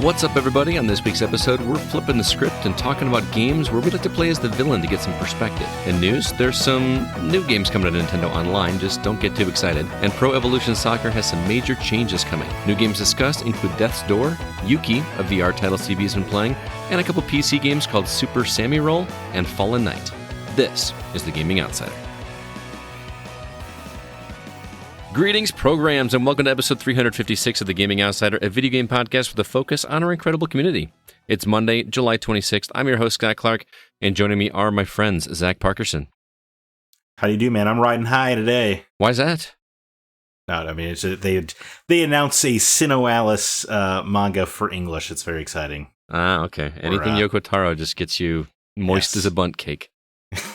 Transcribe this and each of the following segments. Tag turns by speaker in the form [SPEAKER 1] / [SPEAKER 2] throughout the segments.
[SPEAKER 1] What's up, everybody? On this week's episode, we're flipping the script and talking about games where we like to play as the villain to get some perspective. In news, there's some new games coming to Nintendo Online, just don't get too excited. And Pro Evolution Soccer has some major changes coming. New games discussed include Death's Door, Yuki, a VR title CB's been playing, and a couple PC games called Super Sami Roll and Fallen Knight. This is the Gaming Outsider. Greetings, programs, and welcome to episode 356 of The Gaming Outsider, a video game podcast with a focus on our incredible community. It's Monday, July 26th. I'm your host, Scott Clark, and joining me are my friends, Zack Parkerson.
[SPEAKER 2] How do you do, man? I'm riding high today.
[SPEAKER 1] Why's that?
[SPEAKER 2] No, I mean, they announced a Sinnoh Alice manga for English. It's very exciting.
[SPEAKER 1] Ah, okay. Anything Yoko Taro just gets you moist as a bundt cake.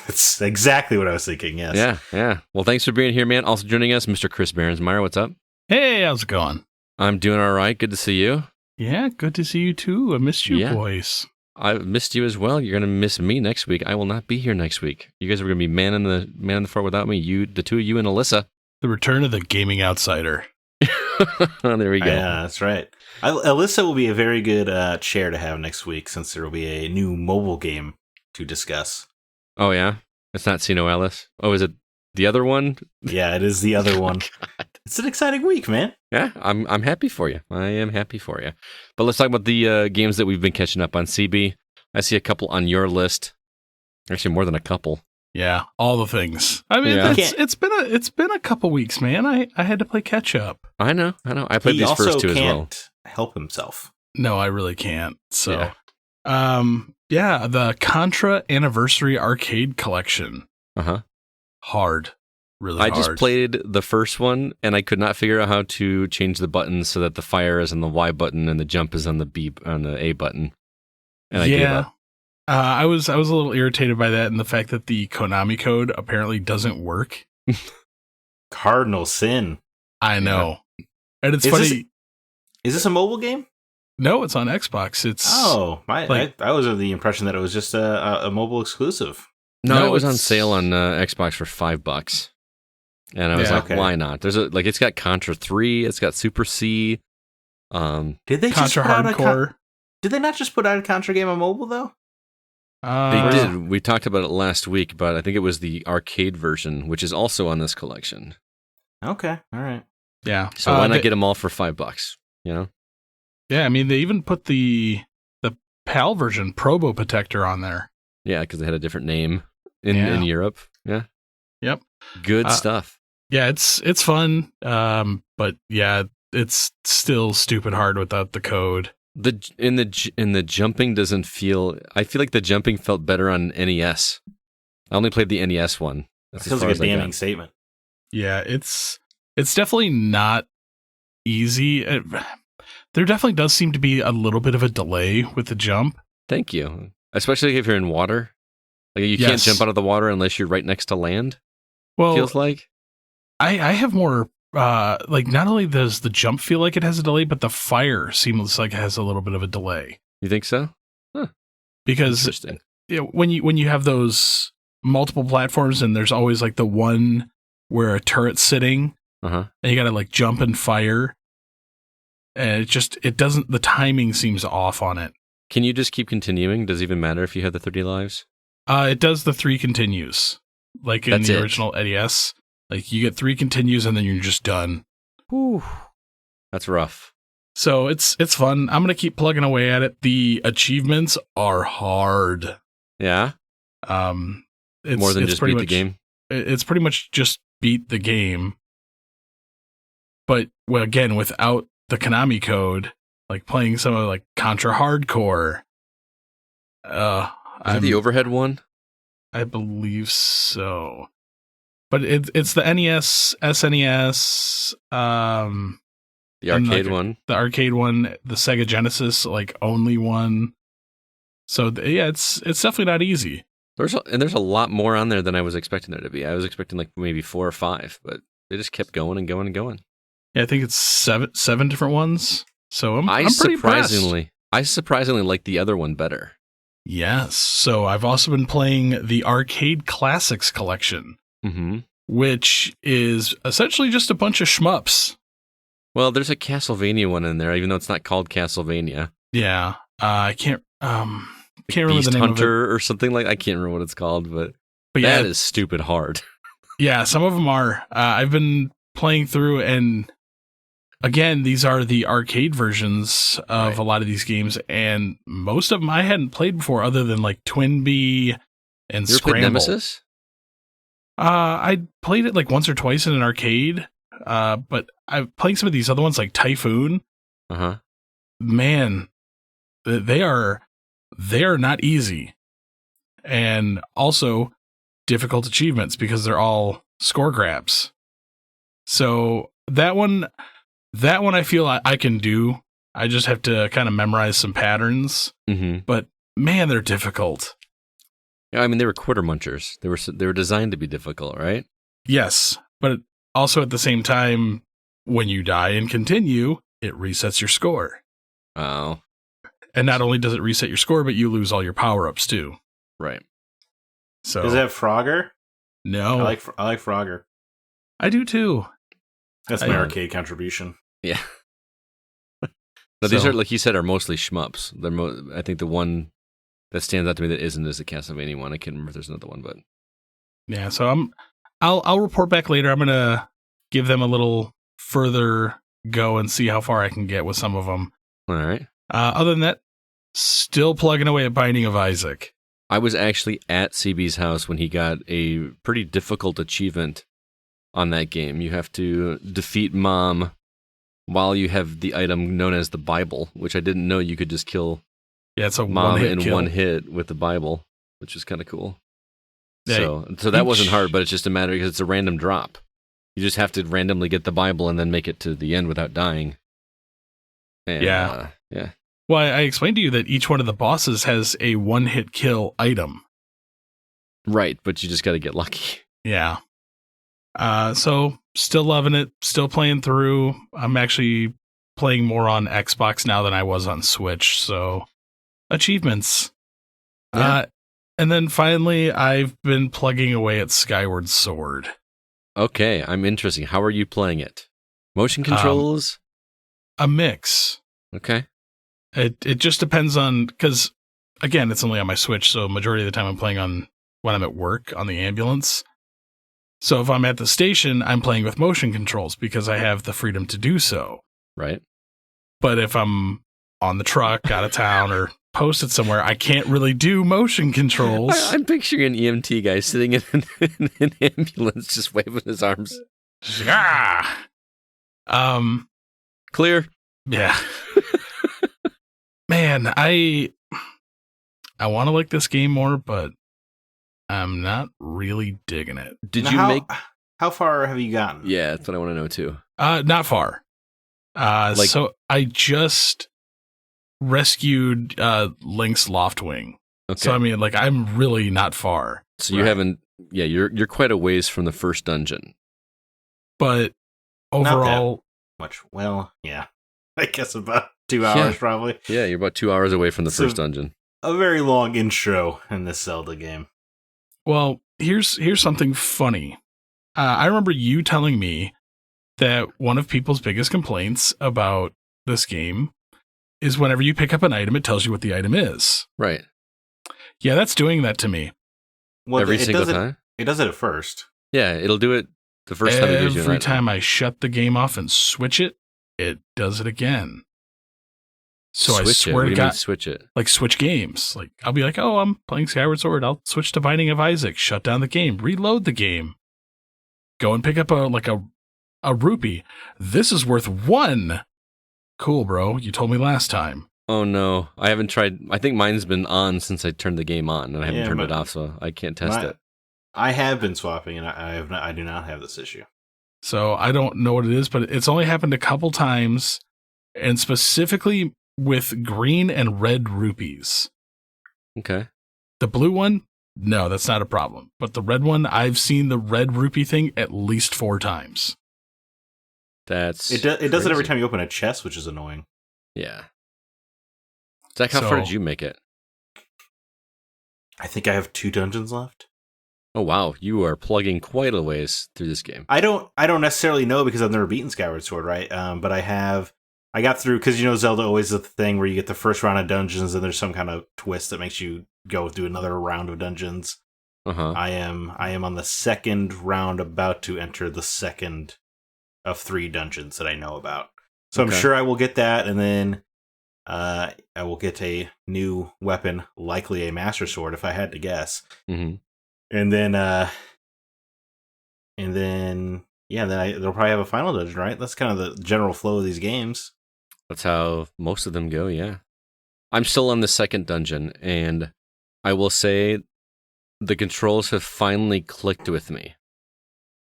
[SPEAKER 2] That's exactly what I was thinking, yes.
[SPEAKER 1] Yeah. Well, thanks for being here, man. Also joining us, Mr. Chris Behrensmeyer. What's up?
[SPEAKER 3] Hey, how's it going?
[SPEAKER 1] I'm doing all right. Good to see you.
[SPEAKER 3] Yeah, good to see you too. I missed you, boys.
[SPEAKER 1] I've missed you as well. You're going to miss me next week. I will not be here next week. You guys are going to be man in the fort without me. The two of you and Alyssa.
[SPEAKER 3] The return of the Gaming Outsider.
[SPEAKER 1] There we go.
[SPEAKER 2] Yeah, that's right. Alyssa will be a very good chair to have next week since there will be a new mobile game to discuss.
[SPEAKER 1] Oh, yeah? It's not Sinnoh Alice? Oh, is it the other one?
[SPEAKER 2] Yeah, it is the other one. It's an exciting week, man.
[SPEAKER 1] Yeah, I'm happy for you. I am happy for you. But let's talk about the games that we've been catching up on. CB, I see a couple on your list. Actually, more than a couple.
[SPEAKER 3] Yeah, all the things. I mean, it's been a couple weeks, man. I had to play catch up.
[SPEAKER 1] I know. I played these first two as well.
[SPEAKER 2] He also can't help himself.
[SPEAKER 3] No, I really can't. So, yeah, the Contra Anniversary Arcade Collection. Hard. Really hard.
[SPEAKER 1] I just played the first one, and I could not figure out how to change the buttons so that the fire is on the Y button and the jump is on the A button. And I gave up.
[SPEAKER 3] I was a little irritated by that and the fact that the Konami code apparently doesn't work.
[SPEAKER 2] Cardinal sin.
[SPEAKER 3] I know. Yeah. And it's funny.
[SPEAKER 2] Is this a mobile game?
[SPEAKER 3] No, it's on Xbox.
[SPEAKER 2] I was of the impression that it was just a mobile exclusive.
[SPEAKER 1] No, it was on sale on Xbox for $5. And I was why not? It's got Contra 3, it's got Super C.
[SPEAKER 2] Did they
[SPEAKER 3] Contra Hardcore?
[SPEAKER 2] Did they not just put out a Contra game on mobile though?
[SPEAKER 1] They did. We talked about it last week, but I think it was the arcade version, which is also on this collection.
[SPEAKER 2] Okay, all right.
[SPEAKER 3] Yeah.
[SPEAKER 1] So why not get them all for $5? You know?
[SPEAKER 3] Yeah, I mean they even put the PAL version, Probo Protector, on there.
[SPEAKER 1] Yeah, because they had a different name in Europe. Yeah.
[SPEAKER 3] Yep.
[SPEAKER 1] Good stuff.
[SPEAKER 3] Yeah, it's fun. But yeah, it's still stupid hard without the code.
[SPEAKER 1] In the jumping doesn't feel. I feel like the jumping felt better on NES. I only played the NES one.
[SPEAKER 2] That feels like a damning statement.
[SPEAKER 3] Yeah, it's definitely not easy. There definitely does seem to be a little bit of a delay with the jump.
[SPEAKER 1] Thank you. Especially if you're in water. Like you can't jump out of the water unless you're right next to land.
[SPEAKER 3] Well,
[SPEAKER 1] feels like. I
[SPEAKER 3] have more. Not only does the jump feel like it has a delay, but the fire seems like it has a little bit of a delay.
[SPEAKER 1] You think so? Huh.
[SPEAKER 3] Because when you have those multiple platforms and there's always like the one where a turret's sitting, and you gotta like jump and fire, and it doesn't. The timing seems off on it.
[SPEAKER 1] Can you just keep continuing? Does it even matter if you have the 30 lives?
[SPEAKER 3] It does the 3 continues, like in the original NES. Like, you get 3 continues, and then you're just done.
[SPEAKER 1] Whew. That's rough.
[SPEAKER 3] So, it's fun. I'm going to keep plugging away at it. The achievements are hard.
[SPEAKER 1] Yeah?
[SPEAKER 3] It's
[SPEAKER 1] more than just beat the game?
[SPEAKER 3] It's pretty much just beat the game. But, well, again, without the Konami code, like playing some of, like, Contra Hardcore.
[SPEAKER 1] Is that the overhead one?
[SPEAKER 3] I believe so. But it's the NES, SNES,
[SPEAKER 1] the arcade one,
[SPEAKER 3] the arcade one, the Sega Genesis like only one. So it's definitely not easy.
[SPEAKER 1] There's a lot more on there than I was expecting there to be. I was expecting like maybe 4 or 5, but they just kept going and going and going.
[SPEAKER 3] Yeah, I think it's seven different ones. So I'm pretty impressed.
[SPEAKER 1] I surprisingly like the other one better.
[SPEAKER 3] Yes. So I've also been playing the Arcade Classics Collection, which is essentially just a bunch of shmups.
[SPEAKER 1] Well, there's a Castlevania one in there, even though it's not called Castlevania.
[SPEAKER 3] Yeah. I can't remember
[SPEAKER 1] Beast
[SPEAKER 3] the name
[SPEAKER 1] Hunter
[SPEAKER 3] of it.
[SPEAKER 1] or something like. I can't remember what it's called, but
[SPEAKER 3] yeah,
[SPEAKER 1] that is stupid hard.
[SPEAKER 3] Yeah, some of them are. I've been playing through, and again, these are the arcade versions of a lot of these games, and most of them I hadn't played before, other than like Twinbee and
[SPEAKER 1] You ever played
[SPEAKER 3] Scramble.
[SPEAKER 1] Nemesis?
[SPEAKER 3] I played it like once or twice in an arcade, but I've played some of these other ones like Typhoon. Man, they are not easy, and also difficult achievements because they're all score grabs. So that one I feel I can do. I just have to kind of memorize some patterns.
[SPEAKER 1] Mm-hmm.
[SPEAKER 3] But man, they're difficult.
[SPEAKER 1] Yeah, I mean they were quarter munchers. They were designed to be difficult, right?
[SPEAKER 3] Yes, but also at the same time, when you die and continue, it resets your score.
[SPEAKER 1] Oh,
[SPEAKER 3] and not only does it reset your score, but you lose all your power ups too.
[SPEAKER 1] right.
[SPEAKER 3] So
[SPEAKER 2] Does it have Frogger?
[SPEAKER 3] No,
[SPEAKER 2] I like Frogger.
[SPEAKER 3] I do too.
[SPEAKER 2] That's my arcade contribution.
[SPEAKER 1] Yeah. No, these are, like you said, are mostly shmups. I think the one that stands out to me that isn't is the Castlevania one. I can't remember if there's another one, but
[SPEAKER 3] yeah. So I'll report back later. I'm gonna give them a little further go and see how far I can get with some of them.
[SPEAKER 1] All right.
[SPEAKER 3] Other than that, still plugging away at Binding of Isaac.
[SPEAKER 1] I was actually at CB's house when he got a pretty difficult achievement on that game. You have to defeat Mom while you have the item known as the Bible, which I didn't know you could just kill
[SPEAKER 3] it's a
[SPEAKER 1] Mom in
[SPEAKER 3] kill.
[SPEAKER 1] one hit with the Bible, which is kind of cool.
[SPEAKER 3] Yeah,
[SPEAKER 1] so that wasn't hard, but it's just a matter because it's a random drop. You just have to randomly get the Bible and then make it to the end without dying. And,
[SPEAKER 3] yeah.
[SPEAKER 1] Yeah.
[SPEAKER 3] Well, I explained to you that each one of the bosses has a one-hit kill item.
[SPEAKER 1] Right, but you just got to get lucky.
[SPEAKER 3] Yeah. So still loving it, still playing through. I'm actually playing more on Xbox now than I was on Switch. So achievements.
[SPEAKER 2] Yeah.
[SPEAKER 3] And then finally, I've been plugging away at Skyward Sword.
[SPEAKER 1] Okay, I'm interested. How are you playing it? Motion controls?
[SPEAKER 3] A mix.
[SPEAKER 1] Okay.
[SPEAKER 3] It just depends on, because again, it's only on my Switch, so majority of the time I'm playing on when I'm at work on the ambulance. So if I'm at the station, I'm playing with motion controls because I have the freedom to do so.
[SPEAKER 1] Right.
[SPEAKER 3] But if I'm on the truck, out of town, or posted somewhere, I can't really do motion controls.
[SPEAKER 1] I'm picturing an EMT guy sitting in an ambulance just waving his arms.
[SPEAKER 3] Just like,
[SPEAKER 1] Clear.
[SPEAKER 3] Yeah. Man, I want to like this game more, but I'm not really digging it.
[SPEAKER 2] How far have you gotten?
[SPEAKER 1] Yeah, that's what I want to know too.
[SPEAKER 3] Not far. So I just rescued Link's Loftwing.
[SPEAKER 1] Okay.
[SPEAKER 3] So I mean, like, I'm really not far.
[SPEAKER 1] So you haven't. Yeah, you're quite a ways from the first dungeon.
[SPEAKER 3] But overall,
[SPEAKER 2] much. Well, yeah, I guess about 2 hours probably.
[SPEAKER 1] Yeah, you're about 2 hours away from the first dungeon.
[SPEAKER 2] A very long intro in this Zelda game.
[SPEAKER 3] Well, here's something funny. I remember you telling me that one of people's biggest complaints about this game is whenever you pick up an item, it tells you what the item is.
[SPEAKER 1] Right.
[SPEAKER 3] Yeah, that's doing that to me.
[SPEAKER 2] Well,
[SPEAKER 1] every single time?
[SPEAKER 2] It does it at first.
[SPEAKER 1] Yeah, it'll do it the first time it gives you an
[SPEAKER 3] Every
[SPEAKER 1] item.
[SPEAKER 3] time I shut the game off and switch it, it does it again. So I swear to God,
[SPEAKER 1] switch it.
[SPEAKER 3] like switch games. Like I'll be like, oh, I'm playing Skyward Sword. I'll switch to Binding of Isaac, shut down the game, reload the game, go and pick up a rupee. This is worth 1. Cool, bro. You told me last time.
[SPEAKER 1] Oh no, I haven't tried. I think mine's been on since I turned the game on, and I haven't turned it off, so I can't test it.
[SPEAKER 2] I have been swapping, and I do not have this issue.
[SPEAKER 3] So I don't know what it is, but it's only happened a couple times, and specifically with green and red rupees.
[SPEAKER 1] Okay.
[SPEAKER 3] The blue one, no, that's not a problem. But the red one, I've seen the red rupee thing at least 4 times.
[SPEAKER 1] That's
[SPEAKER 2] it does it every time you open a chest, which is annoying.
[SPEAKER 1] Yeah. Zack, how far did you make it?
[SPEAKER 2] I think I have 2 dungeons left.
[SPEAKER 1] Oh wow, you are plugging quite a ways through this game.
[SPEAKER 2] I don't necessarily know because I've never beaten Skyward Sword, right? But I have I got through, because Zelda always is the thing where you get the first round of dungeons and there's some kind of twist that makes you go through another round of dungeons. I am on the second round, about to enter the second of 3 dungeons that I know about. So I'm sure I will get that, and then I will get a new weapon, likely a Master Sword, if I had to guess.
[SPEAKER 1] Mm-hmm.
[SPEAKER 2] And then they'll probably have a final dungeon, right? That's kind of the general flow of these games.
[SPEAKER 1] That's how most of them go, yeah. I'm still on the second dungeon, and I will say the controls have finally clicked with me.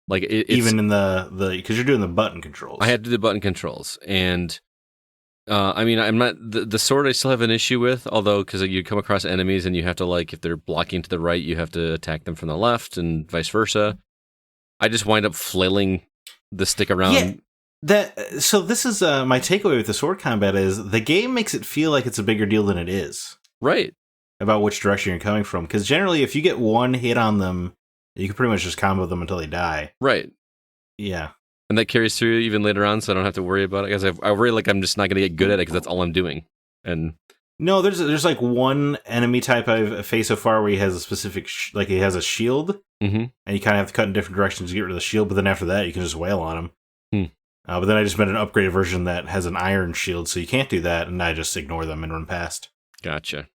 [SPEAKER 1] Like it's,
[SPEAKER 2] even in the because you're doing the button controls.
[SPEAKER 1] I had to do the button controls, and I mean, I'm not the sword. I still have an issue with, although because you come across enemies and you have to, like, if they're blocking to the right, you have to attack them from the left, and vice versa. I just wind up flailing the stick around.
[SPEAKER 2] Yeah, so this is my takeaway with the sword combat is the game makes it feel like it's a bigger deal than it is.
[SPEAKER 1] Right.
[SPEAKER 2] About which direction you're coming from, because generally, if you get one hit on them, you can pretty much just combo them until they die.
[SPEAKER 1] Right.
[SPEAKER 2] Yeah.
[SPEAKER 1] And that carries through even later on, so I don't have to worry about it, because I worry like I'm just not going to get good at it, because that's all I'm doing. And
[SPEAKER 2] no, there's like one enemy type I've faced so far where he has a specific, he has a shield, and you kind of have to cut in different directions to get rid of the shield, but then after that, you can just wail on him. But then I just met an upgraded version that has an iron shield, so you can't do that, and I just ignore them and run past.
[SPEAKER 1] Gotcha.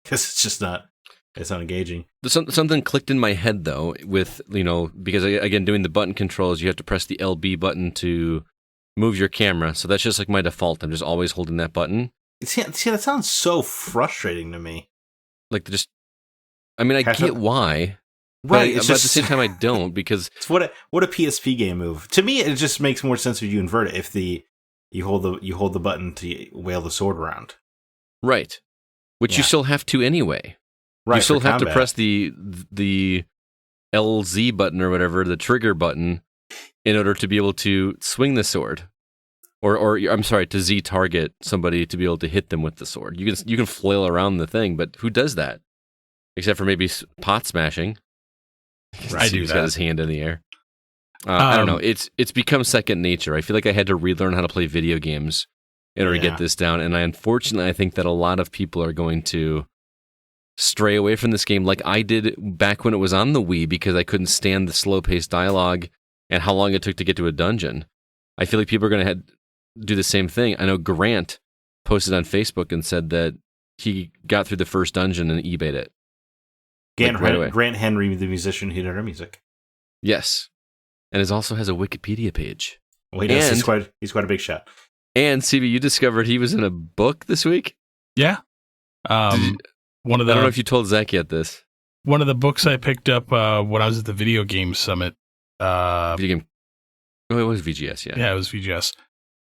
[SPEAKER 2] Because it's just not... It's not engaging.
[SPEAKER 1] Something clicked in my head, though, with, because, again, doing the button controls, you have to press the LB button to move your camera. So that's just like my default. I'm just always holding that button.
[SPEAKER 2] See, that sounds so frustrating to me.
[SPEAKER 1] Like, I get why.
[SPEAKER 2] Right.
[SPEAKER 1] But at the same time, I don't, because...
[SPEAKER 2] It's what a PSP game move. To me, it just makes more sense if you invert it, if you hold the button to wail the sword around.
[SPEAKER 1] Right. Which you still have to anyway.
[SPEAKER 2] Right,
[SPEAKER 1] you still have
[SPEAKER 2] combat.
[SPEAKER 1] to press the LZ button or whatever, the trigger button, in order to be able to swing the sword, or I'm sorry, to Z target somebody to be able to hit them with the sword. You can flail around the thing, but who does that? Except for maybe pot smashing.
[SPEAKER 3] I do
[SPEAKER 1] He's
[SPEAKER 3] that.
[SPEAKER 1] got his hand in the air. I don't know. It's become second nature. I feel like I had to relearn how to play video games in order to get this down, and I think that a lot of people are going to stray away from this game like I did back when it was on the Wii, because I couldn't stand the slow-paced dialogue and how long it took to get to a dungeon. I feel like people are going to do the same thing. I know Grant posted on Facebook and said that he got through the first dungeon and eBayed it.
[SPEAKER 2] Grant Henry, the musician who did our music.
[SPEAKER 1] Yes. And it also has a Wikipedia page.
[SPEAKER 2] Well, he does. He's quite a big shot.
[SPEAKER 1] And CB, you discovered he was in a book this week?
[SPEAKER 3] Yeah. I don't
[SPEAKER 1] know if you told Zack yet this.
[SPEAKER 3] One of the books I picked up when I was at the Video Game Summit.
[SPEAKER 1] Video game. Oh, it was VGS, yeah.
[SPEAKER 3] Yeah, it was VGS.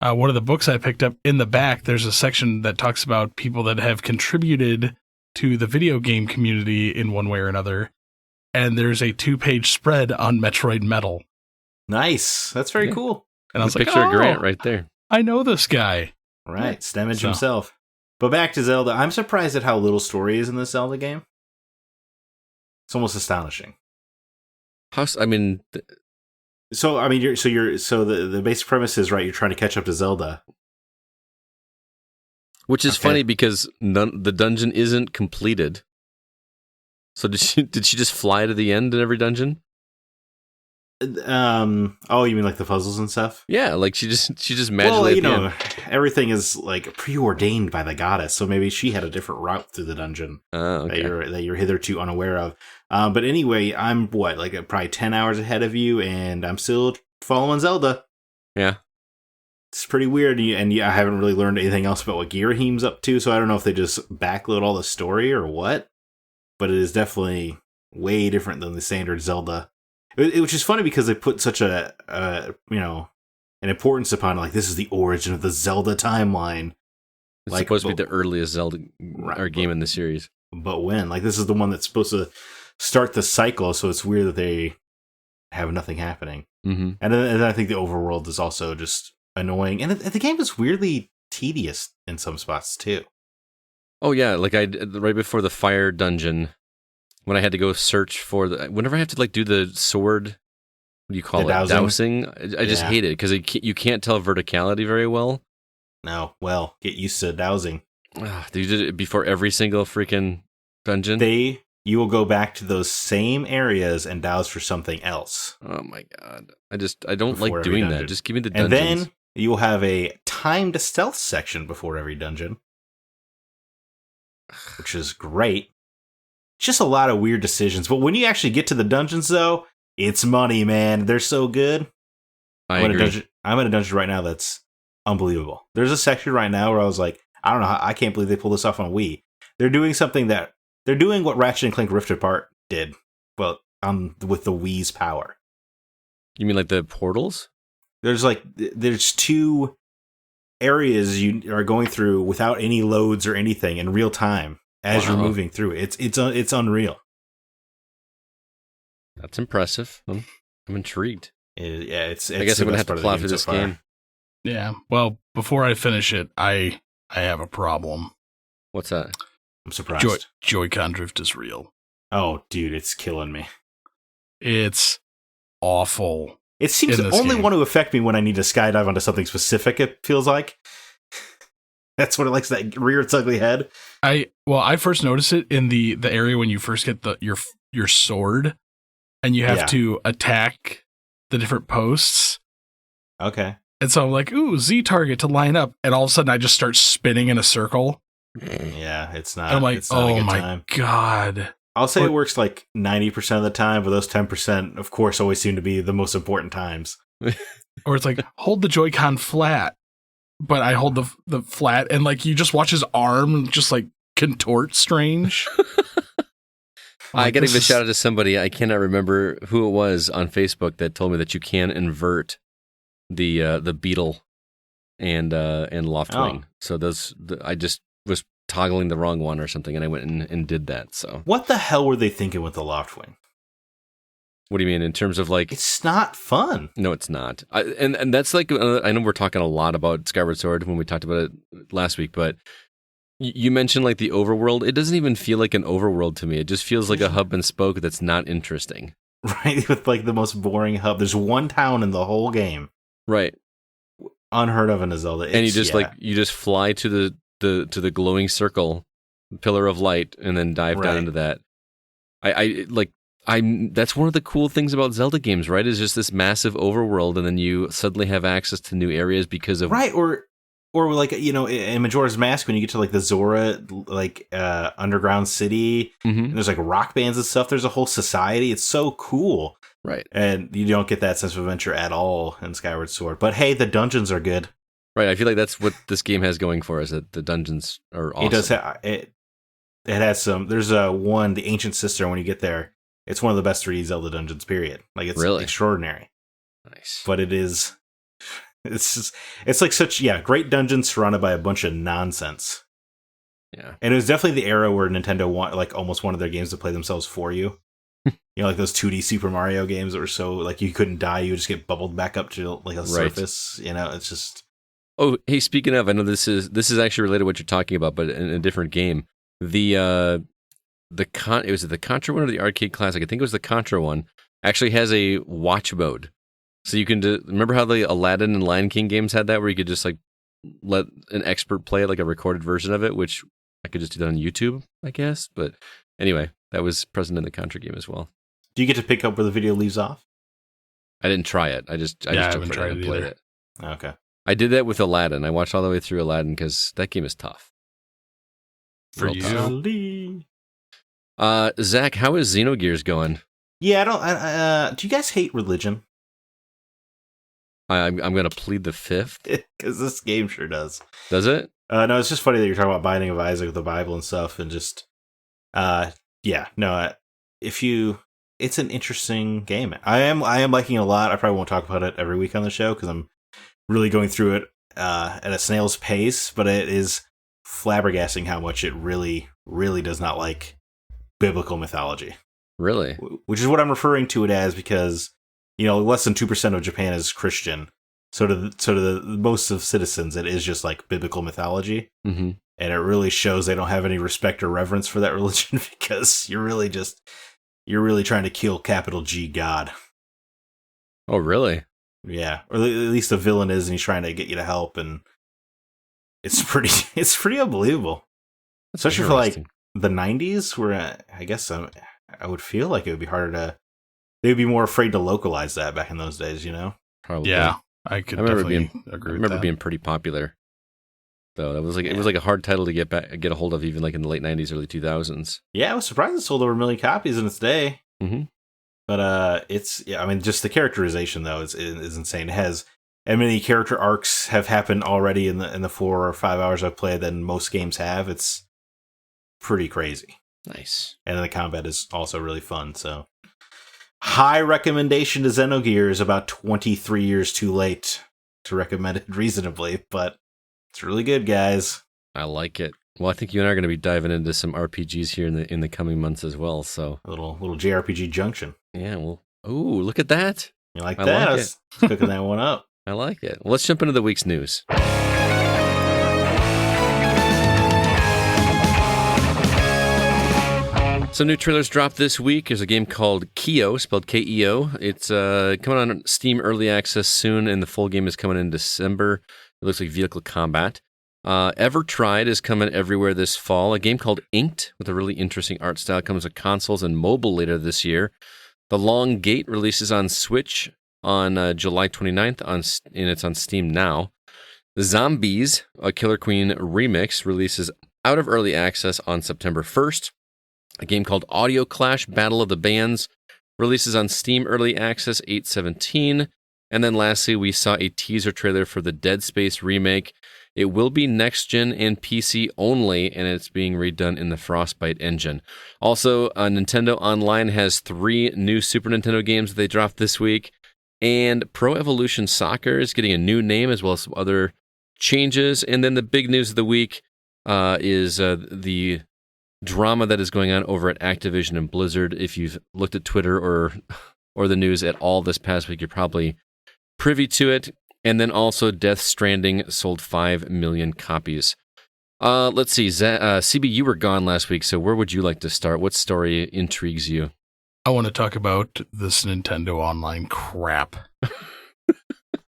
[SPEAKER 3] One of the books I picked up, in the back, there's a section that talks about people that have contributed to the video game community in one way or another. And there's a 2-page spread on Metroid Metal.
[SPEAKER 2] Nice. That's very cool.
[SPEAKER 3] And I was like,
[SPEAKER 1] picture of Grant right there.
[SPEAKER 3] I know this guy.
[SPEAKER 2] Right. Stemage himself. But back to Zelda, I'm surprised at how little story is in this Zelda game. It's almost astonishing.
[SPEAKER 1] The
[SPEAKER 2] basic premise is, right, you're trying to catch up to Zelda.
[SPEAKER 1] Which is funny because the dungeon isn't completed. So did she just fly to the end in every dungeon?
[SPEAKER 2] Oh, you mean like the puzzles and stuff?
[SPEAKER 1] Yeah, like she just magically.
[SPEAKER 2] Well, everything is like preordained by the goddess, so maybe she had a different route through the dungeon that you're hitherto unaware of. But anyway, I'm probably 10 hours ahead of you, and I'm still following Zelda.
[SPEAKER 1] Yeah,
[SPEAKER 2] it's pretty weird, and I haven't really learned anything else about what Girahim's up to, so I don't know if they just backload all the story or what. But it is definitely way different than the standard Zelda. Which is funny because they put such an importance upon it. Like, this is the origin of the Zelda timeline.
[SPEAKER 1] It's supposed to be the earliest Zelda game in the series.
[SPEAKER 2] But when? Like, this is the one that's supposed to start the cycle, so it's weird that they have nothing happening.
[SPEAKER 1] Mm-hmm.
[SPEAKER 2] And then I think the overworld is also just annoying. And the game is weirdly tedious in some spots, too.
[SPEAKER 1] Oh, yeah. Like, right before the fire dungeon, when I had to go search for whenever I have to do the sword, what do you call it? Dowsing. I just hate it because you can't tell verticality very well.
[SPEAKER 2] No, well, get used to dowsing.
[SPEAKER 1] You did it before every single freaking dungeon?
[SPEAKER 2] You will go back to those same areas and douse for something else.
[SPEAKER 1] Oh my god. I don't like doing that. Just give me the dungeons.
[SPEAKER 2] And then you will have a timed stealth section before every dungeon, which is great. Just a lot of weird decisions. But when you actually get to the dungeons, though, it's money, man. They're so good.
[SPEAKER 1] I agree.
[SPEAKER 2] I'm in a dungeon right now that's unbelievable. There's a section right now where I was like, I don't know, I can't believe they pulled this off on Wii. They're doing what Ratchet and Clank Rift Apart did, but with the Wii's power.
[SPEAKER 1] You mean like the portals?
[SPEAKER 2] There's 2 areas you are going through without any loads or anything in real time as you're moving through. It's unreal.
[SPEAKER 1] That's impressive. I'm intrigued.
[SPEAKER 2] I
[SPEAKER 1] guess I'm gonna have to plow through this game.
[SPEAKER 3] Yeah. Well, before I finish it, I have a problem.
[SPEAKER 1] What's that?
[SPEAKER 2] I'm surprised.
[SPEAKER 3] Joy-Con drift is real.
[SPEAKER 2] Oh, dude, it's killing me.
[SPEAKER 3] It's awful.
[SPEAKER 2] It seems to only want to affect me when I need to skydive onto something specific, it feels like. That's what it likes, that rear its ugly head.
[SPEAKER 3] I first noticed it in the area when you first get your sword and you have to attack the different posts.
[SPEAKER 2] Okay.
[SPEAKER 3] And so I'm like, ooh, Z target to line up. And all of a sudden I just start spinning in a circle.
[SPEAKER 2] Yeah, it's not.
[SPEAKER 3] And I'm like,
[SPEAKER 2] it's not
[SPEAKER 3] oh
[SPEAKER 2] a good
[SPEAKER 3] my
[SPEAKER 2] time.
[SPEAKER 3] God.
[SPEAKER 2] I'll say it works like 90% of the time, but those 10%, of course, always seem to be the most important times.
[SPEAKER 3] Or it's like, hold the Joy-Con flat. But I hold the flat and like you just watch his arm just like contort strange.
[SPEAKER 1] I gotta give a shout out to somebody. I cannot remember who it was on Facebook that told me that you can invert the beetle and Loftwing. So I just was toggling the wrong one or something, and I went and did that. So
[SPEAKER 2] what the hell were they thinking with the Loftwing?
[SPEAKER 1] What do you mean in terms of like?
[SPEAKER 2] It's not fun.
[SPEAKER 1] No, it's not. And that's like I know we're talking a lot about Skyward Sword when we talked about it last week, but you mentioned like the overworld. It doesn't even feel like an overworld to me. It just feels like a hub and spoke that's not interesting.
[SPEAKER 2] Right, with like the most boring hub. There's one town in the whole game.
[SPEAKER 1] Right.
[SPEAKER 2] Unheard of in a Zelda.
[SPEAKER 1] And you just fly to the glowing circle, pillar of light, and then dive down into that. That's one of the cool things about Zelda games, right? Is just this massive overworld, and then you suddenly have access to new areas because of
[SPEAKER 2] or like, you know, in Majora's Mask, when you get to like the Zora underground city, and there's like rock bands and stuff. There's a whole society. It's so cool,
[SPEAKER 1] right?
[SPEAKER 2] And you don't get that sense of adventure at all in Skyward Sword. But hey, the dungeons are good,
[SPEAKER 1] right? I feel like that's what this game has going for us. That the dungeons are awesome.
[SPEAKER 2] It does. It has some. There's the Ancient Sister. When you get there, it's one of the best 3D Zelda dungeons. Period. Like it's
[SPEAKER 1] really
[SPEAKER 2] extraordinary.
[SPEAKER 1] Nice,
[SPEAKER 2] but it is. It's like great dungeons surrounded by a bunch of nonsense.
[SPEAKER 1] Yeah,
[SPEAKER 2] and it was definitely the era where Nintendo almost wanted their games to play themselves for you. You know, like those 2D Super Mario games that were so like you couldn't die, you would just get bubbled back up to like a surface. You know, it's just.
[SPEAKER 1] Oh, hey, speaking of, I know this is actually related to what you're talking about, but in a different game. Was it the Contra one or the Arcade Classic? I think it was the Contra one. Actually has a watch mode. So you can remember how the Aladdin and Lion King games had that, where you could just like let an expert play like a recorded version of it, which I could just do that on YouTube, I guess. But anyway, that was present in the Contra game as well.
[SPEAKER 2] Do you get to pick up where the video leaves off?
[SPEAKER 1] I didn't try it. I just jumped right in and played it.
[SPEAKER 2] Okay.
[SPEAKER 1] I did that with Aladdin. I watched all the way through Aladdin because that game is tough.
[SPEAKER 3] For you.
[SPEAKER 1] Zach, how is Xenogears going?
[SPEAKER 2] Yeah, do you guys hate religion?
[SPEAKER 1] I'm going to plead the fifth.
[SPEAKER 2] Because this game sure does.
[SPEAKER 1] Does it?
[SPEAKER 2] No, it's just funny that you're talking about Binding of Isaac with the Bible and stuff, and just, it's an interesting game. I am liking it a lot. I probably won't talk about it every week on the show because I'm really going through it at a snail's pace, but it is flabbergasting how much it really, really does not like biblical mythology.
[SPEAKER 1] Really?
[SPEAKER 2] Which is what I'm referring to it as, because, you know, less than 2% of Japan is Christian. So to the most of citizens, it is just like biblical mythology.
[SPEAKER 1] Mm-hmm.
[SPEAKER 2] And it really shows they don't have any respect or reverence for that religion, because you're really trying to kill capital G God.
[SPEAKER 1] Oh, really?
[SPEAKER 2] Yeah. Or at least the villain is, and he's trying to get you to help. And it's pretty unbelievable.
[SPEAKER 1] That's
[SPEAKER 2] especially for like the 90s, where I guess I would feel like it would be harder to. They'd be more afraid to localize that back in those days, you know?
[SPEAKER 3] Probably. Yeah, I remember
[SPEAKER 1] being pretty popular. Though it was like a hard title to get a hold of, even like in the late 90s, early 2000s.
[SPEAKER 2] Yeah, I was surprised it sold over 1 million copies in its day.
[SPEAKER 1] Mm-hmm.
[SPEAKER 2] But I mean, just the characterization though is insane. It has as many character arcs have happened already in the 4 or 5 hours I've played than most games have. It's pretty crazy.
[SPEAKER 1] Nice.
[SPEAKER 2] And the combat is also really fun. So, high recommendation to Xenogears. About 23 years too late to recommend it reasonably, but it's really good, guys.
[SPEAKER 1] I like it. Well, I think you and I are going to be diving into some RPGs here in the coming months as well. So
[SPEAKER 2] a little JRPG junction.
[SPEAKER 1] Yeah. Well. Ooh, look at that.
[SPEAKER 2] You like that? I was cooking that one up.
[SPEAKER 1] I like it. Well, let's jump into the week's news. Some new trailers dropped this week. There's a game called Keo, spelled K-E-O. It's coming on Steam Early Access soon, and the full game is coming in December. It looks like vehicle combat. Ever Tried is coming everywhere this fall. A game called Inked with a really interesting art style comes with consoles and mobile later this year. The Long Gate releases on Switch on July 29th, and it's on Steam now. Zombies, a Killer Queen remix, releases out of early access on September 1st. A game called Audio Clash Battle of the Bands releases on Steam Early Access 8/17. And then lastly, we saw a teaser trailer for the Dead Space remake. It will be next-gen and PC only, and it's being redone in the Frostbite engine. Also, Nintendo Online has 3 new Super Nintendo games that they dropped this week. And Pro Evolution Soccer is getting a new name as well as some other changes. And then the big news of the week is the drama that is going on over at Activision and Blizzard. If you've looked at Twitter or the news at all this past week, you're probably privy to it. And then also Death Stranding sold 5 million copies. Let's see, CB, you were gone last week, so where would you like to start? What story intrigues you?
[SPEAKER 3] I want to talk about this Nintendo Online crap.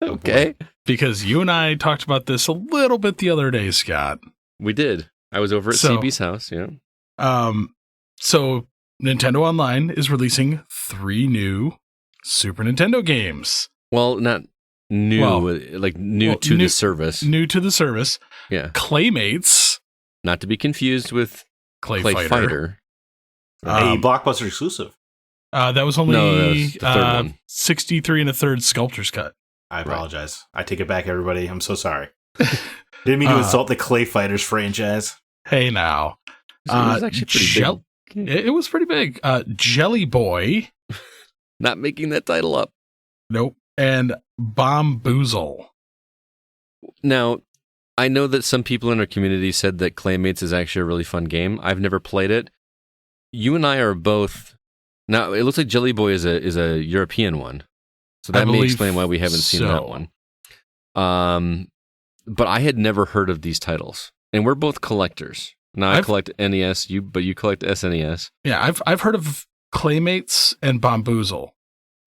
[SPEAKER 1] Okay.
[SPEAKER 3] Because you and I talked about this a little bit the other day, Scott.
[SPEAKER 1] We did. I was over at CB's house, yeah.
[SPEAKER 3] So Nintendo Online is releasing 3 new Super Nintendo games.
[SPEAKER 1] Well, not new, new to the service.
[SPEAKER 3] New to the service.
[SPEAKER 1] Yeah.
[SPEAKER 3] Claymates.
[SPEAKER 1] Not to be confused with Clay Fighter.
[SPEAKER 2] A Blockbuster exclusive.
[SPEAKER 3] That was only
[SPEAKER 1] the third one.
[SPEAKER 3] 63 1/3 Sculptor's Cut.
[SPEAKER 2] I apologize. Right. I take it back, everybody. I'm so sorry. Didn't mean to insult the Clay Fighters franchise.
[SPEAKER 3] Hey, now.
[SPEAKER 1] It was actually pretty big.
[SPEAKER 3] It was pretty big. Jelly Boy.
[SPEAKER 1] Not making that title up.
[SPEAKER 3] Nope. And Bomboozle.
[SPEAKER 1] Now, I know that some people in our community said that Claymates is actually a really fun game. I've never played it. You and I are both... Now, it looks like Jelly Boy is a European one. So that may explain why we haven't seen that one. But I had never heard of these titles. And we're both collectors. Now, I collect NES, but you collect SNES.
[SPEAKER 3] Yeah, I've heard of Claymates and Bomboozle.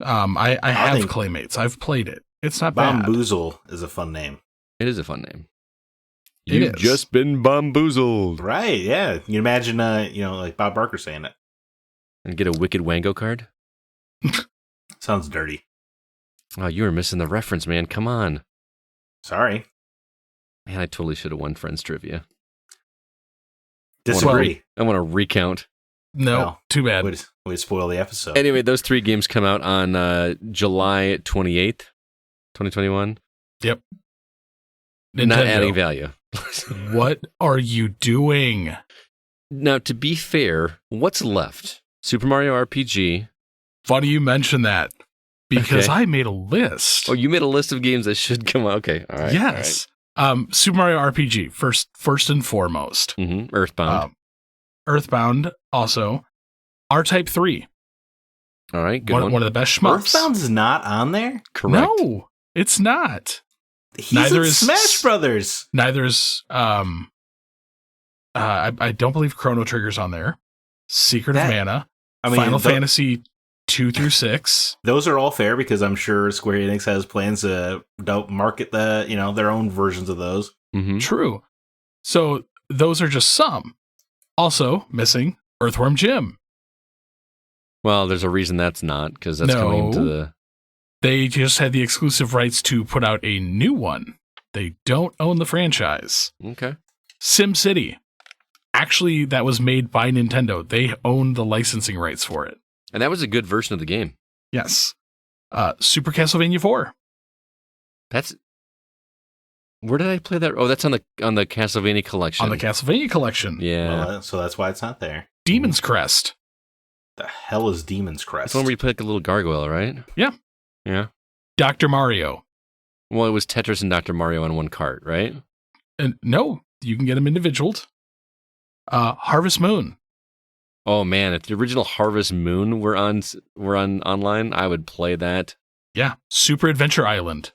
[SPEAKER 3] I have Claymates. I've played it. It's not bad.
[SPEAKER 2] Bomboozle is a fun name.
[SPEAKER 1] It is a fun name. You've just been bamboozled.
[SPEAKER 2] Right, yeah. You can imagine, like Bob Barker saying it.
[SPEAKER 1] And get a Wicked Wango card?
[SPEAKER 2] Sounds dirty.
[SPEAKER 1] Oh, you were missing the reference, man. Come on.
[SPEAKER 2] Sorry.
[SPEAKER 1] Man, I totally should have won Friends Trivia.
[SPEAKER 2] Disagree.
[SPEAKER 1] I want to recount.
[SPEAKER 3] No, too bad.
[SPEAKER 2] Would spoil the episode.
[SPEAKER 1] Anyway, those 3 games come out on July 28th, 2021.
[SPEAKER 3] Yep.
[SPEAKER 1] Nintendo. Not adding value.
[SPEAKER 3] What are you doing?
[SPEAKER 1] Now, to be fair, what's left? Super Mario RPG.
[SPEAKER 3] Funny you mention that. Because I made a list.
[SPEAKER 1] Oh, you made a list of games that should come out. Okay, all right.
[SPEAKER 3] Yes. All right. Super Mario RPG, first and foremost.
[SPEAKER 1] Mm-hmm. Earthbound.
[SPEAKER 3] Earthbound, also. R-Type 3.
[SPEAKER 1] All right, good one.
[SPEAKER 3] One of the best shmups.
[SPEAKER 2] Earthbound's not on there?
[SPEAKER 1] Correct.
[SPEAKER 3] No, it's not.
[SPEAKER 2] Neither is Smash Brothers.
[SPEAKER 3] Neither is, I don't believe Chrono Trigger's on there. Secret of Mana. Final Fantasy 2 through 6.
[SPEAKER 2] Those are all fair because I'm sure Square Enix has plans to market their own versions of those.
[SPEAKER 1] Mm-hmm.
[SPEAKER 3] True. So those are just some. Also missing Earthworm Jim.
[SPEAKER 1] Well, there's a reason that's not, because that's coming into the...
[SPEAKER 3] They just had the exclusive rights to put out a new one. They don't own the franchise.
[SPEAKER 1] Okay.
[SPEAKER 3] SimCity. Actually, that was made by Nintendo. They own the licensing rights for it.
[SPEAKER 1] And that was a good version of the game.
[SPEAKER 3] Yes. Super Castlevania 4.
[SPEAKER 1] That's... Where did I play that? Oh, that's on the Castlevania collection.
[SPEAKER 3] On the Castlevania collection.
[SPEAKER 1] Yeah.
[SPEAKER 2] Well, so that's why it's not there.
[SPEAKER 3] Demon's Crest.
[SPEAKER 2] The hell is Demon's Crest?
[SPEAKER 1] That's the one where you play like a little gargoyle, right?
[SPEAKER 3] Yeah.
[SPEAKER 1] Yeah.
[SPEAKER 3] Dr. Mario.
[SPEAKER 1] Well, it was Tetris and Dr. Mario on one cart, right?
[SPEAKER 3] And no, you can get them individualed. Harvest Moon.
[SPEAKER 1] Oh man, if the original Harvest Moon were on online, I would play that.
[SPEAKER 3] Yeah. Super Adventure Island.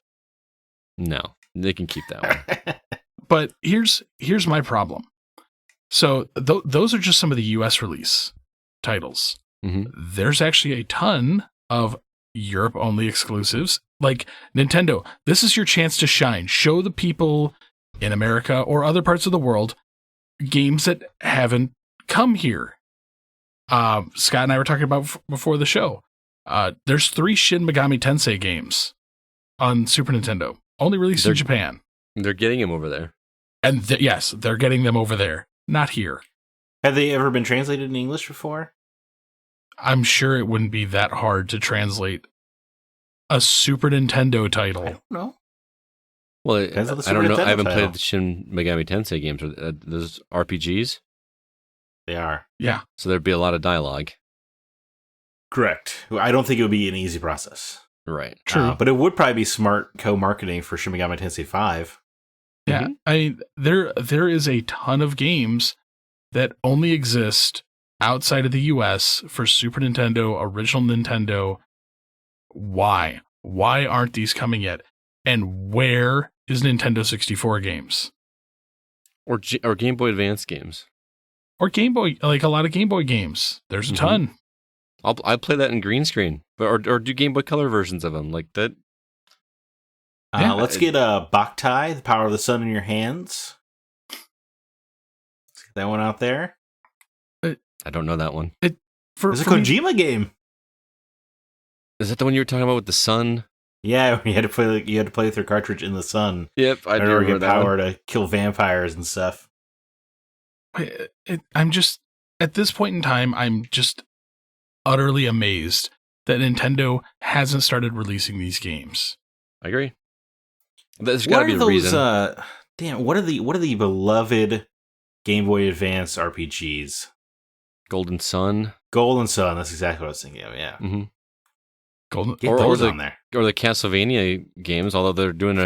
[SPEAKER 1] No, they can keep that one.
[SPEAKER 3] But here's my problem. So those are just some of the US release titles.
[SPEAKER 1] Mm-hmm.
[SPEAKER 3] There's actually a ton of Europe-only exclusives. Like Nintendo, this is your chance to shine. Show the people in America or other parts of the world games that haven't come here. Scott and I were talking about before the show. There's 3 Shin Megami Tensei games on Super Nintendo, only released in Japan.
[SPEAKER 1] They're getting them over there.
[SPEAKER 3] And yes, they're getting them over there, not here.
[SPEAKER 2] Have they ever been translated in English before?
[SPEAKER 3] I'm sure it wouldn't be that hard to translate a Super Nintendo title.
[SPEAKER 2] I don't know.
[SPEAKER 1] Well, I don't know. I haven't
[SPEAKER 2] title.
[SPEAKER 1] played the Shin Megami Tensei games. Are those RPGs?
[SPEAKER 2] They are.
[SPEAKER 3] Yeah.
[SPEAKER 1] So there'd be a lot of dialogue.
[SPEAKER 2] Correct. I don't think it would be an easy process.
[SPEAKER 1] Right.
[SPEAKER 3] True.
[SPEAKER 2] But it would probably be smart co-marketing for Shin Megami Tensei 5.
[SPEAKER 3] Yeah.
[SPEAKER 1] Mm-hmm.
[SPEAKER 3] I mean, there is a ton of games that only exist outside of the US for Super Nintendo, original Nintendo. Why? Why aren't these coming yet? And where is Nintendo 64 games?
[SPEAKER 1] Or Game Boy Advance games.
[SPEAKER 3] Or Game Boy, like a lot of Game Boy games. There's a ton.
[SPEAKER 1] I'll play that in green screen, or do Game Boy Color versions of them like that.
[SPEAKER 2] Let's get Boktai, The Power of the Sun in Your Hands. Let's get that one out there.
[SPEAKER 1] I don't know that one.
[SPEAKER 2] It's a Kojima game.
[SPEAKER 1] Is that the one you were talking about with the sun?
[SPEAKER 2] Yeah, you had to play with your cartridge in the sun.
[SPEAKER 1] Yep, I do
[SPEAKER 2] remember
[SPEAKER 1] remember
[SPEAKER 2] get power to kill vampires and stuff.
[SPEAKER 3] I'm just, at this point in time, I'm just utterly amazed that Nintendo hasn't started releasing these games.
[SPEAKER 1] I agree. There's got to be a reason.
[SPEAKER 2] What are the beloved Game Boy Advance RPGs?
[SPEAKER 1] Golden Sun.
[SPEAKER 2] Golden Sun. That's exactly what I was thinking of. Yeah.
[SPEAKER 1] Mm-hmm.
[SPEAKER 2] Get those on there.
[SPEAKER 1] Or the Castlevania games, although they're doing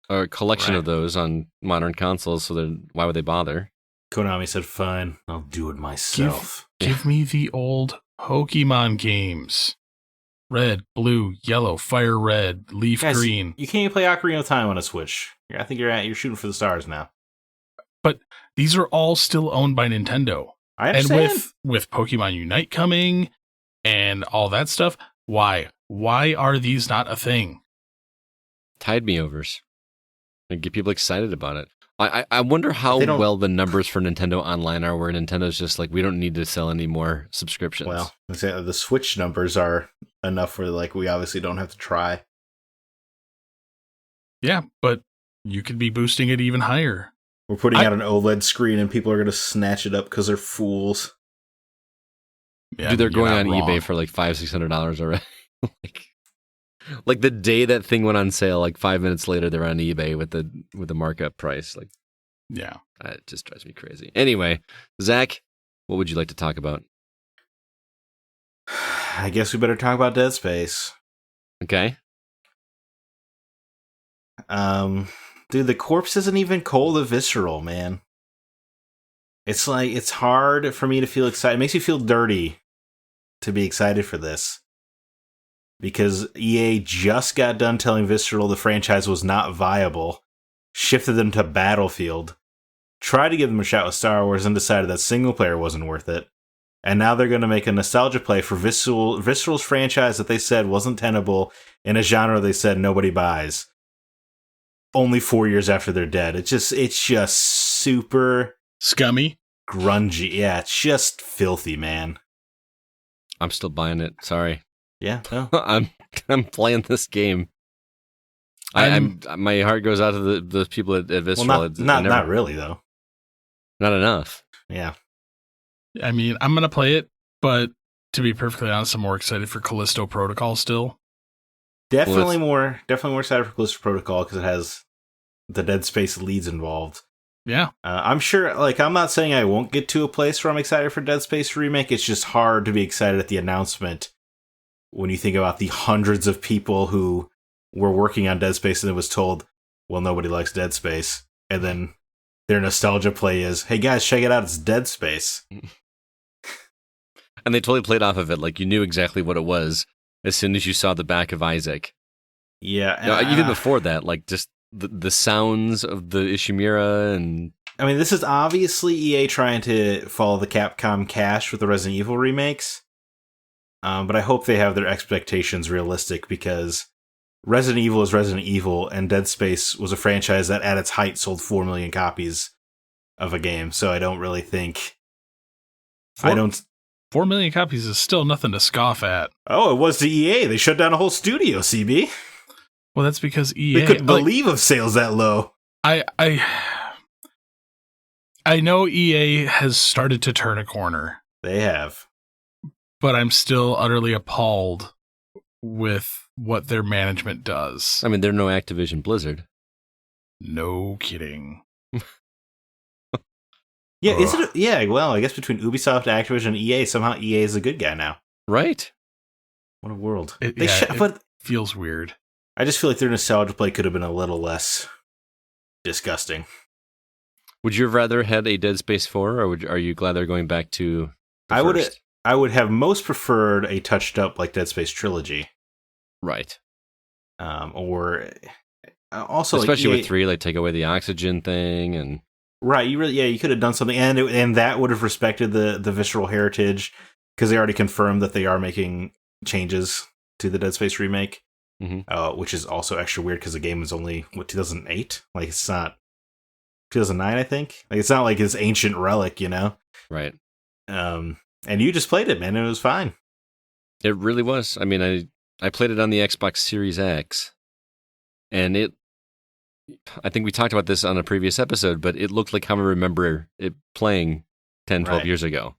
[SPEAKER 1] a collection of those on modern consoles, so then why would they bother?
[SPEAKER 2] Konami said, fine, I'll do it myself.
[SPEAKER 3] Give me the old Pokemon games. Red, blue, yellow, fire red, leaf green.
[SPEAKER 2] You can't even play Ocarina of Time on a Switch. I think you're shooting for the stars now.
[SPEAKER 3] But these are all still owned by Nintendo.
[SPEAKER 2] I understand.
[SPEAKER 3] And with Pokemon Unite coming and all that stuff, why? Why are these not a thing?
[SPEAKER 1] Tide me overs. And get people excited about it. I wonder how well the numbers for Nintendo Online are, where Nintendo's just like, we don't need to sell any more subscriptions.
[SPEAKER 2] Well, the Switch numbers are enough where we obviously don't have to try.
[SPEAKER 3] Yeah, but you could be boosting it even higher.
[SPEAKER 2] We're putting out an OLED screen and people are going to snatch it up because they're fools.
[SPEAKER 1] Yeah, dude, they're going on eBay for like $500-$600 already. Like the day that thing went on sale, like 5 minutes later, they're on eBay with the markup price. Like,
[SPEAKER 3] yeah,
[SPEAKER 1] it just drives me crazy. Anyway, Zach, what would you like to talk about?
[SPEAKER 2] I guess we better talk about Dead Space.
[SPEAKER 1] Okay.
[SPEAKER 2] Dude, the corpse isn't even cold or visceral, man. It's like, it's hard for me to feel excited. It makes me feel dirty to be excited for this. Because EA just got done telling Visceral the franchise was not viable, shifted them to Battlefield, tried to give them a shot with Star Wars and decided that single player wasn't worth it. And now they're going to make a nostalgia play for Visceral's franchise that they said wasn't tenable in a genre they said nobody buys. Only 4 years after they're dead. It's just super
[SPEAKER 3] scummy,
[SPEAKER 2] grungy. Yeah, it's just filthy, man.
[SPEAKER 1] I'm still buying it. Sorry.
[SPEAKER 2] Yeah, no.
[SPEAKER 1] I'm playing this game. My heart goes out to the people at Visceral.
[SPEAKER 2] Well, not really though.
[SPEAKER 1] Not enough.
[SPEAKER 2] Yeah.
[SPEAKER 3] I mean, I'm gonna play it, but to be perfectly honest, I'm more excited for Callisto Protocol still.
[SPEAKER 2] Definitely more excited for Callisto Protocol because it has the Dead Space leads involved.
[SPEAKER 3] Yeah.
[SPEAKER 2] I'm sure, I'm not saying I won't get to a place where I'm excited for Dead Space Remake. It's just hard to be excited at the announcement when you think about the hundreds of people who were working on Dead Space and it was told, well, nobody likes Dead Space. And then their nostalgia play is, hey guys, check it out, it's Dead Space.
[SPEAKER 1] And they totally played off of it. Like, you knew exactly what it was as soon as you saw the back of Isaac.
[SPEAKER 2] Yeah.
[SPEAKER 1] Even before that, like, just the sounds of the Ishimura and...
[SPEAKER 2] I mean, this is obviously EA trying to follow the Capcom cash with the Resident Evil remakes. But I hope they have their expectations realistic because Resident Evil is Resident Evil and Dead Space was a franchise that at its height sold 4 million copies of a game. So I don't really think...
[SPEAKER 3] 4 million copies is still nothing to scoff at.
[SPEAKER 2] Oh, it was to EA. They shut down a whole studio, CB.
[SPEAKER 3] Well, that's because EA...
[SPEAKER 2] They couldn't believe of sales that low.
[SPEAKER 3] I know EA has started to turn a corner.
[SPEAKER 2] They have.
[SPEAKER 3] But I'm still utterly appalled with what their management does.
[SPEAKER 1] I mean, they're no Activision Blizzard.
[SPEAKER 3] No kidding.
[SPEAKER 2] Yeah, is it? Yeah, well, I guess between Ubisoft, Activision, and EA, somehow EA is a good guy now.
[SPEAKER 1] Right.
[SPEAKER 2] What a world.
[SPEAKER 3] It feels weird.
[SPEAKER 2] I just feel like their nostalgia play could have been a little less disgusting.
[SPEAKER 1] Would you have rather had a Dead Space 4, or are you glad they're going back to the first?
[SPEAKER 2] I would have most preferred a touched up like Dead Space trilogy.
[SPEAKER 1] Right.
[SPEAKER 2] Or also
[SPEAKER 1] especially with 3, like take away the oxygen thing and
[SPEAKER 2] right. You could have done something, and that would have respected the visceral heritage because they already confirmed that they are making changes to the Dead Space remake, which is also extra weird because the game was only 2008. Like it's not 2009, I think. Like it's not like this ancient relic, you know?
[SPEAKER 1] Right.
[SPEAKER 2] And you just played it, man. And it was fine.
[SPEAKER 1] It really was. I mean, I played it on the Xbox Series X, and I think we talked about this on a previous episode, but it looked like how I remember it playing 10, 12 years ago,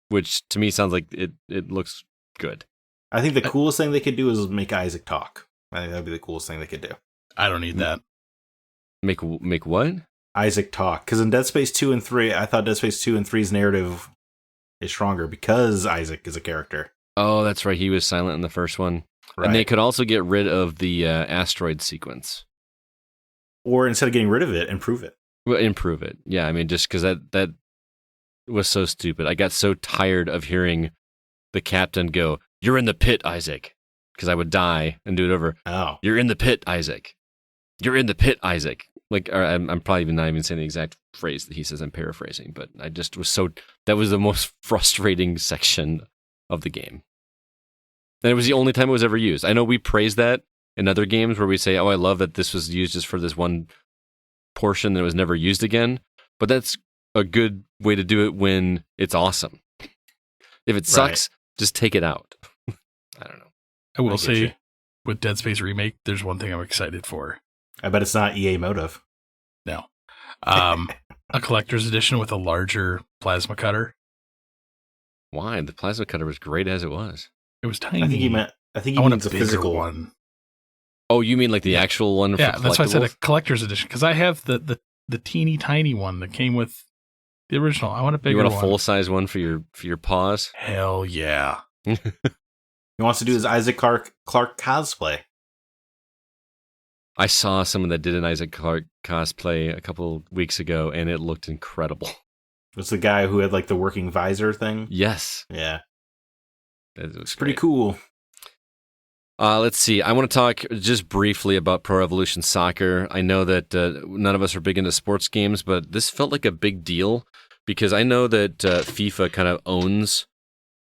[SPEAKER 1] which to me sounds like it looks good.
[SPEAKER 2] I think the coolest thing they could do is make Isaac talk. I think that'd be the coolest thing they could do.
[SPEAKER 3] I don't need that.
[SPEAKER 1] Make what?
[SPEAKER 2] Isaac talk. Because in Dead Space 2 and 3, I thought Dead Space 2 and 3's narrative is stronger because Isaac is a character.
[SPEAKER 1] Oh, that's right. He was silent in the first one. Right. And they could also get rid of the asteroid sequence.
[SPEAKER 2] Or instead of getting rid of it, improve it.
[SPEAKER 1] Well, improve it. Yeah, I mean, just because that was so stupid. I got so tired of hearing the captain go, "You're in the pit, Isaac," because I would die and do it over.
[SPEAKER 2] Oh.
[SPEAKER 1] "You're in the pit, Isaac. You're in the pit, Isaac." Like, I'm probably not even saying the exact phrase that he says. I'm paraphrasing, but I just was that was the most frustrating section of the game. And it was the only time it was ever used. I know we praise that in other games where we say, "Oh, I love that this was used just for this one portion that was never used again." But that's a good way to do it when it's awesome. If it sucks, just take it out. I don't know.
[SPEAKER 3] I will say, with Dead Space Remake, there's one thing I'm excited for.
[SPEAKER 2] I bet it's not EA motive.
[SPEAKER 3] No. A collector's edition with a larger plasma cutter.
[SPEAKER 1] Why? The plasma cutter was great as it was.
[SPEAKER 3] It was tiny.
[SPEAKER 2] I think he means a physical
[SPEAKER 3] one.
[SPEAKER 1] Oh, you mean like the actual one?
[SPEAKER 3] Yeah, that's why I said a collector's edition, because I have the teeny tiny one that came with the original. I want a bigger one.
[SPEAKER 1] You want a full size one for your paws?
[SPEAKER 3] Hell yeah!
[SPEAKER 2] He wants to do his Isaac Clarke cosplay.
[SPEAKER 1] I saw someone that did an Isaac Clarke cosplay a couple weeks ago, and it looked incredible.
[SPEAKER 2] It was the guy who had like the working visor thing?
[SPEAKER 1] Yes.
[SPEAKER 2] Yeah.
[SPEAKER 1] It's
[SPEAKER 2] pretty cool.
[SPEAKER 1] Let's see. I want to talk just briefly about Pro Evolution Soccer. I know that none of us are big into sports games, but this felt like a big deal because I know that FIFA kind of owns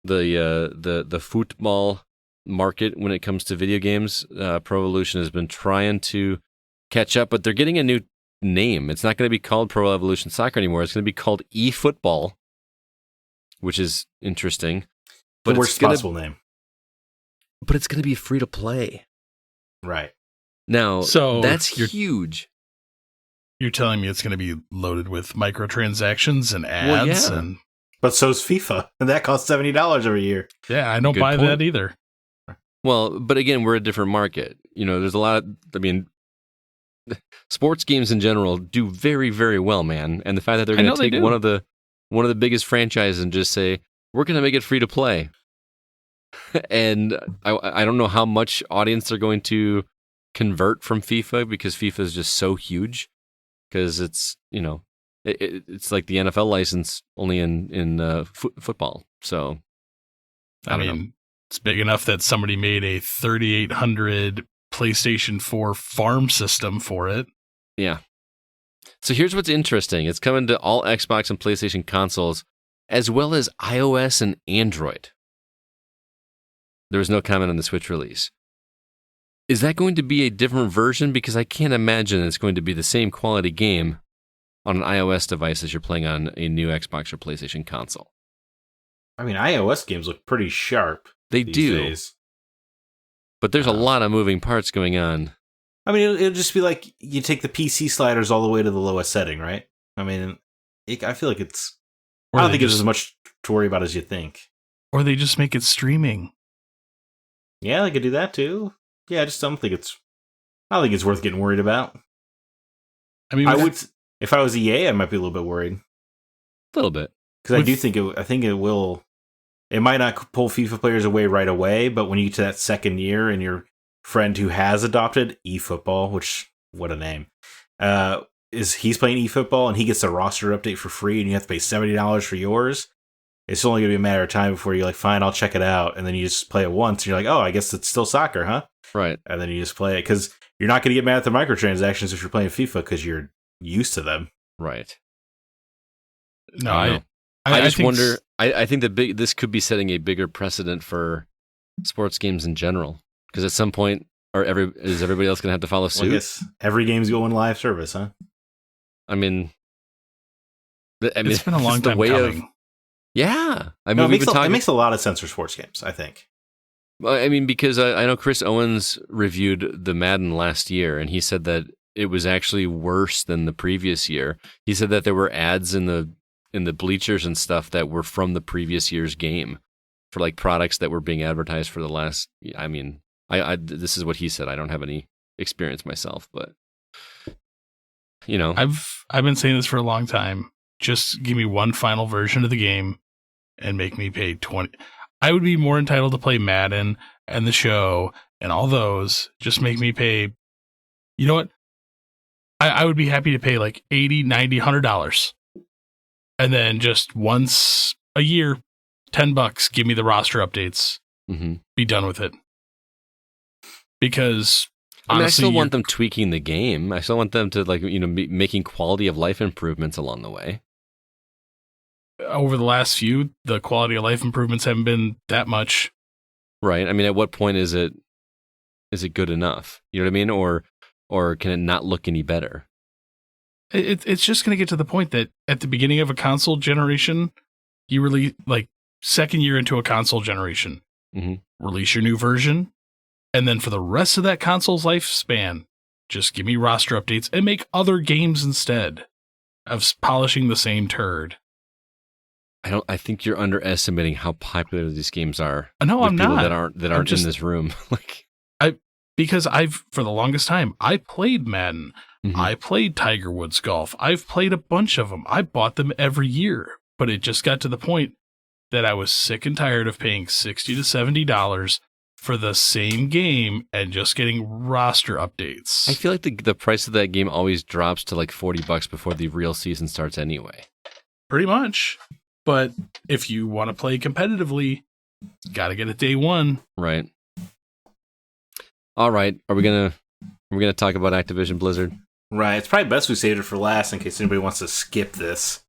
[SPEAKER 1] the football market when it comes to video games. Pro Evolution has been trying to catch up, but they're getting a new name. It's not going to be called Pro Evolution Soccer anymore. It's going to be called eFootball, which is interesting.
[SPEAKER 2] But the worst possible name.
[SPEAKER 1] But it's going to be free to play.
[SPEAKER 2] Right.
[SPEAKER 1] Now, so that's huge.
[SPEAKER 3] You're telling me it's going to be loaded with microtransactions and ads?
[SPEAKER 2] Well, yeah. But so's FIFA, and that costs $70 every year.
[SPEAKER 3] Yeah, I don't buy that either.
[SPEAKER 1] Well, but again, we're a different market. There's a lot of, sports games in general do very, very well, man. And the fact that they're going to take one of the biggest franchises and just say, we're going to make it free to play. And I don't know how much audience they're going to convert from FIFA, because FIFA is just so huge. Because it's, it's like the NFL license only in football. So, I don't know.
[SPEAKER 3] It's big enough that somebody made a 3800 PlayStation 4 farm system for it.
[SPEAKER 1] Yeah. So here's what's interesting. It's coming to all Xbox and PlayStation consoles, as well as iOS and Android. There was no comment on the Switch release. Is that going to be a different version? Because I can't imagine it's going to be the same quality game on an iOS device as you're playing on a new Xbox or PlayStation console.
[SPEAKER 2] iOS games look pretty sharp.
[SPEAKER 1] They do.
[SPEAKER 2] Days.
[SPEAKER 1] But there's a lot of moving parts going on.
[SPEAKER 2] It'll just be like you take the PC sliders all the way to the lowest setting, right? I feel like it's... I don't think it's as much to worry about as you think.
[SPEAKER 3] Or they just make it streaming.
[SPEAKER 2] Yeah, they could do that too. Yeah, I just don't think it's worth getting worried about. If I was EA, I might be a little bit worried.
[SPEAKER 1] A little bit.
[SPEAKER 2] Because I think it will... It might not pull FIFA players right away, but when you get to that second year and your friend who has adopted eFootball, which, what a name, he's playing eFootball and he gets a roster update for free and you have to pay $70 for yours, it's only going to be a matter of time before you're like, fine, I'll check it out. And then you just play it once and you're like, oh, I guess it's still soccer, huh?
[SPEAKER 1] Right.
[SPEAKER 2] And then you just play it because you're not going to get mad at the microtransactions if you're playing FIFA because you're used to them.
[SPEAKER 1] Right.
[SPEAKER 3] No,
[SPEAKER 1] I just wonder. I think this could be setting a bigger precedent for sports games in general. Because at some point, is everybody else going to have to follow suit?
[SPEAKER 2] Well, I guess every game's going live service, huh?
[SPEAKER 3] It's been a long time coming.
[SPEAKER 1] Yeah,
[SPEAKER 2] it makes a lot of sense for sports games, I think.
[SPEAKER 1] Because I know Chris Owens reviewed the Madden last year, and he said that it was actually worse than the previous year. He said that there were ads in the bleachers and stuff that were from the previous year's game for like products that were being advertised for the last. This is what he said. I don't have any experience myself, but
[SPEAKER 3] I've been saying this for a long time. Just give me one final version of the game and make me pay $20. I would be more entitled to play Madden and the show and all those. Just make me pay. You know what? I would be happy to pay like $80, $90, $100. And then just once a year, $10, give me the roster updates.
[SPEAKER 1] Mm-hmm.
[SPEAKER 3] Be done with it. Because honestly,
[SPEAKER 1] I still want them tweaking the game. I still want them to be making quality of life improvements along the way.
[SPEAKER 3] Over the last few, the quality of life improvements haven't been that much.
[SPEAKER 1] Right. At what point is it good enough? You know what I mean? Or can it not look any better?
[SPEAKER 3] It's just going to get to the point that at the beginning of a console generation, you release, like, second year into a console generation, release your new version, and then for the rest of that console's lifespan, just give me roster updates and make other games instead of polishing the same turd.
[SPEAKER 1] I think you're underestimating how popular these games are.
[SPEAKER 3] No, I'm not.
[SPEAKER 1] That aren't in this room.
[SPEAKER 3] Because for the longest time, I played Madden. Mm-hmm. I played Tiger Woods Golf. I've played a bunch of them. I bought them every year. But it just got to the point that I was sick and tired of paying $60 to $70 for the same game and just getting roster updates.
[SPEAKER 1] I feel like the price of that game always drops to like $40 before the real season starts anyway.
[SPEAKER 3] Pretty much. But if you want to play competitively, got to get it day one.
[SPEAKER 1] Right. All right. Are we gonna talk about Activision Blizzard?
[SPEAKER 2] Right. It's probably best we saved it for last in case anybody wants to skip this.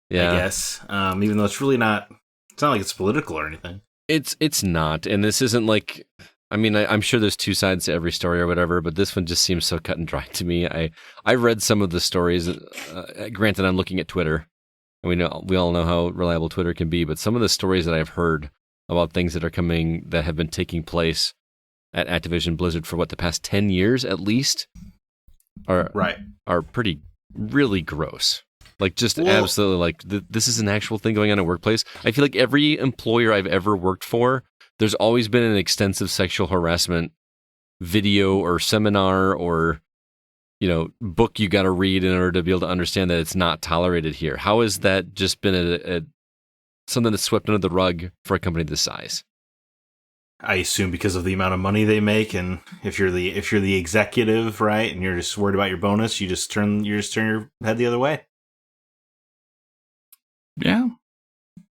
[SPEAKER 2] Yeah. I guess. Even though it's really not. It's not like it's political or anything.
[SPEAKER 1] It's not, and this isn't like I mean, I'm sure there's two sides to every story or whatever, but this one just seems so cut and dry to me. I read some of the stories. Granted, I'm looking at Twitter, and we all know how reliable Twitter can be. But some of the stories that I've heard about things that are coming that have been taking place at Activision Blizzard for the past 10 years at least are pretty really gross. Like just absolutely like this is an actual thing going on in a workplace. I feel like every employer I've ever worked for, there's always been an extensive sexual harassment video or seminar or, book you got to read in order to be able to understand that it's not tolerated here. How has that just been something that's swept under the rug for a company this size?
[SPEAKER 2] I assume because of the amount of money they make, and if you're the executive, right, and you're just worried about your bonus, you just turn your head the other way.
[SPEAKER 3] Yeah.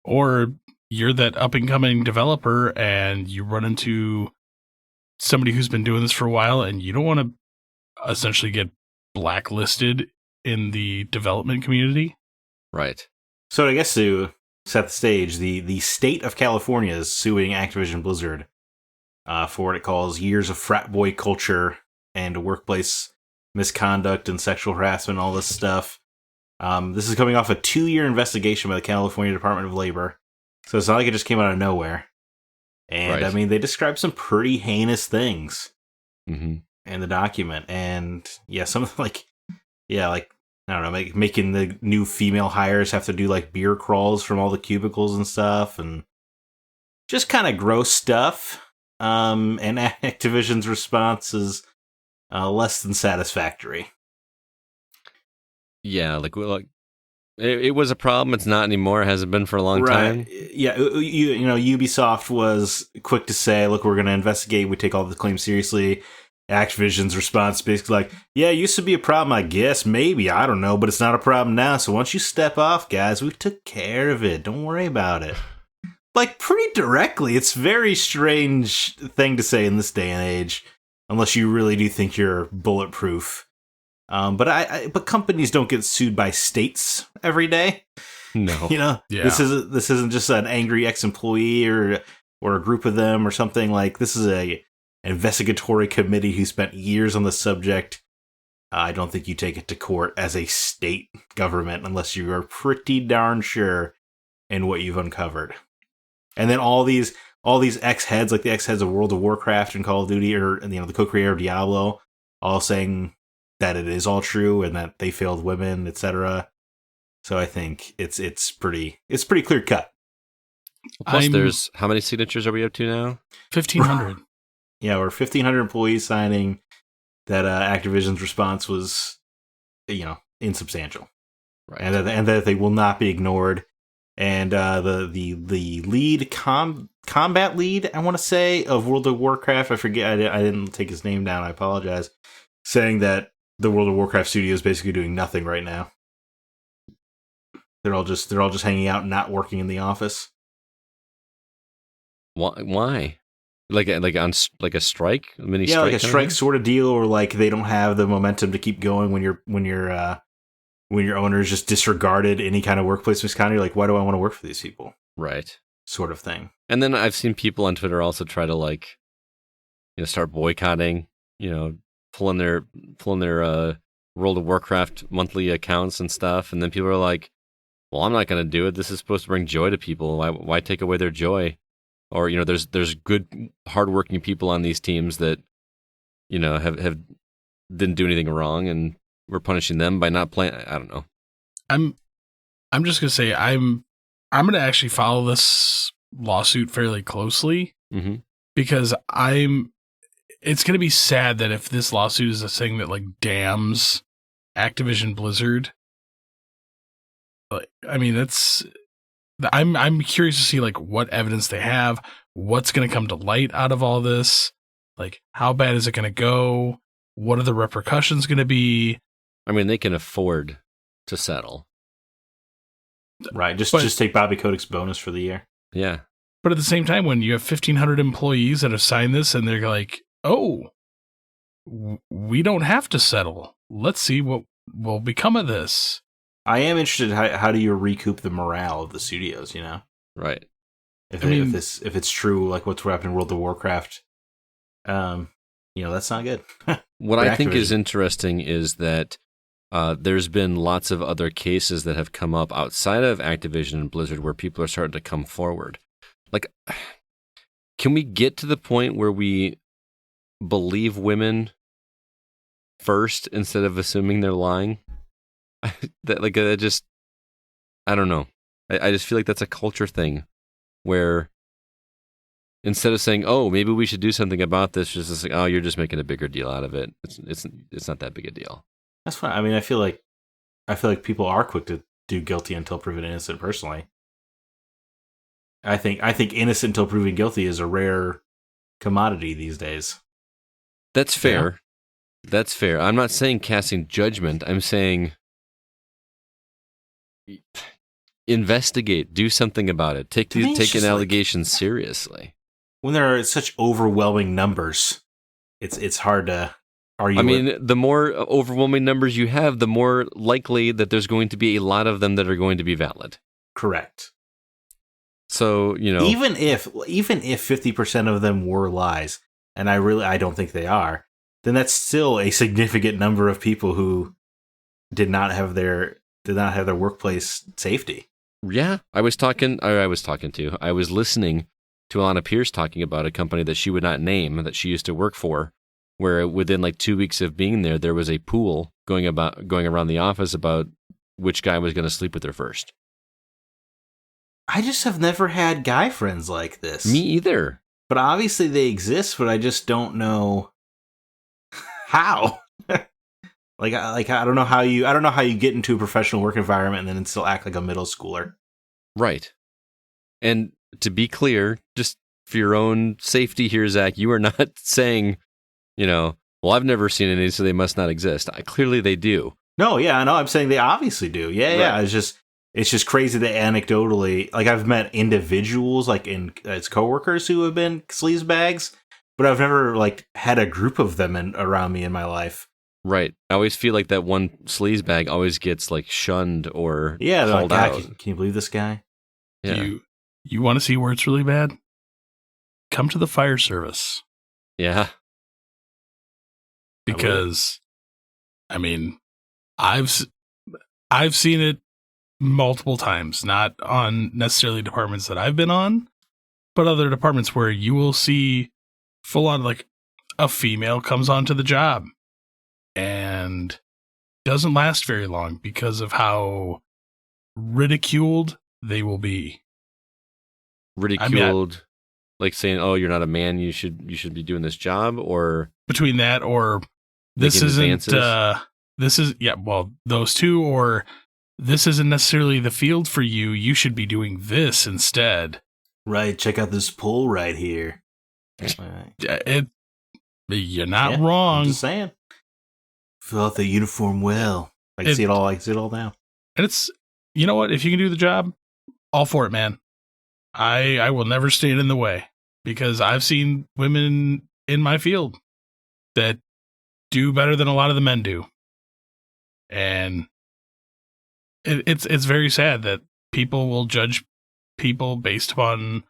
[SPEAKER 3] Or you're that up-and-coming developer and you run into somebody who's been doing this for a while and you don't want to essentially get blacklisted in the development community.
[SPEAKER 1] Right.
[SPEAKER 2] So I guess to set the stage, the state of California is suing Activision Blizzard for what it calls years of frat boy culture and workplace misconduct and sexual harassment, all this stuff. This is coming off a 2-year investigation by the California Department of Labor. So it's not like it just came out of nowhere. And,
[SPEAKER 1] right.
[SPEAKER 2] I mean, they described some pretty heinous things
[SPEAKER 1] in
[SPEAKER 2] the document. And, yeah, I don't know, making the new female hires have to do, like, beer crawls from all the cubicles and stuff. And just kind of gross stuff. And Activision's response is less than satisfactory.
[SPEAKER 1] Yeah, like it was a problem. It's not anymore. It hasn't been for a long time.
[SPEAKER 2] Yeah, Ubisoft was quick to say, "Look, we're going to investigate. We take all the claims seriously." Activision's response basically like, "Yeah, it used to be a problem, I guess. Maybe, I don't know, but it's not a problem now. So once you step off, guys, we took care of it. Don't worry about it." Like pretty directly. It's a very strange thing to say in this day and age, unless you really do think you're bulletproof. But companies don't get sued by states every day.
[SPEAKER 1] No,
[SPEAKER 2] Yeah. This isn't just an angry ex-employee or a group of them or something. Like this is a investigatory committee who spent years on the subject. I don't think you take it to court as a state government unless you are pretty darn sure in what you've uncovered. And then all these ex-heads, like the ex-heads of World of Warcraft and Call of Duty, or the co-creator of Diablo, all saying that it is all true and that they failed women, etc. So I think it's pretty clear cut.
[SPEAKER 1] Plus, there's how many signatures are we up to now?
[SPEAKER 3] 1,500.
[SPEAKER 2] Yeah, we're 1,500 employees signing that Activision's response was, insubstantial,
[SPEAKER 1] right?
[SPEAKER 2] And that they will not be ignored. And the lead combat lead, I want to say, of World of Warcraft, I forget, I didn't take his name down. I apologize. Saying that the World of Warcraft studio is basically doing nothing right now. They're all just hanging out and not working in the office.
[SPEAKER 1] Why? Like a strike, a mini strike.
[SPEAKER 2] Yeah, like a strike sort of deal, or like they don't have the momentum to keep going when your owners just disregarded any kind of workplace misconduct. You're like, why do I want to work for these people?
[SPEAKER 1] Right.
[SPEAKER 2] Sort of thing.
[SPEAKER 1] And then I've seen people on Twitter also try to start boycotting, pulling their World of Warcraft monthly accounts and stuff, and then people are like, "Well, I'm not going to do it. This is supposed to bring joy to people. Why take away their joy?" Or there's good, hardworking people on these teams that have didn't do anything wrong, and we're punishing them by not playing. I don't know.
[SPEAKER 3] I'm just gonna say I'm gonna actually follow this lawsuit fairly closely because it's going to be sad that if this lawsuit is a thing that damns Activision Blizzard, I mean, I'm curious to see what evidence they have, what's going to come to light out of all this, how bad is it going to go, what are the repercussions going to be?
[SPEAKER 1] I mean, they can afford to settle,
[SPEAKER 2] right? Just take Bobby Kotick's bonus for the year.
[SPEAKER 1] Yeah,
[SPEAKER 3] but at the same time, when you have 1,500 employees that have signed this, and they're like, "Oh, we don't have to settle. Let's see what will become of this."
[SPEAKER 2] I am interested. How do you recoup the morale of the studios?
[SPEAKER 1] Right.
[SPEAKER 2] If it's true, like what's happened in World of Warcraft, That's not good.
[SPEAKER 1] What I think is interesting is that there's been lots of other cases that have come up outside of Activision and Blizzard where people are starting to come forward. Like, can we get to the point where we believe women first instead of assuming they're lying? I don't know. I just feel like that's a culture thing where instead of saying, "Oh, maybe we should do something about this," just like, "Oh, you're just making a bigger deal out of it." It's not that big a deal.
[SPEAKER 2] That's fine. I mean, I feel like people are quick to do guilty until proven innocent. Personally, I think innocent until proven guilty is a rare commodity these days.
[SPEAKER 1] That's fair. Yeah. That's fair. I'm not saying casting judgment. I'm saying investigate. Do something about it. Take an allegation seriously. When
[SPEAKER 2] there are such overwhelming numbers, it's hard to argue.
[SPEAKER 1] I mean, the more overwhelming numbers you have, the more likely that there's going to be a lot of them that are going to be valid.
[SPEAKER 2] Correct.
[SPEAKER 1] So,
[SPEAKER 2] even if 50% of them were lies, and I don't think they are, then that's still a significant number of people who did not have their workplace safety.
[SPEAKER 1] Yeah, I was listening to Alana Pierce talking about a company that she would not name that she used to work for, where within like 2 weeks of being there was a pool going around the office about which guy was going to sleep with her first.
[SPEAKER 2] I just have never had guy friends like this.
[SPEAKER 1] Me either.
[SPEAKER 2] But obviously they exist, but I just don't know how. I don't know how you get into a professional work environment and then still act like a middle schooler.
[SPEAKER 1] Right. And to be clear, just for your own safety here, Zach, you are not saying, well, I've never seen any, so they must not exist. Clearly they do.
[SPEAKER 2] No, yeah, I know. I'm saying they obviously do. Yeah, right. Yeah. It's just crazy that anecdotally, like I've met individuals as coworkers who have been sleazebags, but I've never had a group of them around me in my life.
[SPEAKER 1] Right. I always feel like that one sleazebag always gets shunned or called out.
[SPEAKER 2] Can you believe this guy?
[SPEAKER 1] Yeah.
[SPEAKER 3] You want to see where it's really bad? Come to the fire service.
[SPEAKER 1] Yeah.
[SPEAKER 3] Because, I mean, I've seen it multiple times, not on necessarily departments that I've been on, but other departments where you will see full on a female comes onto the job and doesn't last very long because of how ridiculed they will be.
[SPEAKER 1] Ridiculed, saying, "Oh, you're not a man. You should be doing this job," or
[SPEAKER 3] between that or this isn't. Those two, or this isn't necessarily the field for you. You should be doing this instead.
[SPEAKER 2] Right. Check out this pole right here.
[SPEAKER 3] You're not wrong.
[SPEAKER 2] I'm just saying. Fill out the uniform well. I can see it all. I can see it all now.
[SPEAKER 3] And it's, you know what? If you can do the job, all for it, man. I will never stand in the way because I've seen women in my field that do better than a lot of the men do. And it's very sad that people will judge people based upon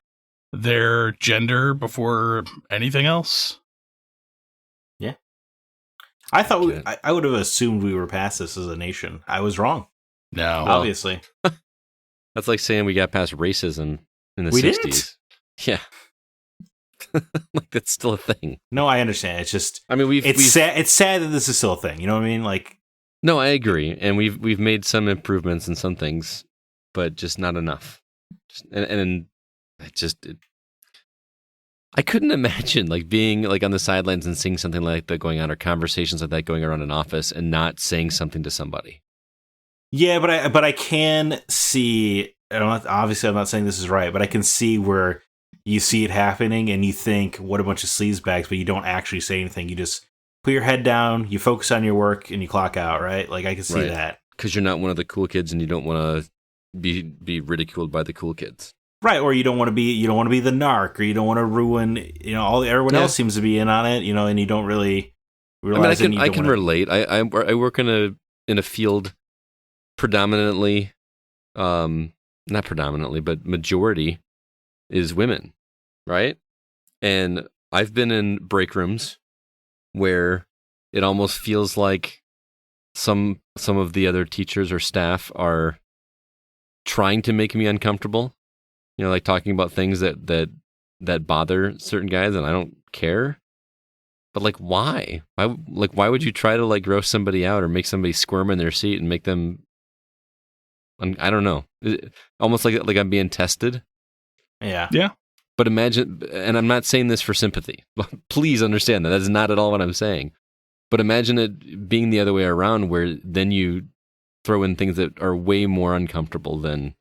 [SPEAKER 3] their gender before anything else.
[SPEAKER 2] Yeah. I thought I would have assumed we were past this as a nation. I was wrong.
[SPEAKER 3] No.
[SPEAKER 2] Obviously.
[SPEAKER 1] That's like saying we got past racism in the 60s.
[SPEAKER 2] Didn't?
[SPEAKER 1] Yeah. That's still a thing.
[SPEAKER 2] No, I understand. It's just,
[SPEAKER 1] I mean,
[SPEAKER 2] it's sad that this is still a thing. You know what I mean?
[SPEAKER 1] No, I agree. And we've made some improvements in some things, but just not enough. I couldn't imagine being on the sidelines and seeing something like that going on, or conversations like that going around an office, and not saying something to somebody.
[SPEAKER 2] Yeah, but I can see. Obviously, I'm not saying this is right, but I can see where you see it happening and you think, "What a bunch of sleazebags!" But you don't actually say anything. You just put your head down, you focus on your work, and you clock out. Right? I can see that
[SPEAKER 1] because you're not one of the cool kids, and you don't want to be ridiculed by the cool kids.
[SPEAKER 2] Right, or you don't want to be the narc, or you don't want to ruin, everyone else seems to be in on it, and you don't really realize.
[SPEAKER 1] I can relate. I work in a field predominantly, not predominantly, but majority is women, right? And I've been in break rooms where it almost feels like some of the other teachers or staff are trying to make me uncomfortable. You know, like talking about things that bother certain guys, and I don't care. But like, why? Why would you try to like gross somebody out or make somebody squirm in their seat and make them? I don't know. Almost like I'm being tested.
[SPEAKER 2] Yeah.
[SPEAKER 3] Yeah.
[SPEAKER 1] But imagine, and I'm not saying this for sympathy. Please understand that is not at all what I'm saying. But imagine it being the other way around, where then you throw in things that are way more uncomfortable than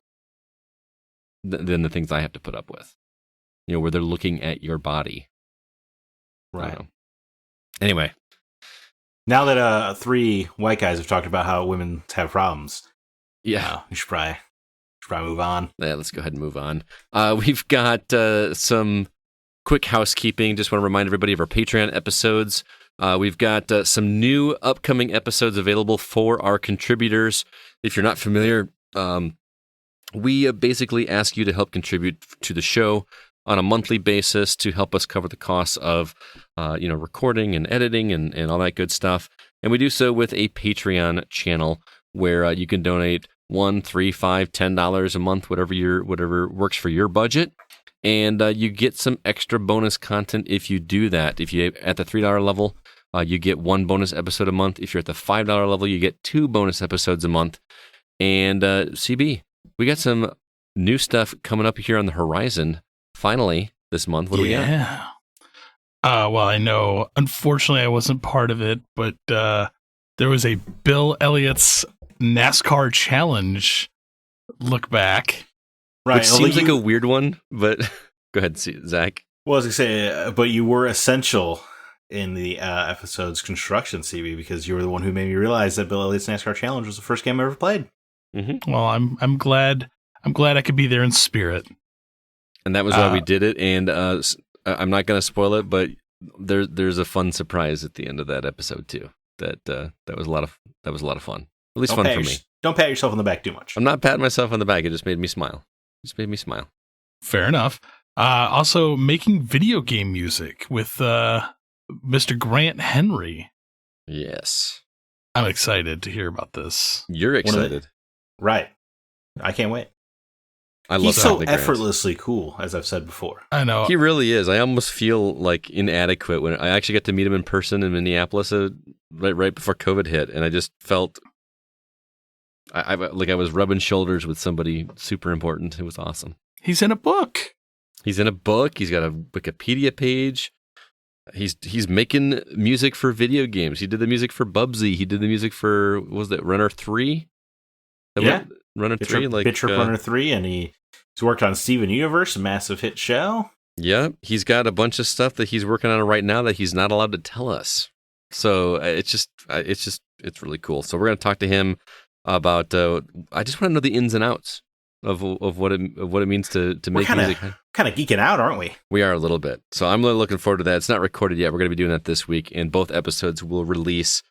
[SPEAKER 1] the things I have to put up with. You know, where they're looking at your body.
[SPEAKER 2] Right.
[SPEAKER 1] Anyway.
[SPEAKER 2] Now that 3 white guys have talked about how women have problems,
[SPEAKER 1] yeah,
[SPEAKER 2] we should probably move on.
[SPEAKER 1] Yeah, let's go ahead and move on. We've got some quick housekeeping. Just want to remind everybody of our Patreon episodes. We've got some new upcoming episodes available for our contributors. If you're not familiar, we basically ask you to help contribute to the show on a monthly basis to help us cover the costs of recording and editing and all that good stuff. And we do so with a Patreon channel where you can donate $1, $3, $5, $10 a month, whatever works for your budget. And you get some extra bonus content if you do that. If you're at the $3 level, you get 1 bonus episode a month. If you're at the $5 level, you get 2 bonus episodes a month. And CB, we got some new stuff coming up here on the horizon. Finally, this month. What do we got?
[SPEAKER 3] Yeah. Well, I know, unfortunately, I wasn't part of it, but there was a Bill Elliott's NASCAR Challenge look back.
[SPEAKER 1] Right. Which seems like a weird one, but go ahead, Zach.
[SPEAKER 2] Well, I was going to say, but you were essential in the episode's construction, CB, because you were the one who made me realize that Bill Elliott's NASCAR Challenge was the first game I ever played.
[SPEAKER 3] Mm-hmm. Well, I'm glad I could be there in spirit.
[SPEAKER 1] And that was why we did it. And I'm not going to spoil it, but there's a fun surprise at the end of that episode too. That was a lot of fun. At least fun for me.
[SPEAKER 2] Don't pat yourself on the back too much.
[SPEAKER 1] I'm not patting myself on the back. It just made me smile.
[SPEAKER 3] Fair enough. Also, making video game music with Mr. Grant Henry.
[SPEAKER 1] Yes.
[SPEAKER 3] I'm excited to hear about this.
[SPEAKER 1] You're excited.
[SPEAKER 2] Right. I can't wait.
[SPEAKER 1] He's
[SPEAKER 2] so effortlessly cool, as I've said before.
[SPEAKER 3] I know.
[SPEAKER 1] He really is. I almost feel like inadequate when I actually got to meet him in person in Minneapolis right before COVID hit, and I just felt like I was rubbing shoulders with somebody super important. It was awesome.
[SPEAKER 3] He's in a book.
[SPEAKER 1] He's got a Wikipedia page. He's making music for video games. He did the music for Bubsy. He did the music for, what was that, Runner 3? Runner 3?
[SPEAKER 2] Bittrip Runner 3, and he's worked on Steven Universe, a massive hit show.
[SPEAKER 1] Yeah, he's got a bunch of stuff that he's working on right now that he's not allowed to tell us. So it's really cool. So we're going to talk to him about, I just want to know the ins and outs of what it means to make music.
[SPEAKER 2] Kind of geeking out, aren't we?
[SPEAKER 1] We are a little bit. So I'm really looking forward to that. It's not recorded yet. We're going to be doing that this week, and both episodes will release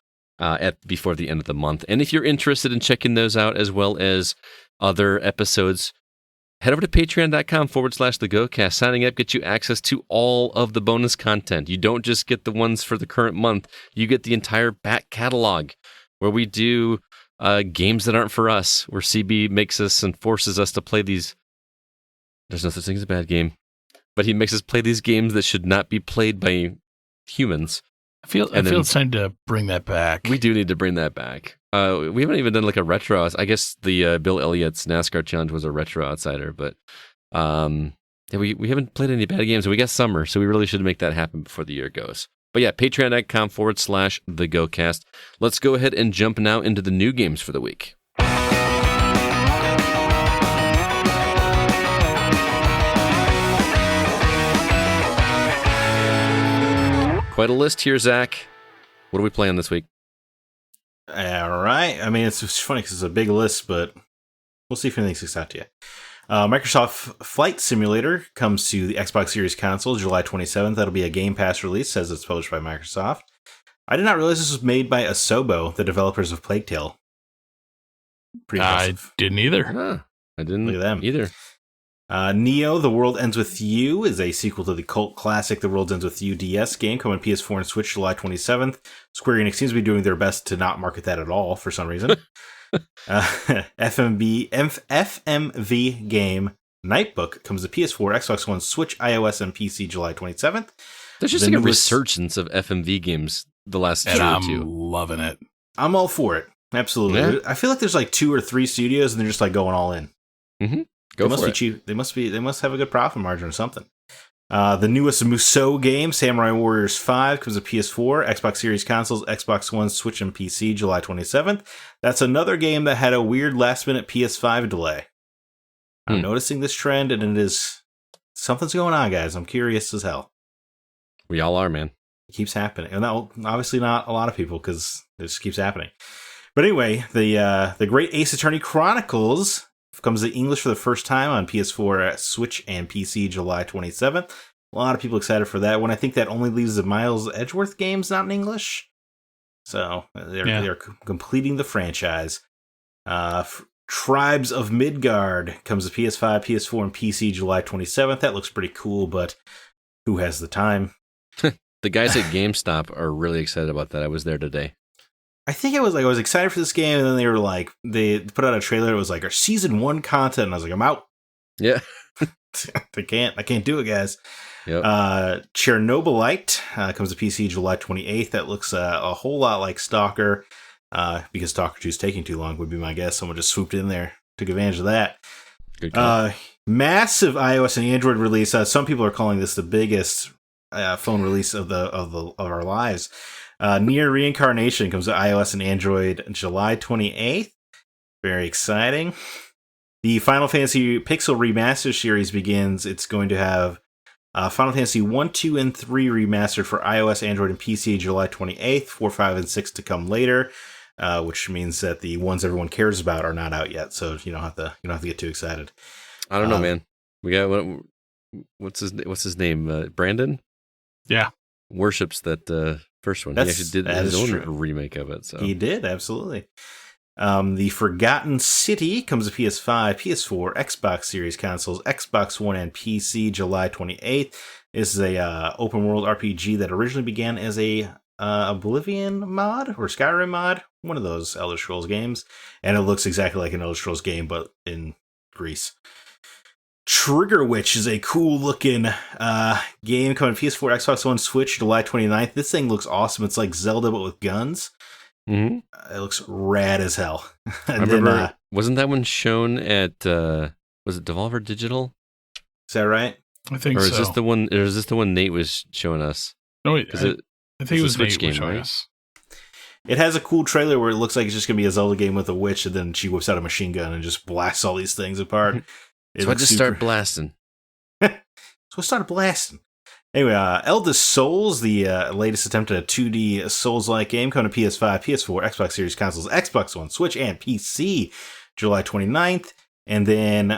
[SPEAKER 1] before the end of the month. And if you're interested in checking those out as well as other episodes, head over to patreon.com/thegocast. Signing up gets you access to all of the bonus content. You don't just get the ones for the current month. You get the entire back catalog where we do games that aren't for us, where CB makes us and forces us to play these. There's no such thing as a bad game, but he makes us play these games that should not be played by humans.
[SPEAKER 3] I feel it's time to bring that back.
[SPEAKER 1] We do need to bring that back. We haven't even done like a retro. I guess the Bill Elliott's NASCAR Challenge was a retro outsider, but we haven't played any bad games. We got summer, so we really should make that happen before the year goes. But yeah, patreon.com/thegocast. Let's go ahead and jump now into the new games for the week. Quite a list here, Zach. What are we playing this week?
[SPEAKER 2] All right. I mean, it's funny because it's a big list, but we'll see if anything sticks out to you. Microsoft Flight Simulator comes to the Xbox Series console July 27th. That'll be a Game Pass release, says it's published by Microsoft. I did not realize this was made by Asobo, the developers of Plague Tale. Pretty impressive.
[SPEAKER 3] I didn't either.
[SPEAKER 1] Huh. I didn't
[SPEAKER 2] Look at them.
[SPEAKER 1] either.
[SPEAKER 2] Neo, The World Ends With You is a sequel to the cult classic The World Ends With You DS game, coming to PS4 and Switch July 27th. Square Enix seems to be doing their best to not market that at all for some reason. FMV game Nightbook comes to PS4, Xbox One, Switch, iOS, and PC July 27th.
[SPEAKER 1] There's just a resurgence of FMV games the last year or two.
[SPEAKER 3] I'm loving it.
[SPEAKER 2] I'm all for it. Absolutely. Yeah. I feel like there's like 2 or 3 studios and they're just like going all in.
[SPEAKER 1] Mm-hmm.
[SPEAKER 2] They must be cheap. They must have a good profit margin or something. The newest Musou game, Samurai Warriors 5, comes to PS4, Xbox Series consoles, Xbox One, Switch, and PC July 27th. That's another game that had a weird last-minute PS5 delay. I'm noticing this trend, and it is... Something's going on, guys. I'm curious as hell.
[SPEAKER 1] We all are, man.
[SPEAKER 2] It keeps happening. And obviously not a lot of people, because it just keeps happening. But anyway, the Great Ace Attorney Chronicles comes to English for the first time on PS4, Switch, and PC July 27th. A lot of people excited for that one. I think that only leaves the Miles Edgeworth games not in English. So they're completing the franchise. Tribes of Midgard comes to PS5, PS4, and PC July 27th. That looks pretty cool, but who has the time?
[SPEAKER 1] The guys at GameStop are really excited about that. I was there today.
[SPEAKER 2] I think I was excited for this game, and then they put out a trailer. It was like our season 1 content, and I was like, I'm out.
[SPEAKER 1] Yeah,
[SPEAKER 2] I can't do it, guys.
[SPEAKER 1] Yep.
[SPEAKER 2] Chernobylite comes to PC July 28th. That looks a whole lot like Stalker, because Stalker 2 is taking too long. Would be my guess. Someone just swooped in there, took advantage of that.
[SPEAKER 1] Good call.
[SPEAKER 2] Massive iOS and Android release. Some people are calling this the biggest phone release of our lives. Near Reincarnation comes to iOS and Android July 28th. Very exciting. The Final Fantasy Pixel Remaster series begins. It's going to have Final Fantasy 1, 2, and 3 remastered for iOS, Android, and PC July 28th. 4, 5, and 6 to come later, which means that the ones everyone cares about are not out yet. So you don't have to get too excited.
[SPEAKER 1] I don't know, man. We got what's his name? Brandon.
[SPEAKER 3] Yeah,
[SPEAKER 1] worships that first one. He actually did his own remake of it. So
[SPEAKER 2] he did, absolutely. The Forgotten City comes to PS5, PS4, Xbox Series consoles, Xbox One, and PC July 28th. This is a open world RPG that originally began as a Oblivion mod or Skyrim mod, one of those Elder Scrolls games, and it looks exactly like an Elder Scrolls game, but in Greece. Trigger Witch is a cool looking game coming to PS4, Xbox One, Switch, July 29th. This thing looks awesome. It's like Zelda, but with guns.
[SPEAKER 1] Mm-hmm.
[SPEAKER 2] It looks rad as hell.
[SPEAKER 1] I remember, wasn't that one shown at, was it Devolver Digital?
[SPEAKER 2] Is that right?
[SPEAKER 3] I think so.
[SPEAKER 1] Or is this the one Nate was showing us?
[SPEAKER 3] No, I think it was Nate
[SPEAKER 1] game,
[SPEAKER 3] showing
[SPEAKER 1] right?
[SPEAKER 3] us.
[SPEAKER 2] It has a cool trailer where it looks like it's just going to be a Zelda game with a witch, and then she whips out a machine gun and just blasts all these things apart.
[SPEAKER 1] So I just start blasting.
[SPEAKER 2] So I started blasting. Anyway, Eldest Souls, the latest attempt at a 2D Souls-like game, coming to PS5, PS4, Xbox Series consoles, Xbox One, Switch, and PC, July 29th. And then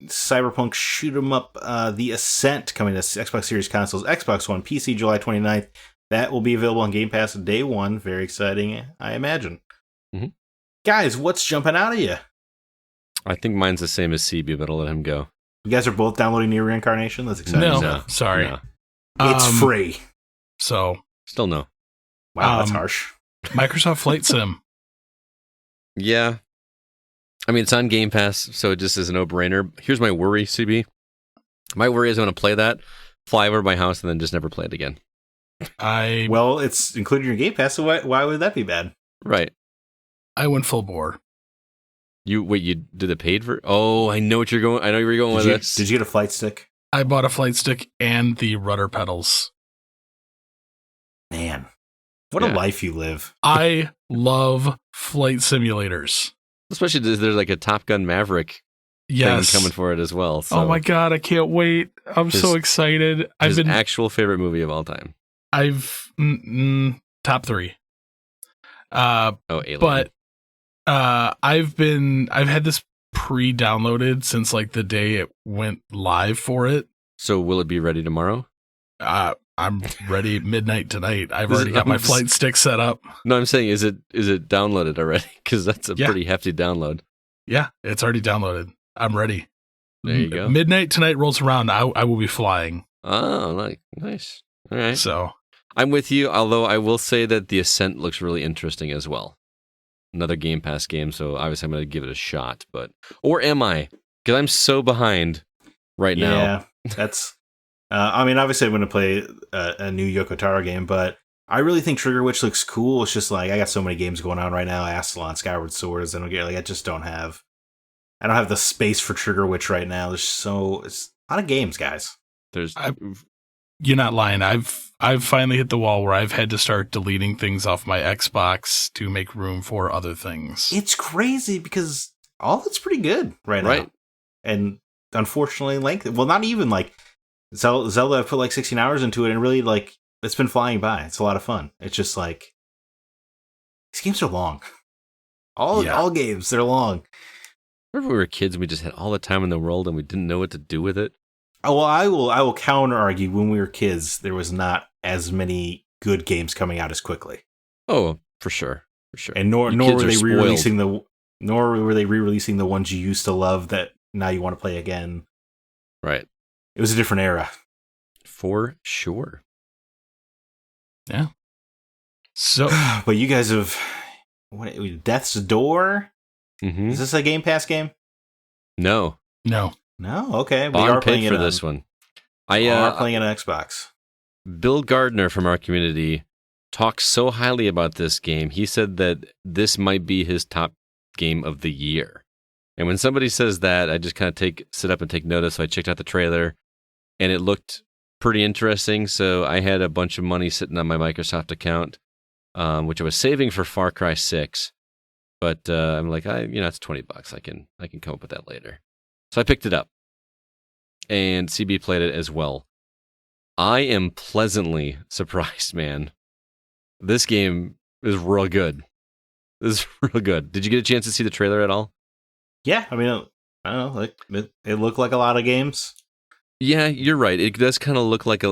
[SPEAKER 2] Cyberpunk Shoot 'em Up, The Ascent, coming to Xbox Series consoles, Xbox One, PC, July 29th. That will be available on Game Pass day 1. Very exciting, I imagine.
[SPEAKER 1] Mm-hmm.
[SPEAKER 2] Guys, what's jumping out of you?
[SPEAKER 1] I think mine's the same as CB, but I'll let him go.
[SPEAKER 2] You guys are both downloading Near Reincarnation? That's exciting.
[SPEAKER 3] No, sorry.
[SPEAKER 1] No.
[SPEAKER 2] It's free.
[SPEAKER 3] So
[SPEAKER 1] still no.
[SPEAKER 2] Wow, that's harsh.
[SPEAKER 3] Microsoft Flight Sim.
[SPEAKER 1] Yeah. I mean, it's on Game Pass, so it just is a no-brainer. Here's my worry, CB. My worry is I'm going to play that, fly over to my house, and then just never play it again.
[SPEAKER 2] Well, it's included in your Game Pass, so why would that be bad?
[SPEAKER 1] Right.
[SPEAKER 3] I went full bore.
[SPEAKER 1] You did the paid for? Oh, I know what you're going. I know where you're going with this.
[SPEAKER 2] Did you get a flight stick?
[SPEAKER 3] I bought a flight stick and the rudder pedals.
[SPEAKER 2] Man, what a life you live.
[SPEAKER 3] I love flight simulators.
[SPEAKER 1] Especially there's like a Top Gun Maverick thing coming for it as well. So.
[SPEAKER 3] Oh my God, I can't wait. I'm so excited.
[SPEAKER 1] His actual favorite movie of all time.
[SPEAKER 3] Top 3.
[SPEAKER 1] Alien.
[SPEAKER 3] But I've had this pre-downloaded since like the day it went live for it.
[SPEAKER 1] So will it be ready tomorrow?
[SPEAKER 3] I'm ready midnight tonight. I've already got my flight stick set up.
[SPEAKER 1] No, I'm saying is it downloaded already? Because that's a pretty hefty download.
[SPEAKER 3] Yeah, it's already downloaded. I'm ready.
[SPEAKER 1] There you go.
[SPEAKER 3] Midnight tonight rolls around, I will be flying.
[SPEAKER 1] Oh, nice. All right.
[SPEAKER 3] So
[SPEAKER 1] I'm with you, although I will say that The Ascent looks really interesting as well. Another Game Pass game, so obviously I'm going to give it a shot. Or am I? Because I'm so behind right now.
[SPEAKER 2] Yeah, that's... I mean, obviously I'm going to play a new Yoko Taro game, but I really think Trigger Witch looks cool. It's just like, I got so many games going on right now. Astalon, Skyward Swords, and I just don't have... I don't have the space for Trigger Witch right now. It's a lot of games, guys.
[SPEAKER 3] You're not lying. I've finally hit the wall where I've had to start deleting things off my Xbox to make room for other things.
[SPEAKER 2] It's crazy because all of it's pretty good right now. And unfortunately, not even like Zelda, I put like 16 hours into it and really like it's been flying by. It's a lot of fun. It's just like these games are long. All games, they're long.
[SPEAKER 1] Remember we were kids and we just had all the time in the world and we didn't know what to do with it?
[SPEAKER 2] Oh, well, I will counter argue. When we were kids, there was not as many good games coming out as quickly.
[SPEAKER 1] Oh, for sure.
[SPEAKER 2] And nor were they re-releasing the ones you used to love that now you want to play again.
[SPEAKER 1] Right.
[SPEAKER 2] It was a different era.
[SPEAKER 1] For sure.
[SPEAKER 3] Yeah. So,
[SPEAKER 2] but you guys have Death's Door.
[SPEAKER 1] Mm-hmm.
[SPEAKER 2] Is this a Game Pass game?
[SPEAKER 1] No.
[SPEAKER 2] Okay. We
[SPEAKER 1] Bond
[SPEAKER 2] are playing
[SPEAKER 1] paid
[SPEAKER 2] it
[SPEAKER 1] for this one.
[SPEAKER 2] We are playing it on Xbox.
[SPEAKER 1] Bill Gardner from our community talks so highly about this game. He said that this might be his top game of the year. And when somebody says that, I just kind of sit up and take notice. So I checked out the trailer, and it looked pretty interesting. So I had a bunch of money sitting on my Microsoft account, which I was saving for Far Cry 6. But I'm like, it's $20. I can come up with that later. So I picked it up, and CB played it as well. I am pleasantly surprised, man. This game is real good. This is real good. Did you get a chance to see the trailer at all?
[SPEAKER 2] Yeah, I mean, I don't know. Like it looked like a lot of games.
[SPEAKER 1] Yeah, you're right. It does kind of look like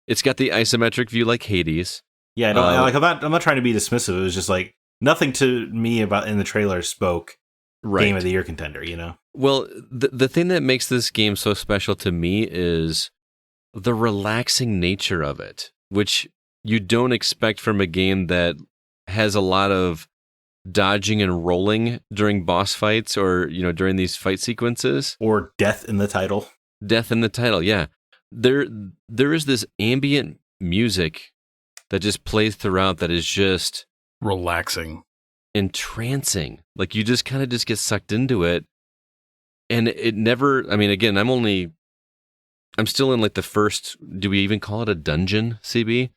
[SPEAKER 1] it's got the isometric view like Hades.
[SPEAKER 2] Yeah, I'm not trying to be dismissive. It was just like nothing to me about in the trailer spoke Game of the Year contender, you know?
[SPEAKER 1] Well, the thing that makes this game so special to me is the relaxing nature of it, which you don't expect from a game that has a lot of dodging and rolling during boss fights or, during these fight sequences.
[SPEAKER 2] Or death in the title.
[SPEAKER 1] Death in the title, yeah. There is this ambient music that just plays throughout that is just
[SPEAKER 3] relaxing,
[SPEAKER 1] entrancing. Like you just kind of just get sucked into it, and it never. I mean, again, I'm still in like the first. Do we even call it a dungeon, CB?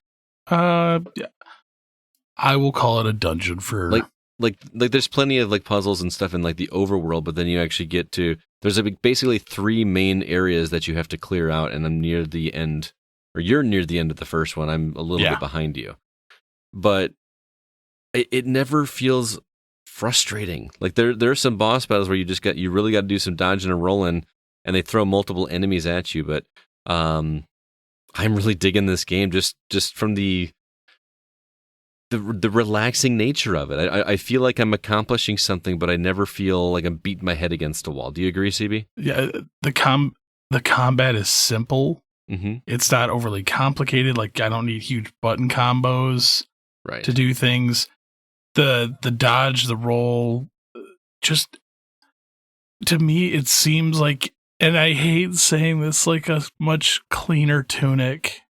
[SPEAKER 3] Yeah. I will call it a dungeon for
[SPEAKER 1] like. There's plenty of like puzzles and stuff in like the overworld, but then you actually get to. There's basically 3 main areas that you have to clear out, and I'm near the end. Or you're near the end of the first one. I'm a little bit behind you. But it never feels frustrating. Like there are some boss battles where you really got to do some dodging and rolling, and they throw multiple enemies at you. But I'm really digging this game just from the relaxing nature of it. I feel like I'm accomplishing something, but I never feel like I'm beating my head against a wall. Do you agree, CB?
[SPEAKER 3] Yeah, the combat is simple.
[SPEAKER 1] Mm-hmm.
[SPEAKER 3] It's not overly complicated. Like I don't need huge button combos to do things. The dodge, the roll, just to me it seems like, and I hate saying this, like a much cleaner Tunic.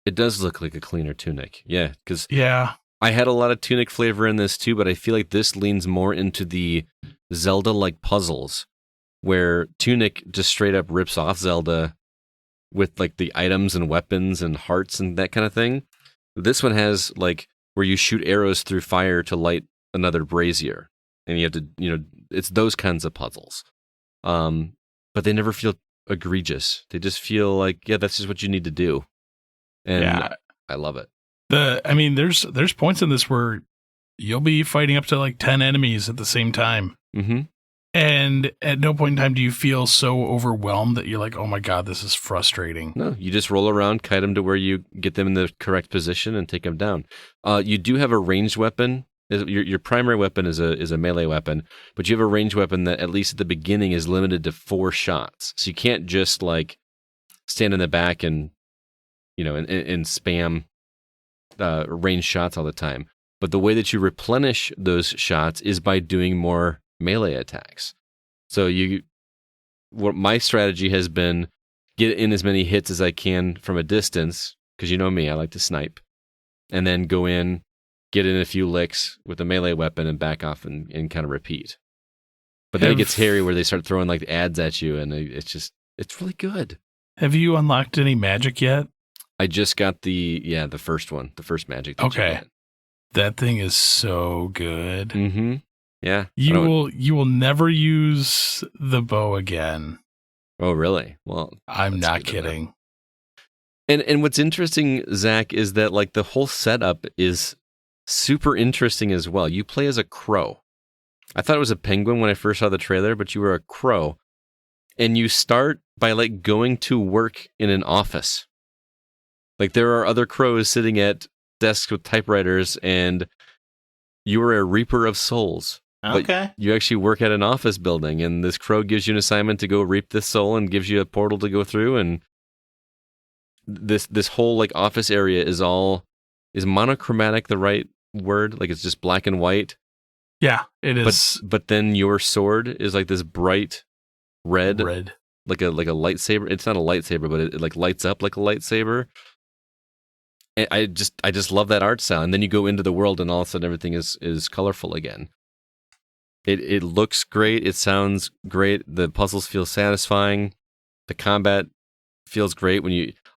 [SPEAKER 1] It does look like a cleaner Tunic, yeah. Because
[SPEAKER 3] I
[SPEAKER 1] had a lot of Tunic flavor in this too, but I feel like this leans more into the Zelda-like puzzles, where Tunic just straight up rips off Zelda with like the items and weapons and hearts and that kind of thing. This one has like where you shoot arrows through fire to light another brazier, and you have to, it's those kinds of puzzles. But they never feel egregious. They just feel like, that's just what you need to do. And I love it.
[SPEAKER 3] There's points in this where you'll be fighting up to like 10 enemies at the same time.
[SPEAKER 1] Mm-hmm.
[SPEAKER 3] And at no point in time do you feel so overwhelmed that you're like, oh my God, this is frustrating.
[SPEAKER 1] No, you just roll around, kite them to where you get them in the correct position and take them down. You do have a ranged weapon Your primary weapon is a melee weapon, but you have a ranged weapon that, at least at the beginning, is limited to 4 shots. So you can't just like stand in the back and spam ranged shots all the time. But the way that you replenish those shots is by doing more melee attacks. So what my strategy has been, get in as many hits as I can from a distance, because you know me, I like to snipe, and then go in, get in a few licks with a melee weapon and back off and kind of repeat. But then it gets hairy where they start throwing like ads at you, and it's really good.
[SPEAKER 3] Have you unlocked any magic yet?
[SPEAKER 1] I just got the first one, the first magic.
[SPEAKER 3] Okay. That thing is so good.
[SPEAKER 1] Mm-hmm. Yeah.
[SPEAKER 3] You will never use the bow again.
[SPEAKER 1] Oh, really? Well,
[SPEAKER 3] I'm not kidding.
[SPEAKER 1] And what's interesting, Zach, is that like the whole setup is super interesting as well. You play as a crow. I thought it was a penguin when I first saw the trailer, but you were a crow. And you start by like going to work in an office. Like there are other crows sitting at desks with typewriters, and you are a reaper of souls.
[SPEAKER 2] Okay.
[SPEAKER 1] But you actually work at an office building, and this crow gives you an assignment to go reap this soul and gives you a portal to go through. And this whole like office area is monochromatic the right word? Like it's just black and white.
[SPEAKER 3] Yeah, it is.
[SPEAKER 1] But then your sword is like this bright red, like a lightsaber. It's not a lightsaber, but it like lights up like a lightsaber. And I just love that art style. And then you go into the world, and all of a sudden everything is colorful again. It looks great. It sounds great. The puzzles feel satisfying. The combat feels great.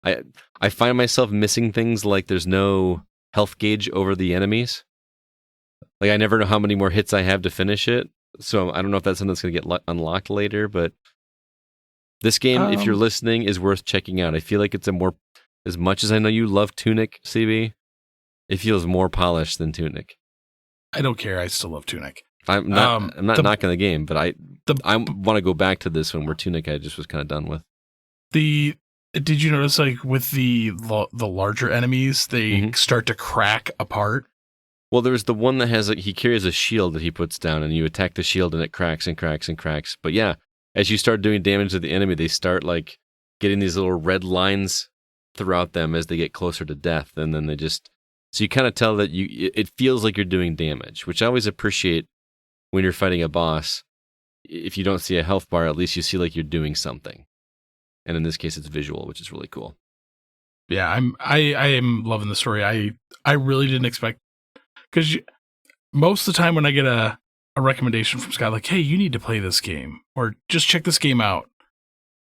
[SPEAKER 1] I find myself missing things like there's no health gauge over the enemies. Like I never know how many more hits I have to finish it. So I don't know if that's something that's going to get unlocked later. But this game, if you're listening, is worth checking out. I feel like it's as much as I know you love Tunic, CB, it feels more polished than Tunic.
[SPEAKER 3] I don't care. I still love Tunic.
[SPEAKER 1] I'm not knocking the game, but I want to go back to this one where Tunic I just was kind of done with.
[SPEAKER 3] Did you notice like with the larger enemies, they start to crack apart?
[SPEAKER 1] Well, there's the one that has he carries a shield that he puts down, and you attack the shield and it cracks and cracks and cracks. But yeah, as you start doing damage to the enemy, they start like getting these little red lines throughout them as they get closer to death, and then so you kind of tell that it feels like you're doing damage, which I always appreciate when you're fighting a boss. If you don't see a health bar, at least you see like you're doing something. And in this case, it's visual, which is really cool.
[SPEAKER 3] Yeah, I am loving the story. I really didn't expect, because most of the time when I get a recommendation from Scott, like, hey, you need to play this game, or just check this game out,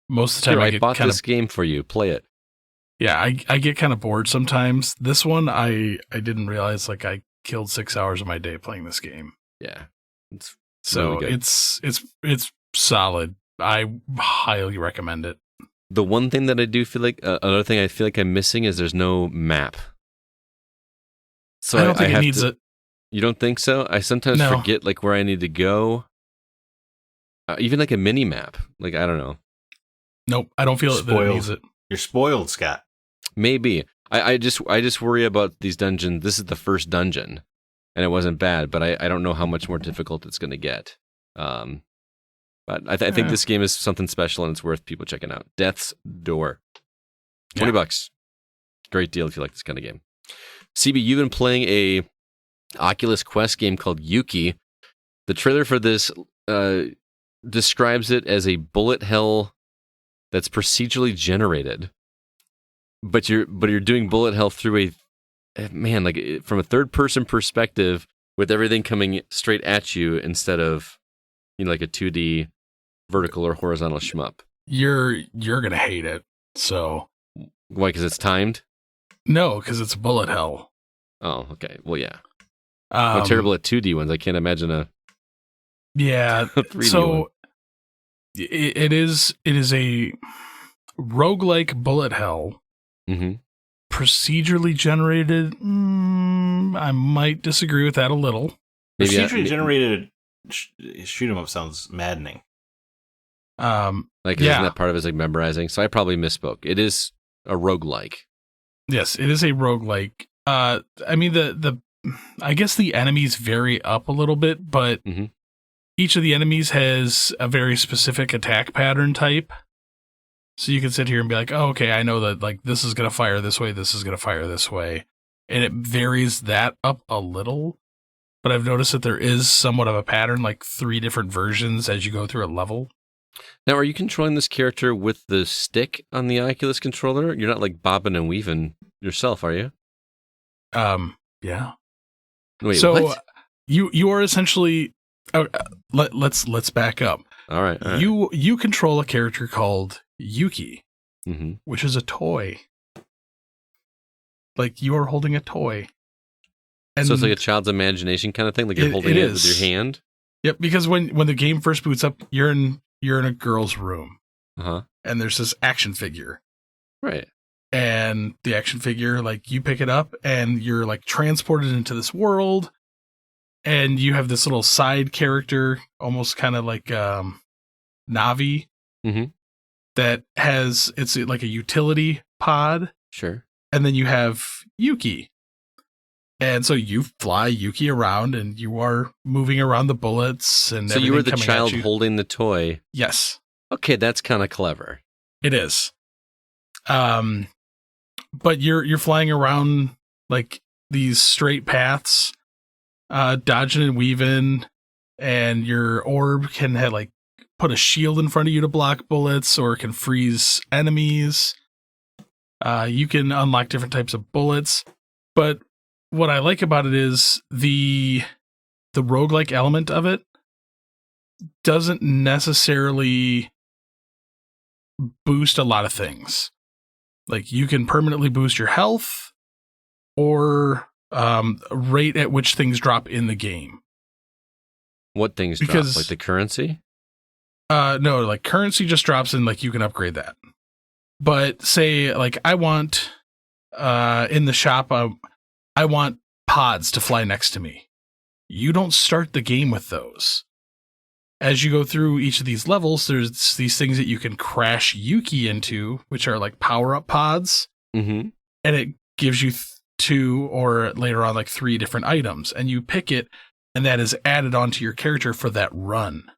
[SPEAKER 3] most of the time
[SPEAKER 1] I bought this game for you. Play it.
[SPEAKER 3] Yeah, I get kind of bored sometimes. This one, I didn't realize like I killed 6 hours of my day playing this game.
[SPEAKER 1] Yeah, it's
[SPEAKER 3] so
[SPEAKER 1] really good.
[SPEAKER 3] It's solid. I highly recommend it.
[SPEAKER 1] The one thing that I do feel like, another thing I feel like I'm missing is there's no map. So
[SPEAKER 3] I don't think it needs it.
[SPEAKER 1] You don't think so? I sometimes forget like where I need to go. Even like a mini map. Like, I don't know.
[SPEAKER 3] Nope, I don't feel that it needs it.
[SPEAKER 2] You're spoiled, Scott.
[SPEAKER 1] Maybe. I just worry about these dungeons. This is the first dungeon, and it wasn't bad, but I don't know how much more difficult it's going to get. But I think this game is something special, and it's worth people checking out. Death's Door. $20. Great deal if you like this kind of game. CB, you've been playing a Oculus Quest game called Yuki. The trailer for this describes it as a bullet hell that's procedurally generated. But you're doing bullet hell through from a third person perspective with everything coming straight at you instead of like a 2D vertical or horizontal shmup.
[SPEAKER 3] You're gonna hate it. So
[SPEAKER 1] why? Because it's timed?
[SPEAKER 3] No, because it's bullet hell.
[SPEAKER 1] Oh, okay. Well, yeah. I'm terrible at 2D ones. I can't imagine a 3D one.
[SPEAKER 3] It is a roguelike bullet hell.
[SPEAKER 1] Mm-hmm.
[SPEAKER 3] Procedurally generated. I might disagree with that a little.
[SPEAKER 2] Procedurally generated shoot 'em up sounds maddening.
[SPEAKER 1] Isn't that part of it is like memorizing? So I probably misspoke. It is a roguelike.
[SPEAKER 3] Yes, it is a roguelike. I mean the I guess the enemies vary up a little bit, but each of the enemies has a very specific attack pattern type. So you can sit here and be like, oh, okay, I know that like this is going to fire this way, this is going to fire this way. And it varies that up a little. But I've noticed that there is somewhat of a pattern, like 3 different versions as you go through a level.
[SPEAKER 1] Now, are you controlling this character with the stick on the Oculus controller? You're not like bobbing and weaving yourself, are you?
[SPEAKER 3] Yeah.
[SPEAKER 1] Wait,
[SPEAKER 3] so
[SPEAKER 1] what?
[SPEAKER 3] You are essentially. Let's back up.
[SPEAKER 1] All right.
[SPEAKER 3] You control a character called Yuki, which is a toy. Like you are holding a toy. And
[SPEAKER 1] so it's like a child's imagination kind of thing, like you're holding it with your hand.
[SPEAKER 3] Yep, because when the game first boots up, you're in a girl's room, and there's this action figure,
[SPEAKER 1] right?
[SPEAKER 3] And the action figure, like you pick it up, and you're like transported into this world, and you have this little side character, almost kind of like Navi, that it's like a utility pod,
[SPEAKER 1] sure,
[SPEAKER 3] and then you have Yuki. And so you fly Yuki around, and you are moving around the bullets, and
[SPEAKER 1] so you were the child holding the toy.
[SPEAKER 3] Yes.
[SPEAKER 1] Okay, that's kind of clever.
[SPEAKER 3] It is. But you're flying around like these straight paths, dodging and weaving, and your orb can have like put a shield in front of you to block bullets, or it can freeze enemies. You can unlock different types of bullets, but what I like about it is the roguelike element of it doesn't necessarily boost a lot of things. Like you can permanently boost your health or rate at which things drop in the game.
[SPEAKER 1] What things drop? Like the currency?
[SPEAKER 3] No, like currency just drops and like you can upgrade that. But say like I want in the shop I want pods to fly next to me. You don't start the game with those. As you go through each of these levels, there's these things that you can crash Yuki into, which are like power-up pods. And it gives you 2 or later on like 3 different items. And you pick it, and that is added onto your character for that run.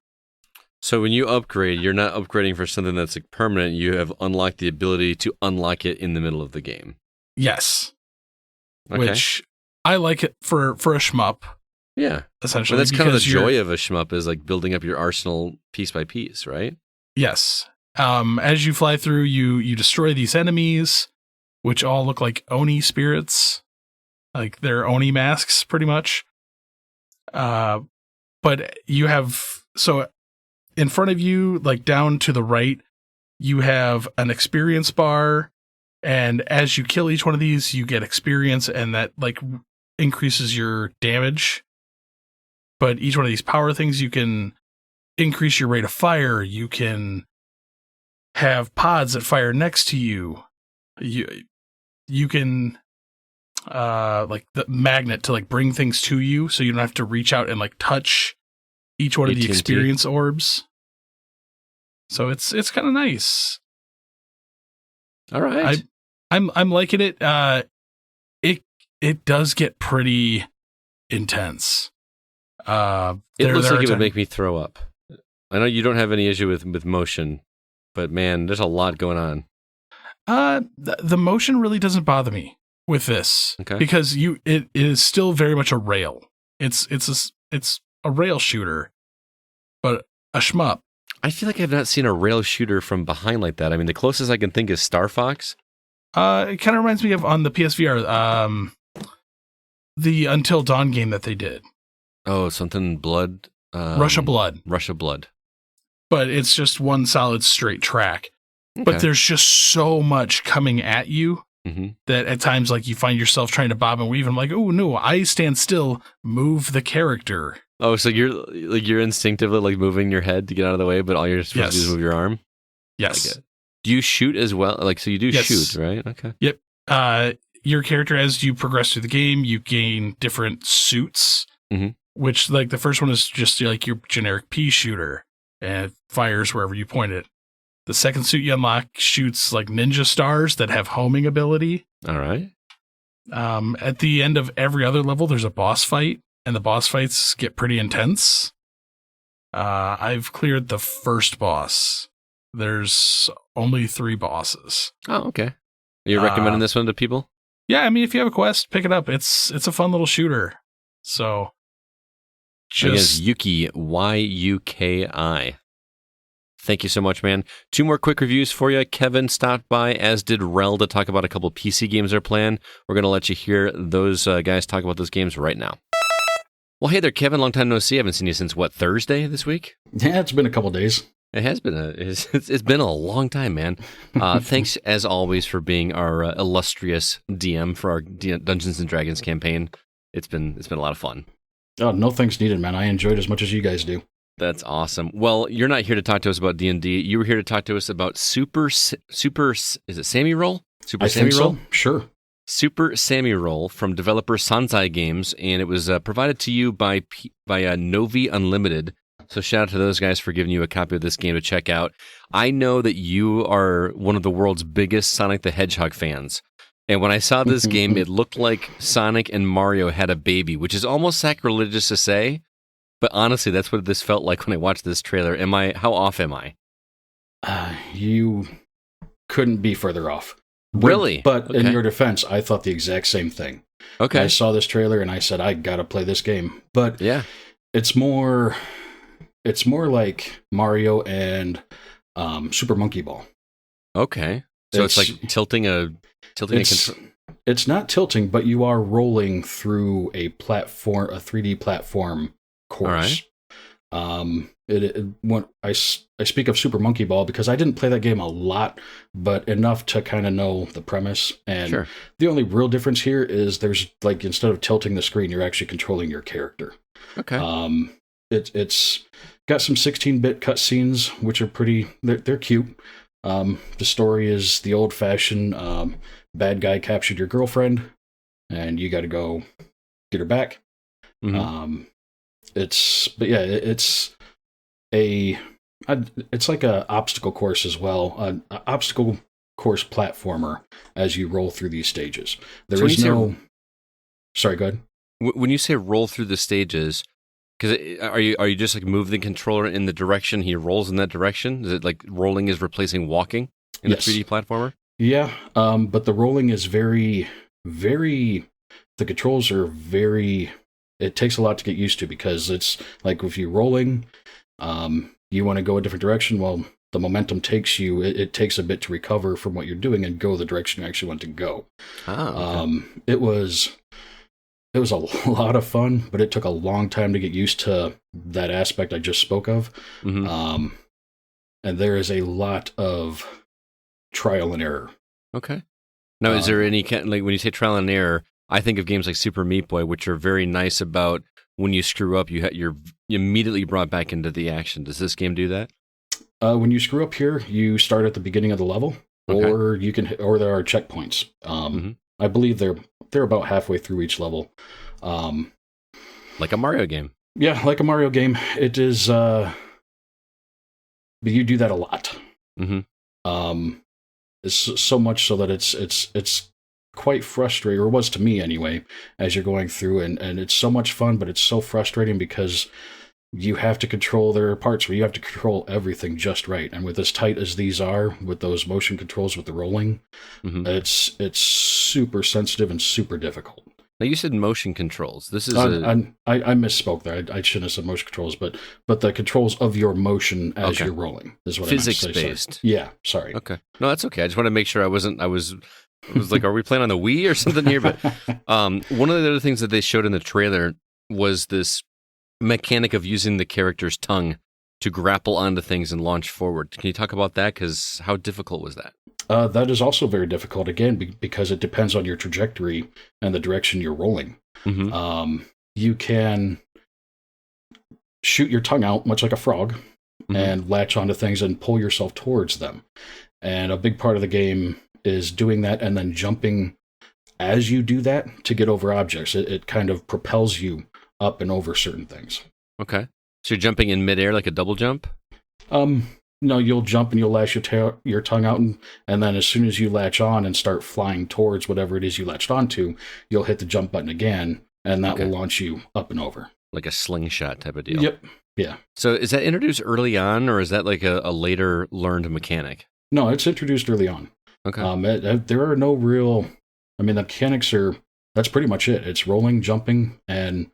[SPEAKER 1] So when you upgrade, you're not upgrading for something that's like permanent. You have unlocked the ability to unlock it in the middle of the game.
[SPEAKER 3] Yes.
[SPEAKER 1] Okay.
[SPEAKER 3] Which I like it for a shmup.
[SPEAKER 1] Yeah.
[SPEAKER 3] Essentially.
[SPEAKER 1] But that's kind of the joy of a shmup, is like building up your arsenal piece by piece, right?
[SPEAKER 3] Yes. As you fly through, you destroy these enemies, which all look like Oni spirits. Like they're Oni masks, pretty much. But you have, so in front of you, like down to the right, you have an experience bar. And as you kill each one of these, you get experience, and that like increases your damage. But each one of these power things, you can increase your rate of fire. You can have pods that fire next to you. You can like the magnet to like bring things to you, so you don't have to reach out and like touch each one of the experience orbs. So it's kind of nice.
[SPEAKER 1] All right.
[SPEAKER 3] I'm liking it. It does get pretty intense.
[SPEAKER 1] It looks like it would make me throw up. I know you don't have any issue with motion, but man, there's a lot going on.
[SPEAKER 3] The motion really doesn't bother me with this, because it is still very much a rail. It's a rail shooter, but a shmup.
[SPEAKER 1] I feel like I've not seen a rail shooter from behind like that. I mean, the closest I can think is Star Fox.
[SPEAKER 3] It kind of reminds me of on the PSVR, the Until Dawn game that they did.
[SPEAKER 1] Oh, something Blood.
[SPEAKER 3] Russia Blood.
[SPEAKER 1] Russia Blood.
[SPEAKER 3] But it's just one solid straight track. Okay. But there's just so much coming at you that at times, like, you find yourself trying to bob and weave. And I'm like, oh no, I stand still, move the character.
[SPEAKER 1] Oh, so you're instinctively like moving your head to get out of the way, but all you're supposed to do is move your arm?
[SPEAKER 3] Yes.
[SPEAKER 1] Do you shoot as well? Like, so you do shoot, right? Okay.
[SPEAKER 3] Yep. Your character, as you progress through the game, you gain different suits, which, like, the first one is just like your generic pea shooter, and it fires wherever you point it. The second suit you unlock shoots like ninja stars that have homing ability.
[SPEAKER 1] All right.
[SPEAKER 3] At the end of every other level, there's a boss fight, and the boss fights get pretty intense. I've cleared the first boss. There's only 3 bosses.
[SPEAKER 1] Oh, okay. You're recommending this one to people?
[SPEAKER 3] Yeah, I mean, if you have a quest, pick it up. It's a fun little shooter. So,
[SPEAKER 1] just Yuki, Yuki. Thank you so much, man. 2 more quick reviews for you. Kevin stopped by, as did Rel, to talk about a couple PC games they're playing. We're going to let you hear those guys talk about those games right now. Well, hey there, Kevin. Long time no see. I haven't seen you since, Thursday this week?
[SPEAKER 4] Yeah, it's been a couple days.
[SPEAKER 1] It has been it's been a long time, man. Thanks as always for being our illustrious DM for our Dungeons and Dragons campaign. It's been a lot of fun.
[SPEAKER 4] Oh, no thanks needed, man. I enjoyed as much as you guys do.
[SPEAKER 1] That's awesome. Well, you're not here to talk to us about D&D. You were here to talk to us about Super. Is it Sami Roll?
[SPEAKER 4] I think so. Sure.
[SPEAKER 1] Super Sami Roll from developer Sanzai Games, and it was provided to you by Novi Unlimited. So shout out to those guys for giving you a copy of this game to check out. I know that you are one of the world's biggest Sonic the Hedgehog fans. And when I saw this game, it looked like Sonic and Mario had a baby, which is almost sacrilegious to say. But honestly, that's what this felt like when I watched this trailer. How off am I?
[SPEAKER 4] You couldn't be further off.
[SPEAKER 1] Really?
[SPEAKER 4] But okay. In your defense, I thought the exact same thing.
[SPEAKER 1] Okay.
[SPEAKER 4] I saw this trailer and I said, I gotta play this game. But
[SPEAKER 1] yeah, it's
[SPEAKER 4] more like Mario and Super Monkey Ball.
[SPEAKER 1] Okay. So it's like tilting a control.
[SPEAKER 4] It's not tilting, but you are rolling through a 3D platform course. All right. When I speak of Super Monkey Ball because I didn't play that game a lot, but enough to kind of know the premise. And sure. The only real difference here is there's like instead of tilting the screen, you're actually controlling your character.
[SPEAKER 1] Okay.
[SPEAKER 4] It's got some 16-bit cutscenes, which are they're cute. The story is the old-fashioned bad guy captured your girlfriend, and you got to go get her back. Mm-hmm. It's like a obstacle course as well, an obstacle course platformer as you roll through these stages. Sorry, go ahead.
[SPEAKER 1] When you say roll through the stages, because are you just like move the controller in the direction he rolls in that direction? Is it like rolling is replacing walking in a 3D platformer?
[SPEAKER 4] Yeah, but the rolling is very, very. The controls are very. It takes a lot to get used to because it's like if you're rolling, you want to go a different direction. Well, the momentum takes you. It takes a bit to recover from what you're doing and go the direction you actually want to go.
[SPEAKER 1] Okay.
[SPEAKER 4] It was a lot of fun, but it took a long time to get used to that aspect I just spoke of. Mm-hmm. And there is a lot of trial and error.
[SPEAKER 1] Okay. Now, is there any like when you say trial and error? I think of games like Super Meat Boy, which are very nice about when you screw up, you're immediately brought back into the action. Does this game do that?
[SPEAKER 4] When you screw up here, you start at the beginning of the level, or there are checkpoints. Mm-hmm. I believe they're about halfway through each level.
[SPEAKER 1] Like a Mario game.
[SPEAKER 4] Yeah, like a Mario game. It is. But you do that a lot.
[SPEAKER 1] Mm-hmm.
[SPEAKER 4] It's so much so that it's quite frustrating, or was to me anyway, as you're going through, and it's so much fun, but it's so frustrating because you have to control. There are parts where you have to control everything just right, and with as tight as these are, with those motion controls with the rolling, mm-hmm. it's super sensitive and super difficult.
[SPEAKER 1] Now you said motion controls. This is
[SPEAKER 4] I misspoke there. I shouldn't have said motion controls, but the controls of your motion as you're rolling is what
[SPEAKER 1] physics
[SPEAKER 4] I meant to say.
[SPEAKER 1] Based.
[SPEAKER 4] Yeah, sorry.
[SPEAKER 1] Okay, no, that's okay. I just want to make sure I was like, are we playing on the Wii or something here? But one of the other things that they showed in the trailer was this mechanic of using the character's tongue to grapple onto things and launch forward. Can you talk about that? Because how difficult was that?
[SPEAKER 4] That is also very difficult, again, because it depends on your trajectory and the direction you're rolling. Mm-hmm. You can shoot your tongue out, much like a frog, mm-hmm. and latch onto things and pull yourself towards them. And a big part of the game is doing that and then jumping as you do that to get over objects. It kind of propels you up and over certain things.
[SPEAKER 1] Okay. So you're jumping in midair like a double jump?
[SPEAKER 4] No, you'll jump and you'll lash your tongue out, and then as soon as you latch on and start flying towards whatever it is you latched onto, you'll hit the jump button again, and that will launch you up and over.
[SPEAKER 1] Like a slingshot type of deal.
[SPEAKER 4] Yep. Yeah.
[SPEAKER 1] So is that introduced early on, or is that like a later learned mechanic?
[SPEAKER 4] No, it's introduced early on.
[SPEAKER 1] Okay.
[SPEAKER 4] There are no real... I mean, the mechanics are... That's pretty much it. It's rolling, jumping, and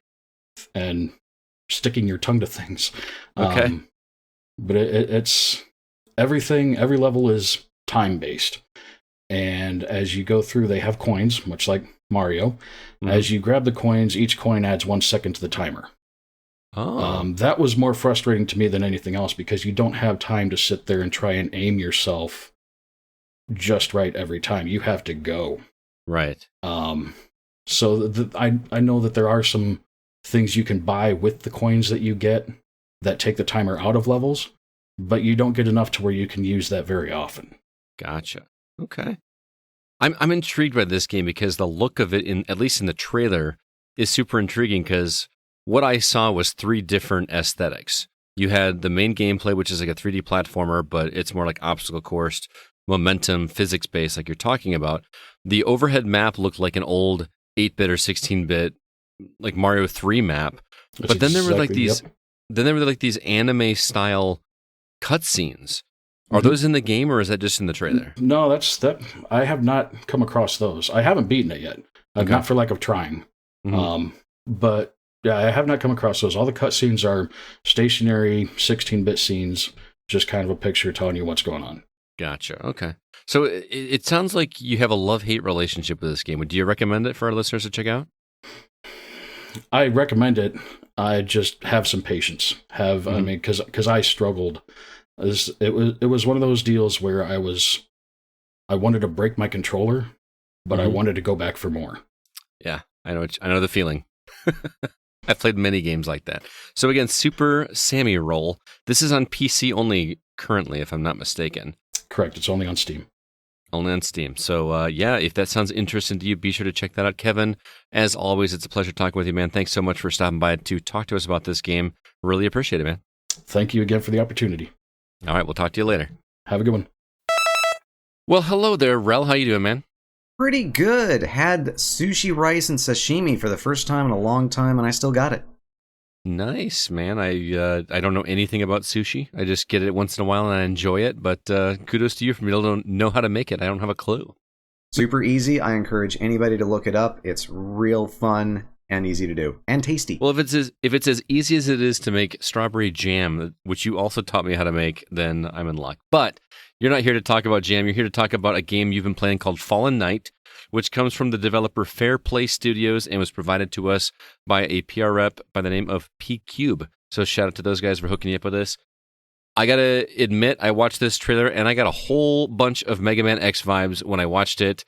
[SPEAKER 4] sticking your tongue to things.
[SPEAKER 1] Okay.
[SPEAKER 4] But it's... Everything, every level is time-based. And as you go through, they have coins, much like Mario. Mm-hmm. As you grab the coins, each coin adds 1 second to the timer.
[SPEAKER 1] Oh.
[SPEAKER 4] That was more frustrating to me than anything else, because you don't have time to sit there and try and aim yourself just right every time. You have to go.
[SPEAKER 1] Right.
[SPEAKER 4] So I know that there are some things you can buy with the coins that you get that take the timer out of levels, but you don't get enough to where you can use that very often.
[SPEAKER 1] Gotcha. Okay. I'm intrigued by this game because the look of it, at least in the trailer, is super intriguing, because what I saw was 3 different aesthetics. You had the main gameplay, which is like a 3D platformer, but it's more like obstacle course, momentum, physics-based, like you're talking about. The overhead map looked like an old 8-bit or 16-bit, like Mario 3 map.
[SPEAKER 4] That's
[SPEAKER 1] but then there were like these,
[SPEAKER 4] yep.
[SPEAKER 1] then there were like these anime-style cutscenes. Are those in the game, or is that just in the trailer?
[SPEAKER 4] No, that I have not come across those. I haven't beaten it yet, not for lack of trying.
[SPEAKER 1] Mm-hmm.
[SPEAKER 4] But yeah, I have not come across those. All the cutscenes are stationary 16-bit scenes, just kind of a picture telling you what's going on.
[SPEAKER 1] Gotcha. Okay. So it sounds like you have a love-hate relationship with this game. Do you recommend it for our listeners to check out?
[SPEAKER 4] I recommend it. I just have some patience. I mean, because I struggled. It was one of those deals where I wanted to break my controller, but I wanted to go back for more.
[SPEAKER 1] Yeah, I know the feeling. I've played many games like that. So again, Super Sami Roll. This is on PC only currently, if I'm not mistaken.
[SPEAKER 4] Correct. It's only on Steam.
[SPEAKER 1] Only on Steam. So yeah, if that sounds interesting to you, be sure to check that out. Kevin, as always, it's a pleasure talking with you, man. Thanks so much for stopping by to talk to us about this game. Really appreciate it, man.
[SPEAKER 4] Thank you again for the opportunity.
[SPEAKER 1] All right, we'll talk to you later.
[SPEAKER 4] Have a good one.
[SPEAKER 1] Well, hello there, Rel. How you doing, man?
[SPEAKER 5] Pretty good. Had sushi, rice, and sashimi for the first time in a long time, and I still got it.
[SPEAKER 1] Nice, man. I don't know anything about sushi. I just get it once in a while and I enjoy it. But kudos to you for me to know how to make it. I don't have a clue.
[SPEAKER 5] Super easy. I encourage anybody to look it up. It's real fun and easy to do, and tasty.
[SPEAKER 1] Well, if it's as easy as it is to make strawberry jam, which you also taught me how to make, then I'm in luck. But you're not here to talk about jam. You're here to talk about a game you've been playing called Fallen Knight, which comes from the developer Fair Play Studios and was provided to us by a PR rep by the name of P-Cube. So shout out to those guys for hooking you up with this. I gotta admit, I watched this trailer and I got a whole bunch of Mega Man X vibes when I watched it.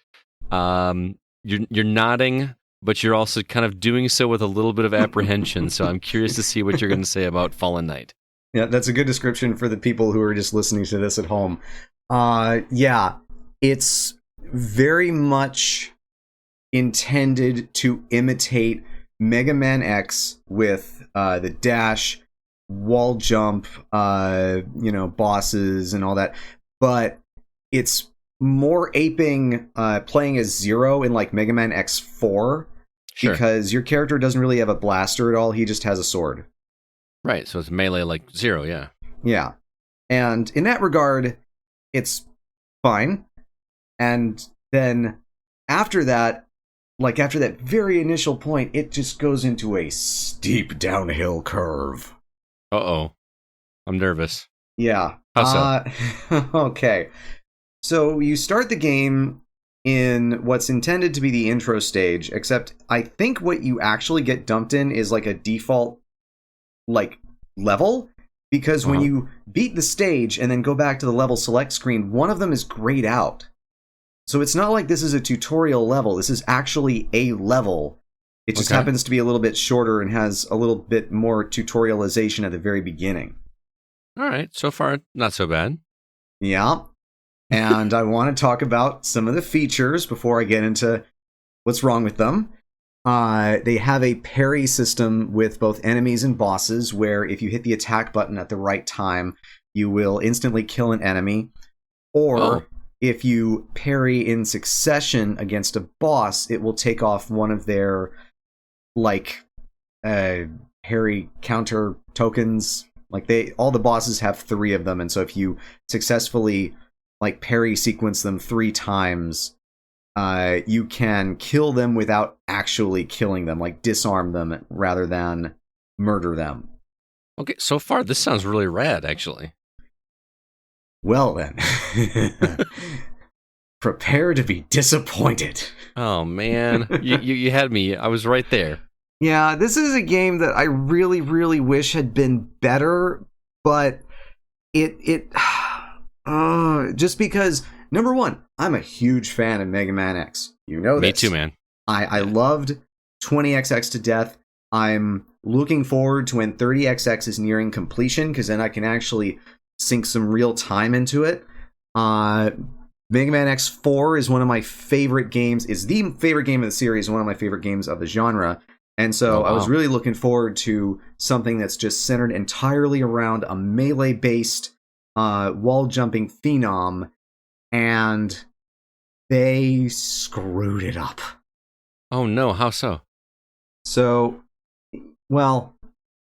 [SPEAKER 1] You're nodding, but you're also kind of doing so with a little bit of apprehension. So I'm curious to see what you're going to say about Fallen Knight.
[SPEAKER 5] Yeah, that's a good description for the people who are just listening to this at home. Yeah, it's very much intended to imitate Mega Man X with the dash, wall jump, bosses and all that. But it's more aping playing as Zero in like Mega Man X4, sure, because your character doesn't really have a blaster at all. He just has a sword.
[SPEAKER 1] Right, so it's melee like Zero, yeah.
[SPEAKER 5] Yeah. And in that regard, it's fine. And then after that, like after that very initial point, it just goes into a steep downhill curve.
[SPEAKER 1] Uh-oh. I'm nervous.
[SPEAKER 5] Yeah.
[SPEAKER 1] How
[SPEAKER 5] so? Okay. So you start the game in what's intended to be the intro stage, except I think what you actually get dumped in is like a default like level, because when you beat the stage and then go back to the level select screen, one of them is grayed out. So it's not like this is a tutorial level. This is actually a level. It just happens to be a little bit shorter and has a little bit more tutorialization at the very beginning.
[SPEAKER 1] All right. So far, not so bad.
[SPEAKER 5] Yeah. And I want to talk about some of the features before I get into what's wrong with them. They have a parry system with both enemies and bosses, where if you hit the attack button at the right time, you will instantly kill an enemy. Or if you parry in succession against a boss, it will take off one of their, like, parry counter tokens. Like, all the bosses have 3 of them, and so if you successfully, like, parry sequence them 3 times, you can kill them without actually killing them, like disarm them rather than murder them.
[SPEAKER 1] Okay, so far this sounds really rad, actually.
[SPEAKER 5] Well then, prepare to be disappointed.
[SPEAKER 1] Oh man, you had me. I was right there.
[SPEAKER 5] Yeah, this is a game that I really, really wish had been better, but it just because, number one, I'm a huge fan of Mega Man X. You know this.
[SPEAKER 1] Me too, man.
[SPEAKER 5] I loved 20XX to death. I'm looking forward to when 30XX is nearing completion, because then I can actually sink some real time into it. Mega Man X4 is one of my favorite games, is the favorite game of the series, one of my favorite games of the genre. And so I was really looking forward to something that's just centered entirely around a melee-based wall-jumping phenom, and they screwed it up.
[SPEAKER 1] Oh no, how so?
[SPEAKER 5] So, well,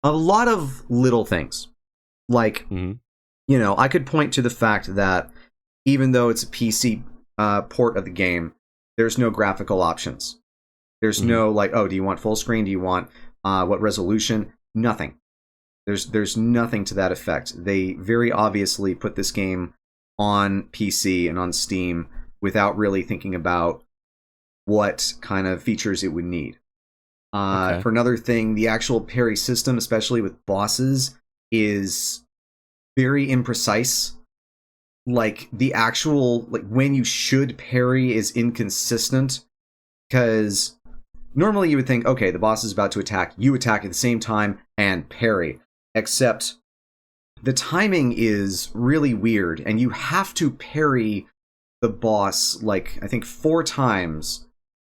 [SPEAKER 5] a lot of little things. Like, you know, I could point to the fact that even though it's a PC port of the game, there's no graphical options. There's no, like, oh, do you want full screen? Do you want what resolution? Nothing. There's nothing to that effect. They very obviously put this game on PC and on Steam without really thinking about what kind of features it would need. For another thing, the actual parry system, especially with bosses, is very imprecise. Like, the actual, like, when you should parry is inconsistent, because normally you would think, okay, the boss is about to attack, you attack at the same time and parry, except the timing is really weird, and you have to parry the boss, like, I think 4 times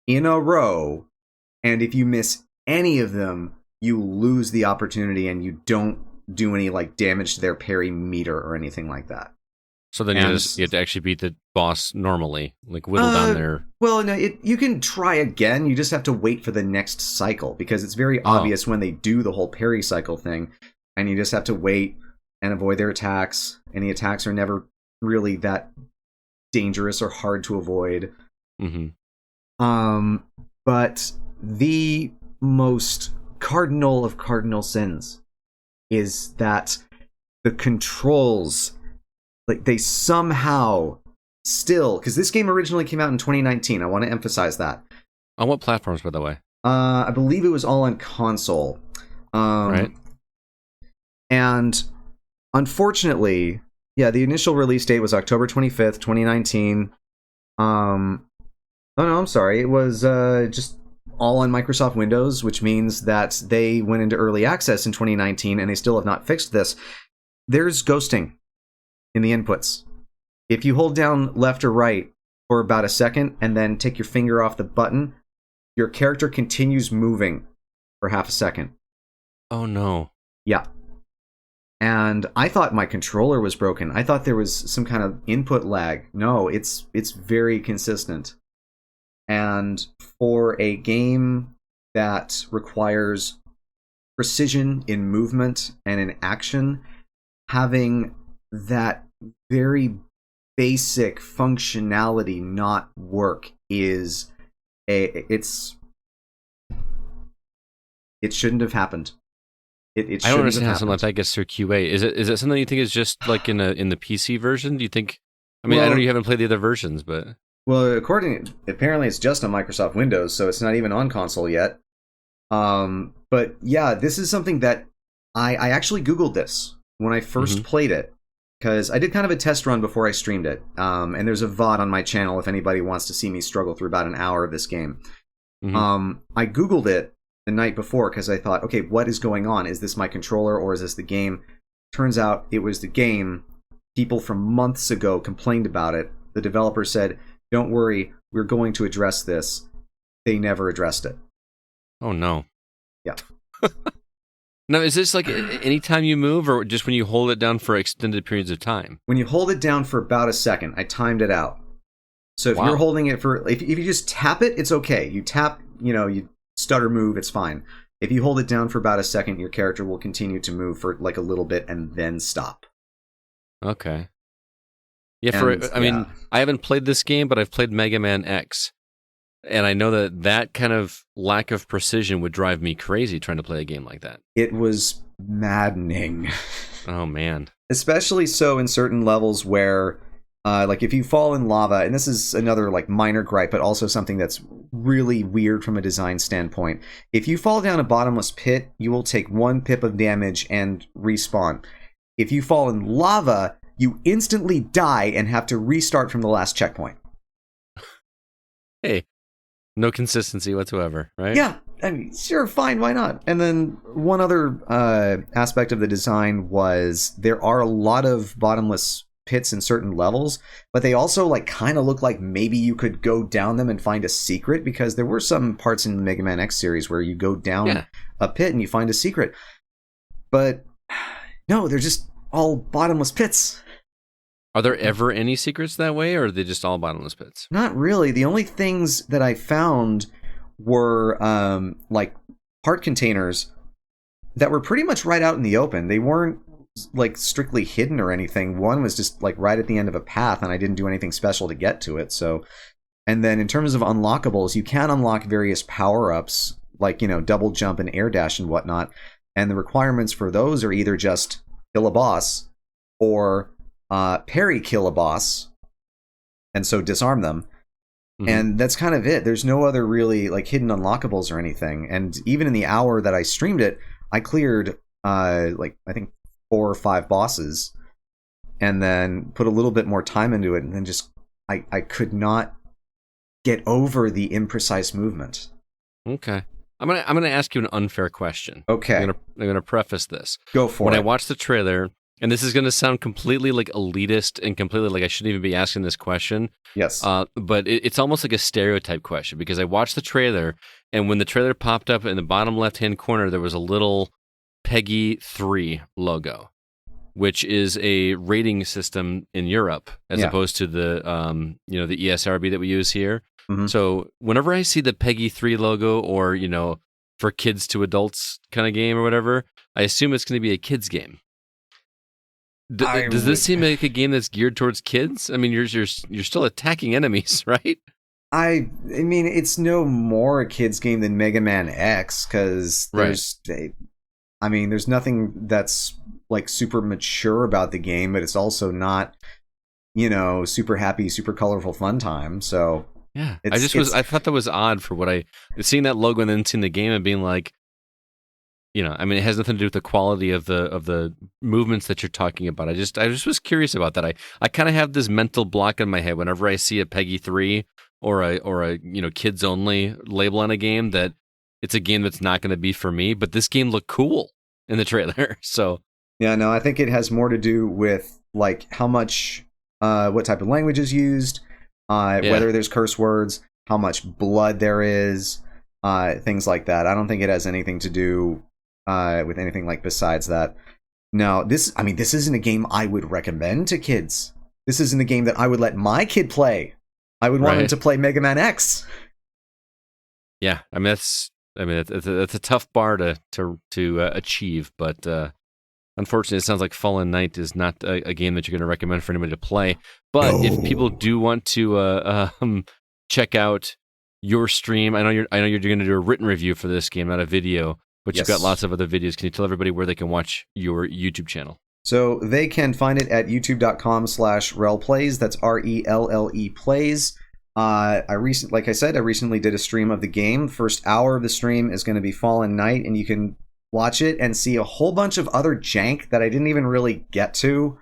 [SPEAKER 5] in a row, and if you miss any of them, you lose the opportunity and you don't do any, like, damage to their parry meter or anything like that.
[SPEAKER 1] So then you have to actually beat the boss normally, like whittle down their...
[SPEAKER 5] Well, no, you can try again, you just have to wait for the next cycle, because it's very obvious when they do the whole parry cycle thing, and you just have to wait and avoid their attacks, and the attacks are never really that dangerous or hard to avoid. But the most cardinal of cardinal sins is that the controls, like, they somehow still, because this game originally came out in 2019, I want to emphasize that.
[SPEAKER 1] On what platforms, by the way?
[SPEAKER 5] I believe it was all on console.
[SPEAKER 1] Right.
[SPEAKER 5] And unfortunately, yeah, the initial release date was October 25th, 2019. Oh no, I'm sorry. It was just all on Microsoft Windows, which means that they went into early access in 2019, and they still have not fixed this. There's ghosting in the inputs. If you hold down left or right for about a second and then take your finger off the button, your character continues moving for half a second.
[SPEAKER 1] Oh no.
[SPEAKER 5] Yeah. And I thought my controller was broken. I thought there was some kind of input lag. No, it's very consistent. And for a game that requires precision in movement and in action, having that very basic functionality not work it shouldn't have happened. It
[SPEAKER 1] I don't understand how something like that gets through QA. Is it something you think is just like in the PC version? Do you think? I mean, I know you haven't played the other versions, but
[SPEAKER 5] well, apparently it's just on Microsoft Windows, so it's not even on console yet. But yeah, this is something that I actually Googled this when I first played it, because I did kind of a test run before I streamed it. And there's a VOD on my channel if anybody wants to see me struggle through about an hour of this game. I Googled it the night before because I thought, okay, what is going on? Is this my controller or is this the game? Turns out it was the game. People from months ago complained about it. The developer said, don't worry, we're going to address this. They never addressed it.
[SPEAKER 1] Oh no.
[SPEAKER 5] Yeah.
[SPEAKER 1] Now, is this like anytime you move, or just when you hold it down for extended periods of time?
[SPEAKER 5] When you hold it down for about a second. I timed it out. So if you're holding it for, if you just tap it, it's okay. You tap, you stutter move, it's fine. If you hold it down for about a second, your character will continue to move for like a little bit and then stop.
[SPEAKER 1] Okay. Yeah, I mean, I haven't played this game, but I've played Mega Man X. And I know that kind of lack of precision would drive me crazy trying to play a game like that.
[SPEAKER 5] It was maddening.
[SPEAKER 1] Oh, man.
[SPEAKER 5] Especially so in certain levels where, like if you fall in lava, and this is another like minor gripe, but also something that's really weird from a design standpoint. If you fall down a bottomless pit, you will take 1 pip of damage and respawn. If you fall in lava, you instantly die and have to restart from the last checkpoint.
[SPEAKER 1] Hey, no consistency whatsoever, right?
[SPEAKER 5] Yeah, I mean, sure, fine, why not? And then one other aspect of the design was there are a lot of bottomless pits in certain levels, but they also like kind of look like maybe you could go down them and find a secret, because there were some parts in the Mega Man X series where you go down a pit and you find a secret. But no, they're just all bottomless pits.
[SPEAKER 1] Are there ever any secrets that way, or are they just all bottomless pits?
[SPEAKER 5] Not really. The only things that I found were like heart containers that were pretty much right out in the open. They weren't like strictly hidden or anything. One was just like right at the end of a path, and I didn't do anything special to get to it. So, and then in terms of unlockables, you can unlock various power-ups like, double jump and air dash and whatnot. And the requirements for those are either just kill a boss or parry kill a boss, and so disarm them. Mm-hmm. And that's kind of it. There's no other really like hidden unlockables or anything. And even in the hour that I streamed it, I cleared like I think 4 or 5 bosses, and then put a little bit more time into it, and then just I could not get over the imprecise movement.
[SPEAKER 1] Okay. I'm gonna ask you an unfair question.
[SPEAKER 5] Okay.
[SPEAKER 1] I'm gonna preface this.
[SPEAKER 5] Go for it.
[SPEAKER 1] When I watched the trailer, and this is gonna sound completely like elitist and completely like I shouldn't even be asking this question.
[SPEAKER 5] Yes.
[SPEAKER 1] But it's almost like a stereotype question, because I watched the trailer, and when the trailer popped up in the bottom left-hand corner, there was a little Peggy 3 logo, which is a rating system in Europe as opposed to the the ESRB that we use here. Mm-hmm. So whenever I see the Peggy 3 logo, or for kids to adults kind of game or whatever, I assume it's going to be a kids game. Does this seem like a game that's geared towards kids? I mean, you're still attacking enemies, right?
[SPEAKER 5] I mean, it's no more a kids game than Mega Man X, because there's nothing that's like super mature about the game, but it's also not, super happy, super colorful fun time. So
[SPEAKER 1] yeah, I thought that was odd for what seeing that logo and then seeing the game and being like, it has nothing to do with the quality of the movements that you're talking about. I just was curious about that. I kind of have this mental block in my head whenever I see a Peggy 3 or a kids only label on a game, that it's a game that's not going to be for me. But this game looked cool in the trailer. So
[SPEAKER 5] yeah, no, I think it has more to do with like how much, what type of language is used, whether there's curse words, how much blood there is, things like that. I don't think it has anything to do with anything like besides that. No, this isn't a game I would recommend to kids. This isn't a game that I would let my kid play. I would want him to play Mega Man X.
[SPEAKER 1] Yeah, that's a tough bar to achieve, but unfortunately, it sounds like Fallen Knight is not a game that you're going to recommend for anybody to play. But if people do want to check out your stream, I know you're going to do a written review for this game, not a video, but you've got lots of other videos. Can you tell everybody where they can watch your YouTube channel?
[SPEAKER 5] So they can find it at youtube.com/relplays. That's RELLE plays. I recently did a stream of the game. First hour of the stream is going to be Fallen Knight, and you can watch it and see a whole bunch of other jank that I didn't even really get to,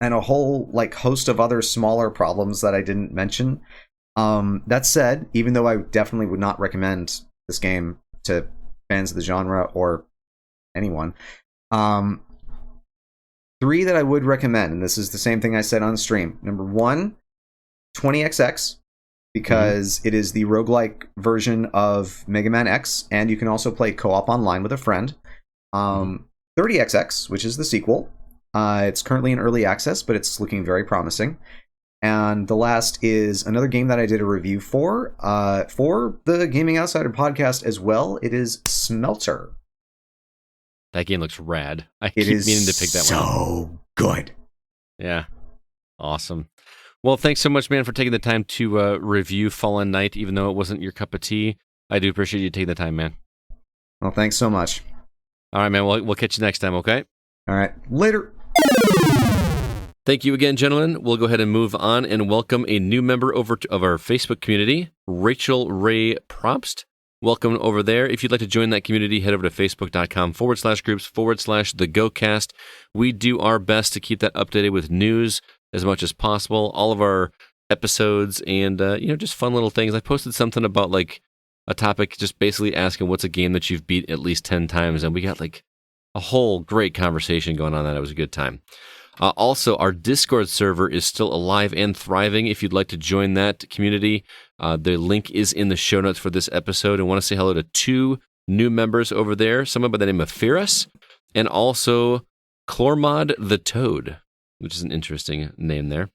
[SPEAKER 5] and a whole host of other smaller problems that I didn't mention. That said, even though I definitely would not recommend this game to fans of the genre or anyone, 3 that I would recommend, and this is the same thing I said on stream. Number 1, 20XX, because it is the roguelike version of Mega Man X, and you can also play co-op online with a friend. 30XX, which is the sequel. It's currently in early access, but it's looking very promising. And the last is another game that I did a review for the Gaming Outsider podcast as well. It is Smelter.
[SPEAKER 1] That game looks rad. I keep meaning to pick that one up.
[SPEAKER 5] So good.
[SPEAKER 1] Yeah. Awesome. Well, thanks so much, man, for taking the time to review Fallen Knight, even though it wasn't your cup of tea. I do appreciate you taking the time, man.
[SPEAKER 5] Well, thanks so much.
[SPEAKER 1] All right, man. We'll catch you next time, okay?
[SPEAKER 5] All right. Later.
[SPEAKER 1] Thank you again, gentlemen. We'll go ahead and move on and welcome a new member of our Facebook community, Rachel Ray Probst. Welcome over there. If you'd like to join that community, head over to facebook.com/groups/the GoCast. We do our best to keep that updated with news as much as possible. All of our episodes and, just fun little things. I posted something about like a topic, just basically asking what's a game that you've beat at least 10 times. And we got like a whole great conversation going on that. It was a good time. Also, our Discord server is still alive and thriving. If you'd like to join that community, the link is in the show notes for this episode. I want to say hello to 2 new members over there, someone by the name of Firas, and also Clormod the Toad, which is an interesting name there.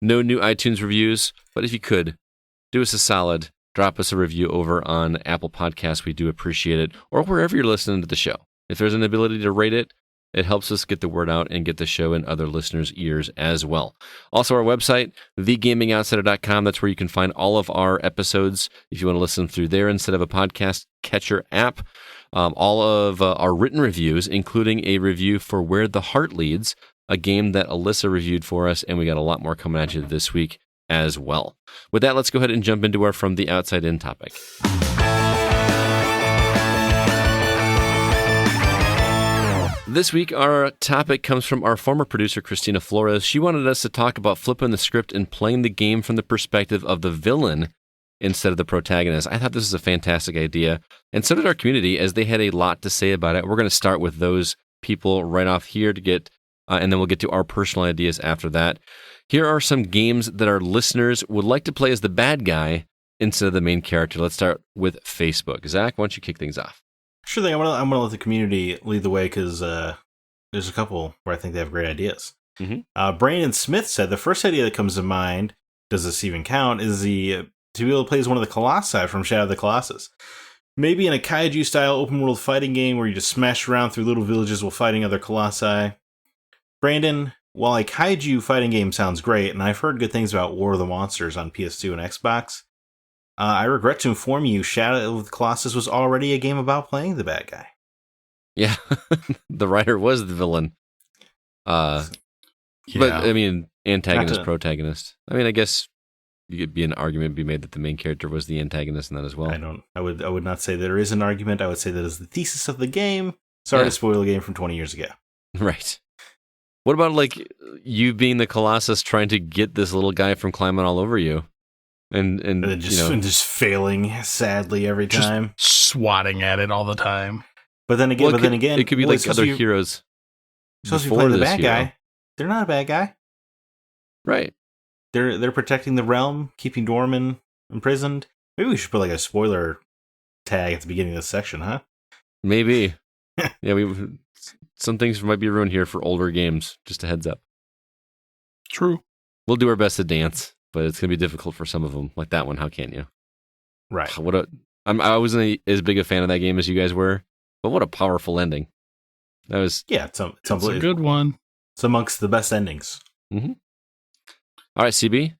[SPEAKER 1] No new iTunes reviews, but if you could, do us a solid, drop us a review over on Apple Podcasts. We do appreciate it, or wherever you're listening to the show. If there's an ability to rate it, it helps us get the word out and get the show in other listeners' ears as well. Also, our website, thegamingoutsider.com. That's where you can find all of our episodes if you want to listen through there instead of a podcast catcher app. All of our written reviews, including a review for Where the Heart Leads, a game that Alyssa reviewed for us, and we got a lot more coming at you this week as well. With that, let's go ahead and jump into our From the Outside In topic. This week, our topic comes from our former producer, Christina Flores. She wanted us to talk about flipping the script and playing the game from the perspective of the villain instead of the protagonist. I thought this was a fantastic idea, and so did our community, as they had a lot to say about it. We're going to start with those people right off here to get, and then we'll get to our personal ideas after that. Here are some games that our listeners would like to play as the bad guy instead of the main character. Let's start with Facebook. Zach, why don't you kick things off?
[SPEAKER 2] Sure thing. I'm gonna let the community lead the way because there's a couple where I think they have great ideas.
[SPEAKER 1] Mm-hmm.
[SPEAKER 2] Brandon Smith said the first idea that comes to mind, does this even count, is to be able to play as one of the Colossi from Shadow of the Colossus. Maybe in a kaiju-style open-world fighting game where you just smash around through little villages while fighting other Colossi. Brandon, while a kaiju fighting game sounds great, and I've heard good things about War of the Monsters on PS2 and Xbox, I regret to inform you, Shadow of the Colossus was already a game about playing the bad guy.
[SPEAKER 1] Yeah, the writer was the villain. But, I mean, antagonist, protagonist. I mean, I guess you could be an argument be made that the main character was the antagonist in that as well.
[SPEAKER 2] I would not say there is an argument. I would say that is the thesis of the game. Sorry to spoil the game from 20 years ago.
[SPEAKER 1] Right. What about, like, you being the Colossus trying to get this little guy from climbing all over you? And
[SPEAKER 2] just failing sadly every time,
[SPEAKER 3] just swatting at it all the time.
[SPEAKER 2] But then again,
[SPEAKER 1] it could be like other heroes.
[SPEAKER 2] Supposed to be playing the bad guy. They're not a bad guy,
[SPEAKER 1] right?
[SPEAKER 2] They're protecting the realm, keeping Dorman imprisoned. Maybe we should put like a spoiler tag at the beginning of this section, huh?
[SPEAKER 1] Maybe. Yeah, some things might be ruined here for older games. Just a heads up.
[SPEAKER 3] True.
[SPEAKER 1] We'll do our best to dance. But it's going to be difficult for some of them, like that one. How can you?
[SPEAKER 2] Right.
[SPEAKER 1] I wasn't as big a fan of that game as you guys were, but what a powerful ending. That was...
[SPEAKER 2] Yeah, it's a
[SPEAKER 3] good one.
[SPEAKER 2] It's amongst the best endings.
[SPEAKER 1] Mm-hmm. All right, CB?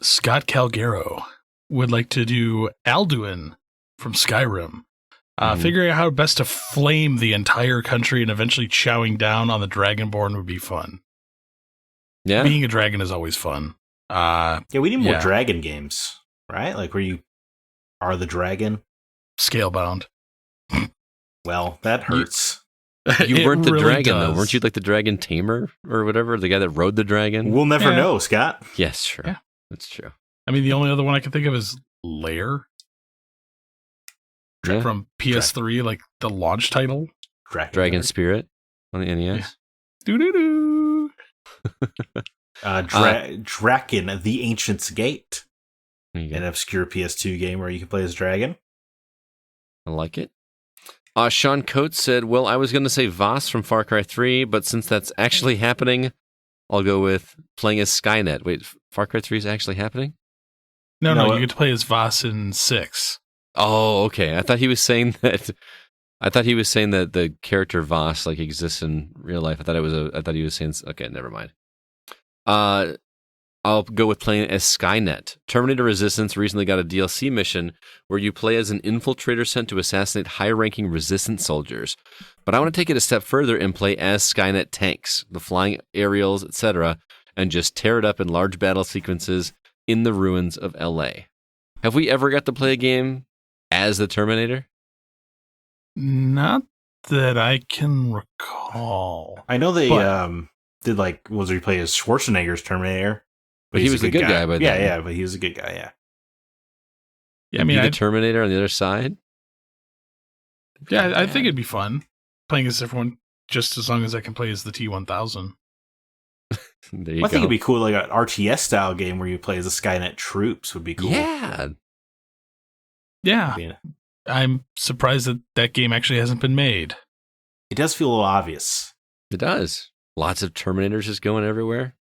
[SPEAKER 3] Scott Calgaro would like to do Alduin from Skyrim. Figuring out how best to flame the entire country and eventually chowing down on the Dragonborn would be fun.
[SPEAKER 1] Yeah.
[SPEAKER 3] Being a dragon is always fun.
[SPEAKER 2] We need more dragon games, right? Like where you are the dragon.
[SPEAKER 3] Scalebound.
[SPEAKER 2] Well, that hurts.
[SPEAKER 1] You weren't the dragon, though. Weren't you like the dragon tamer or whatever? The guy that rode the dragon?
[SPEAKER 2] We'll never know, Scott.
[SPEAKER 1] Yes, sure.
[SPEAKER 3] Yeah.
[SPEAKER 1] That's true.
[SPEAKER 3] I mean, the only other one I can think of is Lair. From PS3, like the launch title.
[SPEAKER 1] Dragon Spirit on the NES.
[SPEAKER 3] Doo-doo-doo.
[SPEAKER 2] Draken, the Ancient's Gate. An obscure PS2 game where you can play as dragon.
[SPEAKER 1] I like it. Sean Coates said, well, I was going to say Voss from Far Cry 3, but since that's actually happening, I'll go with playing as Skynet. Wait, Far Cry 3 is actually happening?
[SPEAKER 3] No, you get to play as Voss in 6.
[SPEAKER 1] Oh, okay. I thought he was saying that the character Voss like exists in real life. I thought he was saying, okay, never mind. I'll go with playing as Skynet. Terminator Resistance recently got a DLC mission where you play as an infiltrator sent to assassinate high-ranking resistance soldiers. But I want to take it a step further and play as Skynet tanks, the flying aerials, etc., and just tear it up in large battle sequences in the ruins of LA. Have we ever got to play a game as the Terminator?
[SPEAKER 3] Not that I can recall.
[SPEAKER 2] I know they did was he play as Schwarzenegger's Terminator?
[SPEAKER 1] But he was the good guy by then.
[SPEAKER 2] Yeah, but he was a good guy, yeah.
[SPEAKER 3] Yeah, I mean,
[SPEAKER 1] the Terminator on the other side?
[SPEAKER 3] Yeah, I think it'd be fun playing as everyone, just as long as I can play as the T-1000.
[SPEAKER 1] There you go.
[SPEAKER 2] I think it'd be cool, like an RTS style game where you play as the Skynet troops would be cool.
[SPEAKER 1] Yeah.
[SPEAKER 3] Yeah. I'm surprised that game actually hasn't been made.
[SPEAKER 2] It does feel a little obvious.
[SPEAKER 1] It does. Lots of Terminators just going everywhere.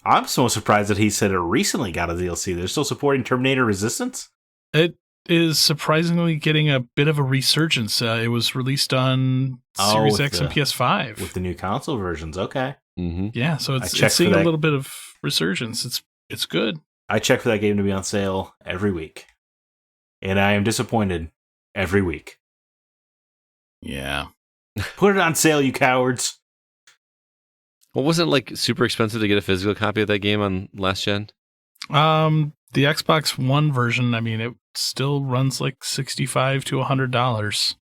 [SPEAKER 2] I'm so surprised that he said it recently got a DLC. They're still supporting Terminator Resistance?
[SPEAKER 3] It is surprisingly getting a bit of a resurgence. It was released on Series X and PS5.
[SPEAKER 2] With the new console versions, okay.
[SPEAKER 1] Mm-hmm.
[SPEAKER 3] Yeah, so it's seeing a little bit of resurgence. It's good.
[SPEAKER 2] I check for that game to be on sale every week. And I am disappointed every week.
[SPEAKER 3] Yeah.
[SPEAKER 2] Put it on sale, you cowards.
[SPEAKER 1] Well, wasn't it super expensive to get a physical copy of that game on last gen?
[SPEAKER 3] The Xbox One version, I mean, it still runs like $65 to $100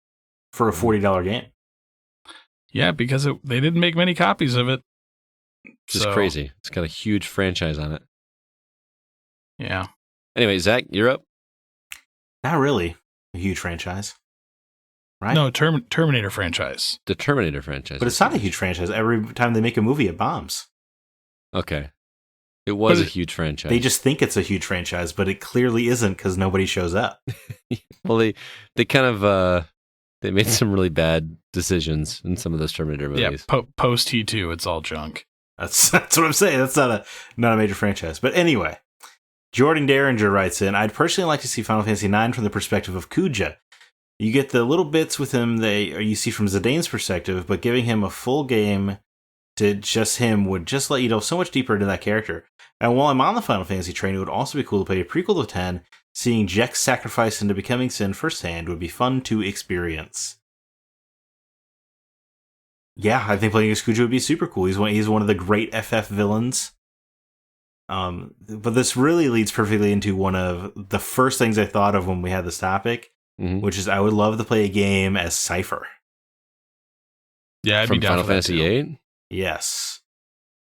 [SPEAKER 2] for a $40 game.
[SPEAKER 3] Yeah, because they didn't make many copies of it.
[SPEAKER 1] It's crazy. It's got a huge franchise on it.
[SPEAKER 3] Yeah.
[SPEAKER 1] Anyway, Zach, you're up.
[SPEAKER 2] Not really a huge franchise. Right?
[SPEAKER 3] No, Terminator franchise.
[SPEAKER 1] The Terminator franchise.
[SPEAKER 2] But it's not a huge franchise. Every time they make a movie, it bombs.
[SPEAKER 1] Okay. It was a huge franchise.
[SPEAKER 2] They just think it's a huge franchise, but it clearly isn't because nobody shows up.
[SPEAKER 1] Well, they kind of they made some really bad decisions in some of those Terminator movies.
[SPEAKER 3] Yeah, post T2, it's all junk.
[SPEAKER 2] That's what I'm saying. That's not a major franchise. But anyway, Jordan Derringer writes in, I'd personally like to see Final Fantasy IX from the perspective of Kuja. You get the little bits with him you see from Zidane's perspective, but giving him a full game to just him would just let you delve so much deeper into that character. And while I'm on the Final Fantasy train, it would also be cool to play a prequel to 10. Seeing Jekk's sacrifice into becoming Sin firsthand would be fun to experience. Yeah, I think playing as Kuja would be super cool. He's one of the great FF villains. But this really leads perfectly into one of the first things I thought of when we had this topic, which is I would love to play a game as Cypher.
[SPEAKER 3] Yeah, I'd
[SPEAKER 1] From
[SPEAKER 3] be down
[SPEAKER 1] Final
[SPEAKER 3] for that
[SPEAKER 1] Fantasy
[SPEAKER 3] too.
[SPEAKER 1] VIII?
[SPEAKER 2] Yes.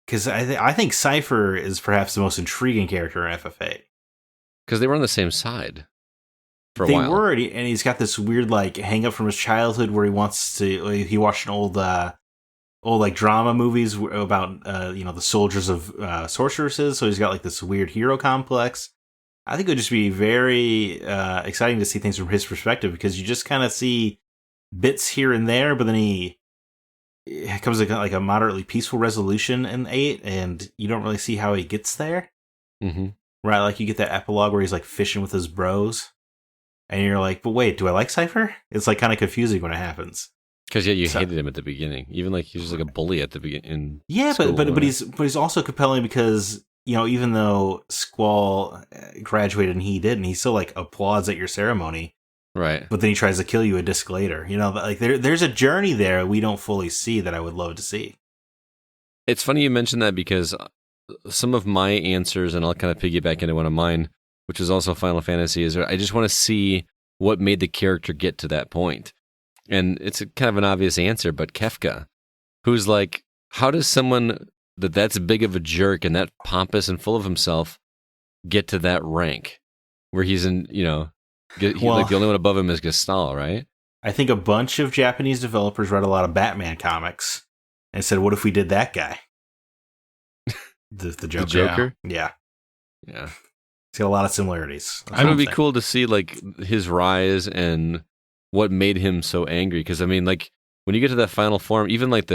[SPEAKER 2] Because I think Cypher is perhaps the most intriguing character in FF8.
[SPEAKER 1] Because they were on the same side for a
[SPEAKER 2] they
[SPEAKER 1] while.
[SPEAKER 2] Were, and he's got this weird hang up from his childhood where he wants to. He watched an old drama movies about the soldiers of sorceresses. So he's got this weird hero complex. I think it would just be very exciting to see things from his perspective because you just kind of see bits here and there, but then it comes like a moderately peaceful resolution in 8, and you don't really see how he gets there.
[SPEAKER 1] Mm-hmm.
[SPEAKER 2] Right, you get that epilogue where he's fishing with his bros, and you're like, but wait, do I like Cypher? It's kind of confusing when it happens.
[SPEAKER 1] Because you hated him at the beginning, even he was a bully at the beginning.
[SPEAKER 2] Yeah, but he's also compelling because even though Squall graduated and he didn't, he still applauds at your ceremony.
[SPEAKER 1] Right.
[SPEAKER 2] But then he tries to kill you a disc later. There's a journey there we don't fully see that I would love to see.
[SPEAKER 1] It's funny you mentioned that because some of my answers, and I'll kind of piggyback into one of mine, which is also Final Fantasy, is I just want to see what made the character get to that point. And it's kind of an obvious answer, but Kefka, who's how does someone that's big of a jerk and that pompous and full of himself get to that rank where he's in, the only one above him is Gestalt, right?
[SPEAKER 2] I think a bunch of Japanese developers read a lot of Batman comics and said, what if we did that guy? The Joker.
[SPEAKER 1] The Joker?
[SPEAKER 2] Yeah.
[SPEAKER 1] Yeah.
[SPEAKER 2] It's got a lot of similarities.
[SPEAKER 1] It would be cool to see his rise and what made him so angry. Because I mean, like when you get to that final form, even like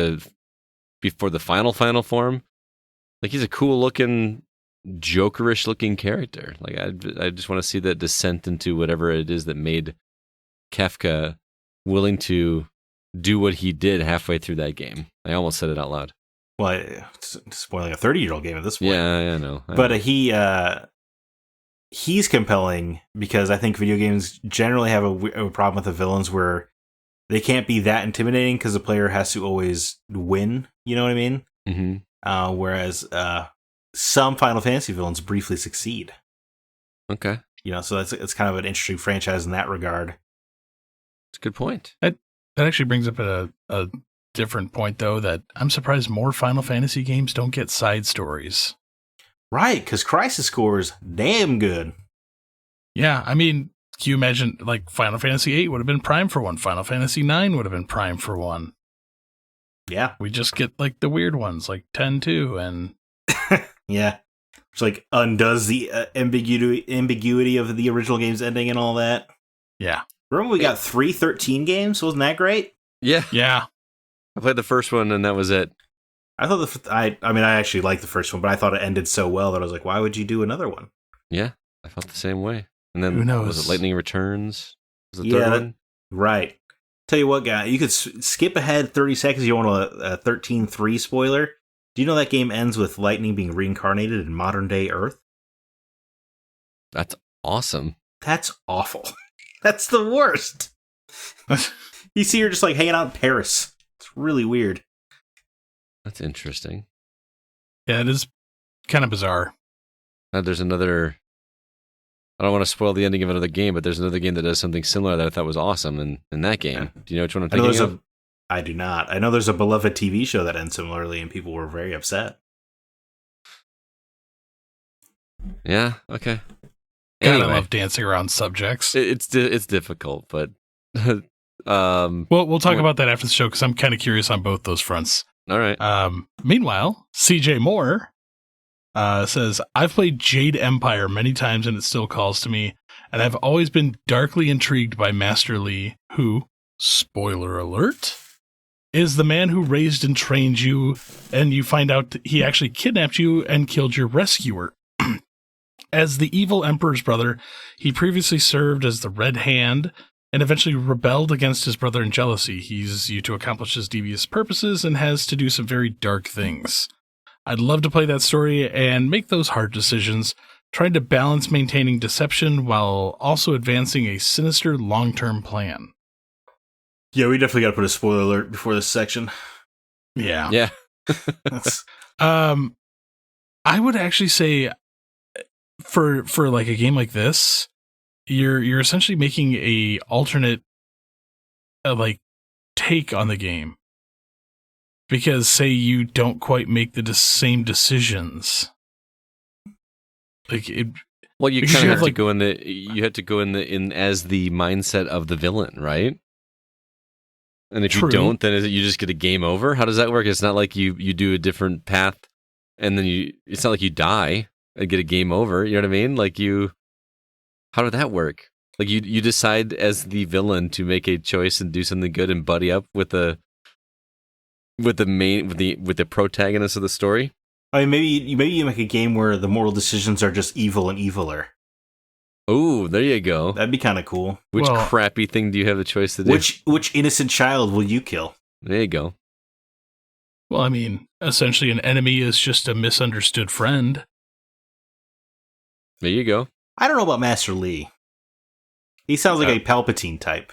[SPEAKER 1] before the final form, like he's a cool looking, Jokerish looking character. Like I just want to see that descent into whatever it is that made Kefka willing to do what he did halfway through that game. I almost said it out loud.
[SPEAKER 2] Well, it's spoiling a 30-year-old game at this point.
[SPEAKER 1] Yeah, I know.
[SPEAKER 2] But he's compelling because I think video games generally have a problem with the villains where they can't be that intimidating because the player has to always win. You know what I mean? Mm-hmm. Whereas some Final Fantasy villains briefly succeed.
[SPEAKER 1] Okay.
[SPEAKER 2] You know, so it's kind of an interesting franchise in that regard.
[SPEAKER 1] It's a good point.
[SPEAKER 3] That actually brings up a different point, though, that I'm surprised more Final Fantasy games don't get side stories.
[SPEAKER 2] Right, because Crisis Core is damn good.
[SPEAKER 3] Yeah, I mean, can you imagine, like, Final Fantasy VIII would have been prime for one. Final Fantasy IX would have been prime for one.
[SPEAKER 2] Yeah.
[SPEAKER 3] We just get, like, the weird ones, like 10-2, and...
[SPEAKER 2] Yeah. Which, like, undoes the ambiguity of the original game's ending and all that.
[SPEAKER 3] Yeah.
[SPEAKER 2] Remember we got 3 13 games? Wasn't that great?
[SPEAKER 1] Yeah.
[SPEAKER 3] Yeah.
[SPEAKER 1] I played the first one, and that was it.
[SPEAKER 2] I thought I actually liked the first one, but I thought it ended so well that I was like, why would you do another one?
[SPEAKER 1] Yeah, I felt the same way. And then,
[SPEAKER 3] who knows?
[SPEAKER 1] Was it Lightning Returns? Was the third one?
[SPEAKER 2] Right. Tell you what, guy, you could skip ahead 30 seconds. You want a 13-3 spoiler? Do you know that game ends with Lightning being reincarnated in modern-day Earth?
[SPEAKER 1] That's awesome.
[SPEAKER 2] That's awful. That's the worst. You see her just, like, hanging out in Paris. It's really weird.
[SPEAKER 1] That's interesting.
[SPEAKER 3] Yeah, it is kind of bizarre.
[SPEAKER 1] There's another... I don't want to spoil the ending of another game, but there's another game that does something similar that I thought was awesome in that game. Yeah. Do you know which one I'm thinking of?
[SPEAKER 2] I do not. I know there's a beloved TV show that ends similarly, and people were very upset.
[SPEAKER 1] Yeah, okay.
[SPEAKER 3] Anyway, I love dancing around subjects.
[SPEAKER 1] It's difficult, but...
[SPEAKER 3] well, we'll talk about that after the show, because I'm kind of curious on both those fronts.
[SPEAKER 1] All right.
[SPEAKER 3] Meanwhile, CJ Moore says, I've played Jade Empire many times and it still calls to me, and I've always been darkly intrigued by Master Li, who, spoiler alert, is the man who raised and trained you, and you find out he actually kidnapped you and killed your rescuer. As the evil Emperor's brother, he previously served as the Red Hand and eventually rebelled against his brother in jealousy. He uses you to accomplish his devious purposes and has to do some very dark things. I'd love to play that story and make those hard decisions, trying to balance maintaining deception while also advancing a sinister long-term plan.
[SPEAKER 2] Yeah, we definitely got to put a spoiler alert before this section.
[SPEAKER 3] Yeah.
[SPEAKER 1] Yeah.
[SPEAKER 3] I would actually say for like a game like this, you're essentially making a alternate like take on the game, because say you don't quite make the same decisions, like it.
[SPEAKER 1] Well, you kind of have to go in in as the mindset of the villain, right? And if you don't, then you just get a game over. How does that work? It's not like you do a different path, and then it's not like you die and get a game over. You know what I mean? Like how did that work? Like you decide as the villain to make a choice and do something good and buddy up with the protagonist of the story.
[SPEAKER 2] I mean, maybe you make a game where the moral decisions are just evil and eviler.
[SPEAKER 1] Oh, there you go.
[SPEAKER 2] That'd be kind of cool.
[SPEAKER 1] Which crappy thing do you have the choice to do?
[SPEAKER 2] Which innocent child will you kill?
[SPEAKER 1] There you go.
[SPEAKER 3] Well, I mean, essentially an enemy is just a misunderstood friend.
[SPEAKER 1] There you go.
[SPEAKER 2] I don't know about Master Li. He sounds like a Palpatine type,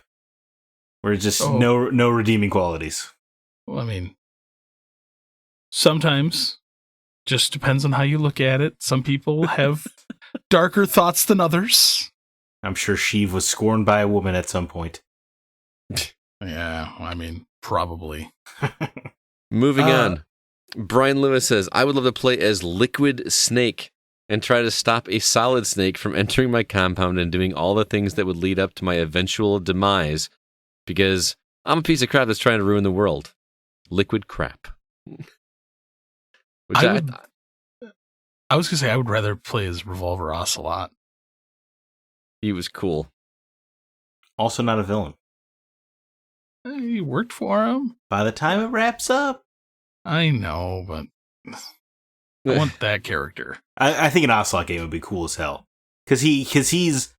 [SPEAKER 2] where it's just no redeeming qualities.
[SPEAKER 3] Well, I mean, sometimes just depends on how you look at it. Some people have darker thoughts than others.
[SPEAKER 2] I'm sure Sheev was scorned by a woman at some point.
[SPEAKER 3] Yeah, I mean, probably.
[SPEAKER 1] Moving on. Brian Lewis says, I would love to play as Liquid Snake and try to stop a Solid Snake from entering my compound and doing all the things that would lead up to my eventual demise, because I'm a piece of crap that's trying to ruin the world. Liquid crap.
[SPEAKER 3] I was going to say I would rather play as Revolver Ocelot.
[SPEAKER 1] He was cool.
[SPEAKER 2] Also not a villain.
[SPEAKER 3] He worked for him.
[SPEAKER 2] By the time it wraps up.
[SPEAKER 3] I know, but I want that character.
[SPEAKER 2] I think an Ocelot game would be cool as hell. Because he's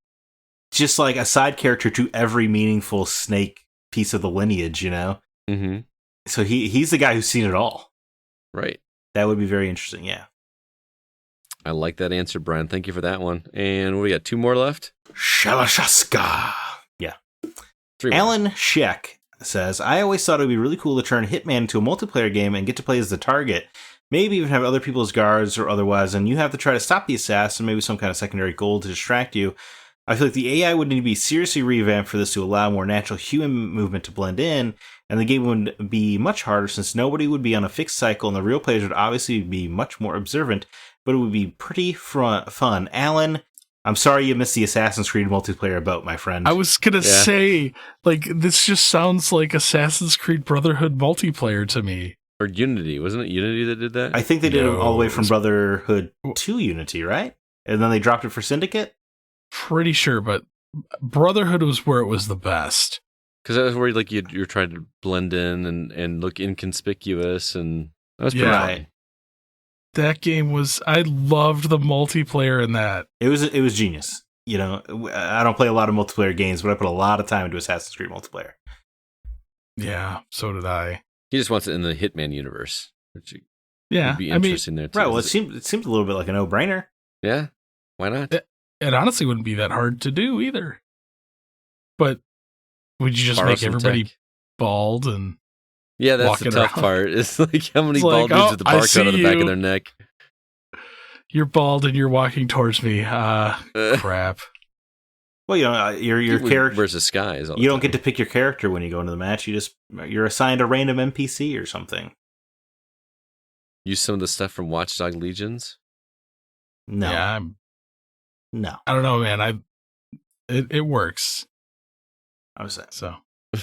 [SPEAKER 2] just like a side character to every meaningful Snake piece of the lineage, you know?
[SPEAKER 1] Mm-hmm.
[SPEAKER 2] So he's the guy who's seen it all.
[SPEAKER 1] Right.
[SPEAKER 2] That would be very interesting, yeah.
[SPEAKER 1] I like that answer, Brian. Thank you for that one. And we got 2 more left?
[SPEAKER 2] Shalashaska. Yeah.
[SPEAKER 1] 3 more.
[SPEAKER 2] Alan Sheck says, I always thought it would be really cool to turn Hitman into a multiplayer game and get to play as the target. Maybe even have other people's guards or otherwise, and you have to try to stop the assassin, maybe some kind of secondary goal to distract you. I feel like the AI would need to be seriously revamped for this to allow more natural human movement to blend in, and the game would be much harder since nobody would be on a fixed cycle, and the real players would obviously be much more observant, but it would be pretty fun. Alan, I'm sorry you missed the Assassin's Creed multiplayer boat, my friend.
[SPEAKER 3] I was going to say, like, this just sounds like Assassin's Creed Brotherhood multiplayer to me.
[SPEAKER 1] Or Unity. Wasn't it Unity that did that?
[SPEAKER 2] I think they did it all the way from Brotherhood to Unity, right? And then they dropped it for Syndicate?
[SPEAKER 3] Pretty sure, but Brotherhood was where it was the best.
[SPEAKER 1] Because that was where like you're trying to blend in and look inconspicuous, and that was pretty fun.
[SPEAKER 3] That game was... I loved the multiplayer in that.
[SPEAKER 2] It was genius. You know, I don't play a lot of multiplayer games, but I put a lot of time into Assassin's Creed multiplayer.
[SPEAKER 3] Yeah, so did I.
[SPEAKER 1] He just wants it in the Hitman universe, which would be
[SPEAKER 3] I
[SPEAKER 1] interesting there too.
[SPEAKER 2] Right, well, it seemed a little bit like a no-brainer.
[SPEAKER 1] Yeah, why not?
[SPEAKER 3] It honestly wouldn't be that hard to do either. But would you just make everybody bald and
[SPEAKER 1] yeah, that's the tough part. It's like how many bald dudes with the barcode on the back of their neck.
[SPEAKER 3] You're bald and you're walking towards me. Crap.
[SPEAKER 2] Well, you know, your character
[SPEAKER 1] wears disguise.
[SPEAKER 2] You don't get to pick your character when you go into the match. You're assigned a random NPC or something.
[SPEAKER 1] Use some of the stuff from Watchdog Legions.
[SPEAKER 2] No,
[SPEAKER 3] yeah,
[SPEAKER 2] no.
[SPEAKER 3] I don't know, man. It works.
[SPEAKER 2] I was saying.
[SPEAKER 3] So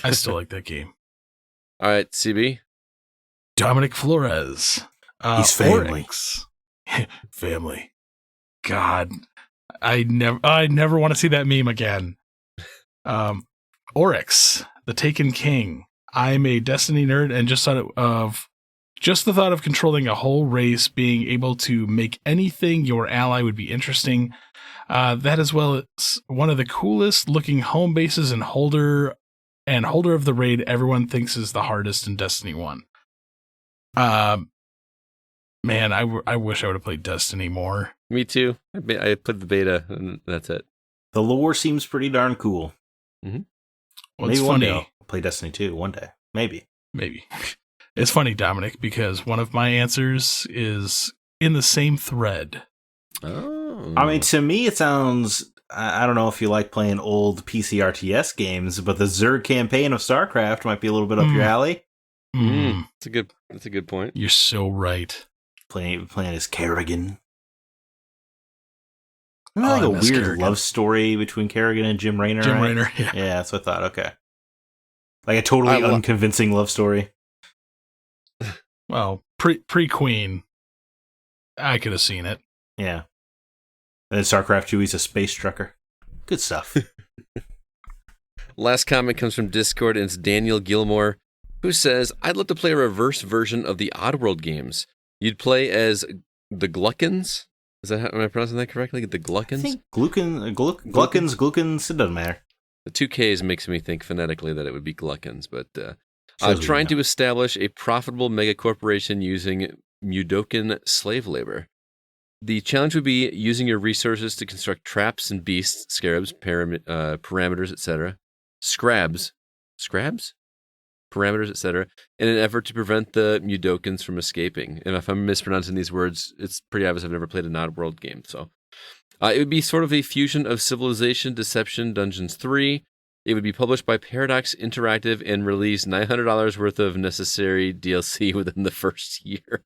[SPEAKER 3] I still like that game.
[SPEAKER 1] All right, CB.
[SPEAKER 3] Dominic Flores.
[SPEAKER 2] He's family.
[SPEAKER 3] Family. God. I never want to see that meme again. Oryx, the Taken King. I'm a Destiny nerd and just the thought of controlling a whole race, being able to make anything your ally would be interesting. That as well as one of the coolest looking home bases and holder of the raid everyone thinks is the hardest in Destiny 1. Man, I wish I would have played Destiny more.
[SPEAKER 1] Me too. I played the beta, and that's it.
[SPEAKER 2] The lore seems pretty darn cool.
[SPEAKER 1] Mm-hmm.
[SPEAKER 3] Well,
[SPEAKER 2] maybe
[SPEAKER 3] it's
[SPEAKER 2] one
[SPEAKER 3] funny.
[SPEAKER 2] day I'll play Destiny 2 one day. Maybe.
[SPEAKER 3] It's funny, Dominic, because one of my answers is in the same thread.
[SPEAKER 1] Oh.
[SPEAKER 2] I mean, to me, it sounds... I don't know if you like playing old PC RTS games, but the Zerg campaign of StarCraft might be a little bit up your alley.
[SPEAKER 1] That's a good point.
[SPEAKER 3] You're so right.
[SPEAKER 2] Playing as Kerrigan. Isn't that like a weird Kerrigan love story between Kerrigan and Jim Raynor?
[SPEAKER 3] Raynor, yeah.
[SPEAKER 2] Yeah, that's what I thought. Okay. Like a totally unconvincing love story.
[SPEAKER 3] Well, pre-Queen, I could have seen it.
[SPEAKER 2] Yeah. And then StarCraft 2, he's a space trucker. Good stuff.
[SPEAKER 1] Last comment comes from Discord, and it's Daniel Gilmore, who says, I'd love to play a reverse version of the Oddworld games. You'd play as the Gluckins? Am I pronouncing that correctly? The Gluckins?
[SPEAKER 2] I think Gluckins, it doesn't matter.
[SPEAKER 1] The 2 Ks makes me think phonetically that it would be Gluckins, but trying to establish a profitable megacorporation using Mudokan slave labor. The challenge would be using your resources to construct traps and beasts, scarabs, parameters, etc. Scrabs? Parameters, etc. in an effort to prevent the Mudokans from escaping. And if I'm mispronouncing these words, it's pretty obvious I've never played an Oddworld game. So it would be sort of a fusion of Civilization, Deception, Dungeons 3. It would be published by Paradox Interactive and release $900 worth of necessary DLC within the first year.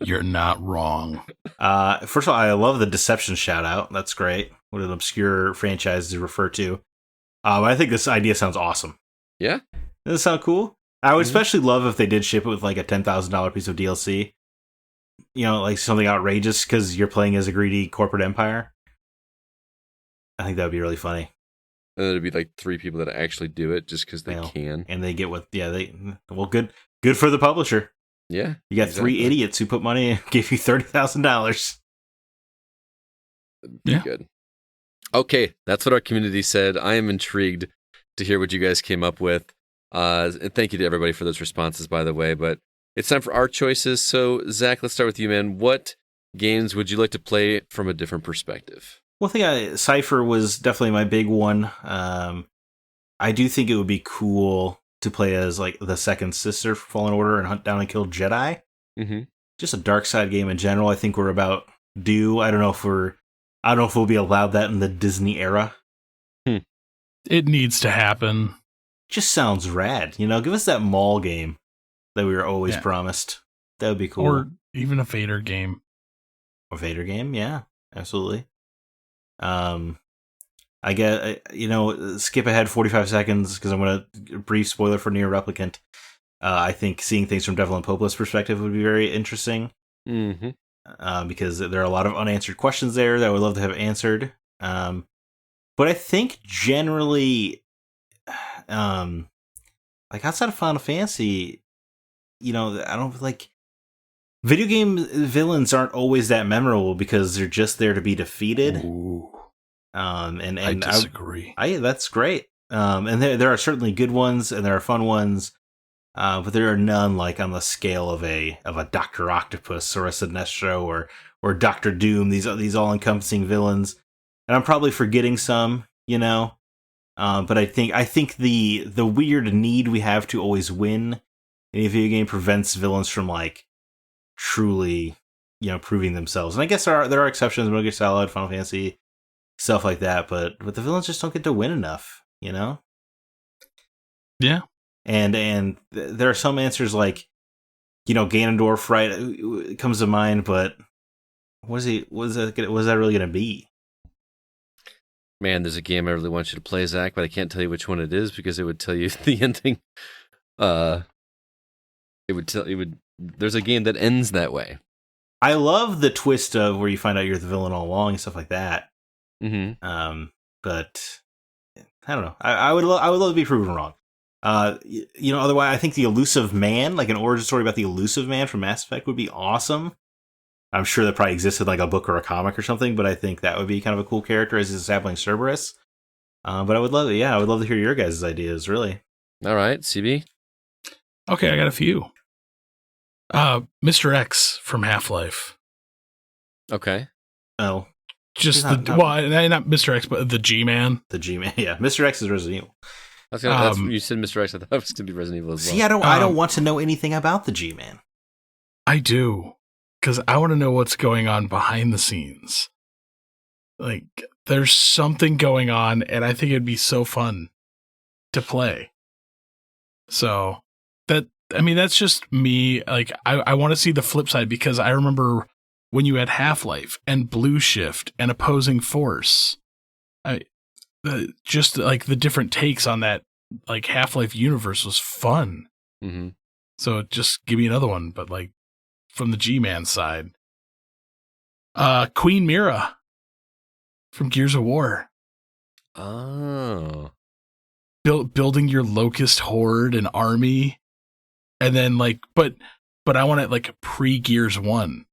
[SPEAKER 3] You're not wrong.
[SPEAKER 2] First of all, I love the Deception shout out. That's great. What an obscure franchise to refer to. I think this idea sounds awesome.
[SPEAKER 1] Yeah?
[SPEAKER 2] Does it sound cool? I would especially love if they did ship it with like a $10,000 piece of DLC. You know, like something outrageous because you're playing as a greedy corporate empire. I think that would be really funny.
[SPEAKER 1] And there'd be like 3 people that actually do it just because they can.
[SPEAKER 2] And they get good for the publisher.
[SPEAKER 1] Yeah.
[SPEAKER 2] You got 3 idiots who put money and gave you $30,000.
[SPEAKER 1] Yeah. Good. Okay, that's what our community said. I am intrigued to hear what you guys came up with. And thank you to everybody for those responses, by the way. But it's time for our choices. So, Zach, let's start with you, man. What games would you like to play from a different perspective?
[SPEAKER 2] Well, I think Cypher was definitely my big one. I do think it would be cool to play as like the second sister for Fallen Order and hunt down and kill Jedi.
[SPEAKER 1] Mm-hmm.
[SPEAKER 2] Just a dark side game in general. I think we're about due. I don't know if we'll be allowed that in the Disney era.
[SPEAKER 3] It needs to happen.
[SPEAKER 2] Just sounds rad. Give us that mall game that we were always promised. That would be cool.
[SPEAKER 3] Or even a Vader game.
[SPEAKER 2] A Vader game, yeah, absolutely. I get, skip ahead 45 seconds because I'm going to brief spoiler for Nier Replicant. I think seeing things from Devil and Popeless perspective would be very interesting.
[SPEAKER 1] Mm-hmm.
[SPEAKER 2] Because there are a lot of unanswered questions there that I would love to have answered. But I think generally, like outside of Final Fantasy, I don't like video game villains aren't always that memorable because they're just there to be defeated.
[SPEAKER 3] Ooh.
[SPEAKER 2] And
[SPEAKER 3] I disagree.
[SPEAKER 2] That's great. And there are certainly good ones and there are fun ones. But there are none like on the scale of a Dr. Octopus or a Sinestro or Dr. Doom, these all-encompassing villains. And I'm probably forgetting some, but I think the weird need we have to always win in a video game prevents villains from like truly, proving themselves. And I guess there are exceptions, Metal Gear Solid, Final Fantasy, stuff like that, but the villains just don't get to win enough,
[SPEAKER 3] Yeah.
[SPEAKER 2] And there are some answers like, Ganondorf, right, comes to mind, but what is that really going to be?
[SPEAKER 1] Man, there's a game I really want you to play, Zach, but I can't tell you which one it is because it would tell you the ending. There's a game that ends that way.
[SPEAKER 2] I love the twist of where you find out you're the villain all along and stuff like that.
[SPEAKER 1] Mm-hmm.
[SPEAKER 2] But I don't know. I would love to be proven wrong. Otherwise, I think the Elusive Man, like an origin story about the Elusive Man from Mass Effect, would be awesome. I'm sure that probably existed like a book or a comic or something, but I think that would be kind of a cool character as his sapling Cerberus. But I would love to hear your guys' ideas, really.
[SPEAKER 1] All right, CB.
[SPEAKER 3] Okay, I got a few. Mr. X from Half-Life.
[SPEAKER 1] Okay.
[SPEAKER 2] Oh.
[SPEAKER 3] Just not Mr. X, but the G-Man.
[SPEAKER 2] The G-Man, yeah. Mr. X is Resident Evil.
[SPEAKER 1] You said Mr. X, I thought it was going to be Resident Evil as well.
[SPEAKER 2] See, I don't want to know anything about the G-Man.
[SPEAKER 3] I do, because I want to know what's going on behind the scenes. Like, there's something going on, and I think it'd be so fun to play. So, that's just me. Like, I want to see the flip side, because I remember when you had Half-Life and Blue Shift and Opposing Force, just like the different takes on that, like Half-Life universe was fun.
[SPEAKER 1] Mm-hmm.
[SPEAKER 3] So just give me another one, but like from the G-Man side. Queen Mira from Gears of War.
[SPEAKER 1] Oh.
[SPEAKER 3] Building your Locust Horde and army, and then like, but I want it like pre-Gears 1.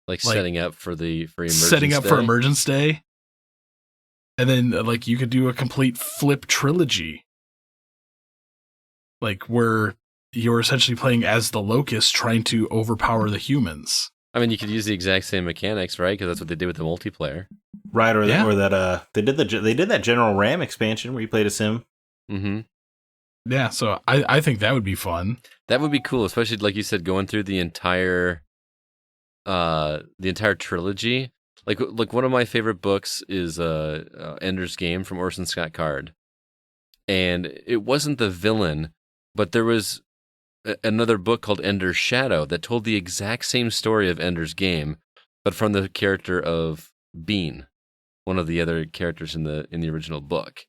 [SPEAKER 1] Like setting up for Emergence
[SPEAKER 3] setting up
[SPEAKER 1] Day?
[SPEAKER 3] For Emergence Day. And then like you could do a complete flip trilogy. Like where you're essentially playing as the Locust trying to overpower the humans.
[SPEAKER 1] I mean, you could use the exact same mechanics, right? Because that's what they did with the multiplayer.
[SPEAKER 2] Right, or that they did that General Ram expansion where you played a sim.
[SPEAKER 1] Mm-hmm.
[SPEAKER 3] Yeah, so I think that would be fun.
[SPEAKER 1] That would be cool, especially like you said, going through the entire trilogy. Like one of my favorite books is Ender's Game from Orson Scott Card, and it wasn't the villain, but there was another book called Ender's Shadow that told the exact same story of Ender's Game, but from the character of Bean, one of the other characters in the original book.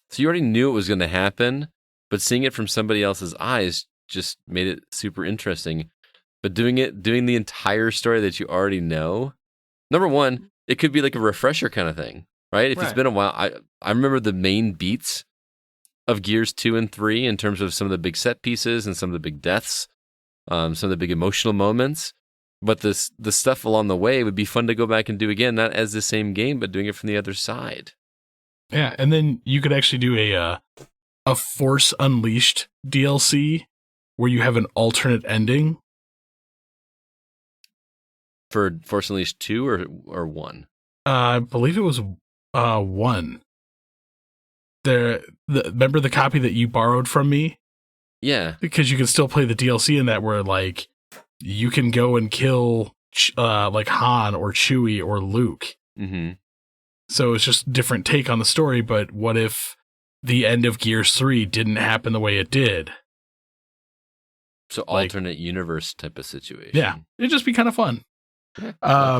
[SPEAKER 1] So you already knew it was going to happen, but seeing it from somebody else's eyes just made it super interesting. But doing the entire story that you already know, number one, it could be like a refresher kind of thing. right? If it's been a while, I remember the main beats of Gears 2 and 3 in terms of some of the big set pieces and some of the big deaths, some of the big emotional moments. But the stuff along the way would be fun to go back and do again, not as the same game, but doing it from the other side.
[SPEAKER 3] Yeah, and then you could actually do a Force Unleashed DLC where you have an alternate ending.
[SPEAKER 1] For Force Unleashed 2 or 1?
[SPEAKER 3] I believe it was 1. Remember the copy that you borrowed from me?
[SPEAKER 1] Yeah.
[SPEAKER 3] Because you can still play the DLC in that where, like, you can go and kill, like, Han or Chewie or Luke.
[SPEAKER 1] Mm-hmm.
[SPEAKER 3] So it's just a different take on the story, but what if the end of Gears 3 didn't happen the way it did?
[SPEAKER 1] So alternate universe type of situation.
[SPEAKER 3] Yeah, it'd just be kind of fun.
[SPEAKER 1] Yeah,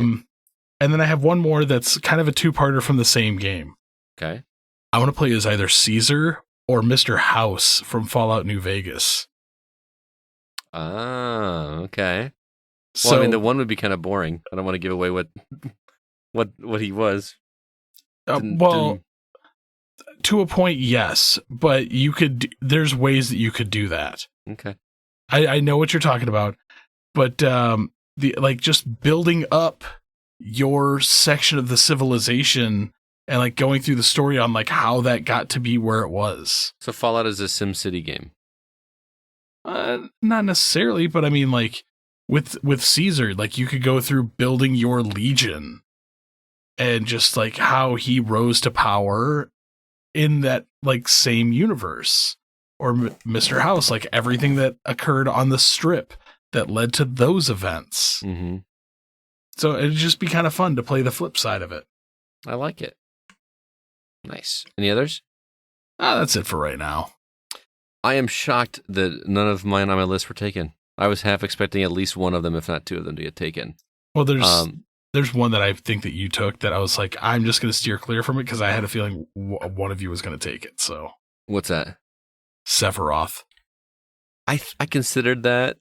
[SPEAKER 3] and then I have one more that's kind of a two-parter from the same game.
[SPEAKER 1] Okay.
[SPEAKER 3] I want to play as either Caesar or Mr. House from Fallout New Vegas.
[SPEAKER 1] Ah, okay.
[SPEAKER 3] So,
[SPEAKER 1] Well, I mean, the one would be kind of boring. I don't want to give away what he was.
[SPEAKER 3] To a point, yes, but there's ways that you could do that.
[SPEAKER 1] Okay.
[SPEAKER 3] I know what you're talking about, but just building up your section of the civilization and like going through the story on like how that got to be where it was.
[SPEAKER 1] So Fallout is a SimCity game.
[SPEAKER 3] Not necessarily, but I mean, like with Caesar, like you could go through building your legion and just like how he rose to power in that like same universe. Or Mr. House, like everything that occurred on the strip that led to those events.
[SPEAKER 1] Mm-hmm.
[SPEAKER 3] So it'd just be kind of fun to play the flip side of it.
[SPEAKER 1] I like it. Nice. Any others?
[SPEAKER 3] That's it for right now.
[SPEAKER 1] I am shocked that none of mine on my list were taken. I was half expecting at least one of them, if not two of them, to get taken.
[SPEAKER 3] Well, there's one that I think that you took that I was like, I'm just going to steer clear from it because I had a feeling one of you was going to take it. So
[SPEAKER 1] what's that?
[SPEAKER 3] Sephiroth.
[SPEAKER 1] I considered that,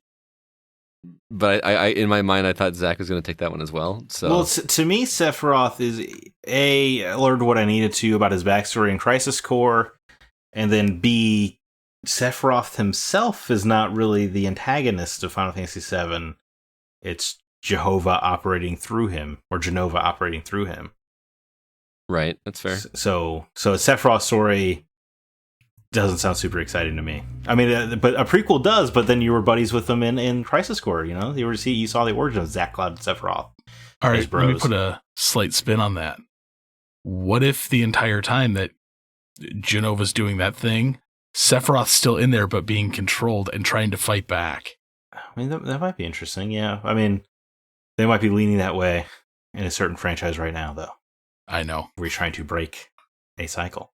[SPEAKER 1] but I in my mind I thought Zack was going to take that one as well. So,
[SPEAKER 2] well, to me, Sephiroth is I learned what I needed to about his backstory in Crisis Core, and then B, Sephiroth himself is not really the antagonist of Final Fantasy VII. It's Jehovah operating through him, or Genova operating through him.
[SPEAKER 1] Right, that's fair.
[SPEAKER 2] So Sephiroth's story doesn't sound super exciting to me. I mean, but a prequel does. But then you were buddies with them in Crisis Core. You know, you saw the origin of Zack, Cloud, and Sephiroth.
[SPEAKER 3] All right, let me put a slight spin on that. What if the entire time that Genova's doing that thing, Sephiroth's still in there, but being controlled and trying to fight back?
[SPEAKER 2] I mean, that might be interesting. Yeah, I mean, they might be leaning that way in a certain franchise right now, though.
[SPEAKER 3] I know.
[SPEAKER 2] We're trying to break a cycle.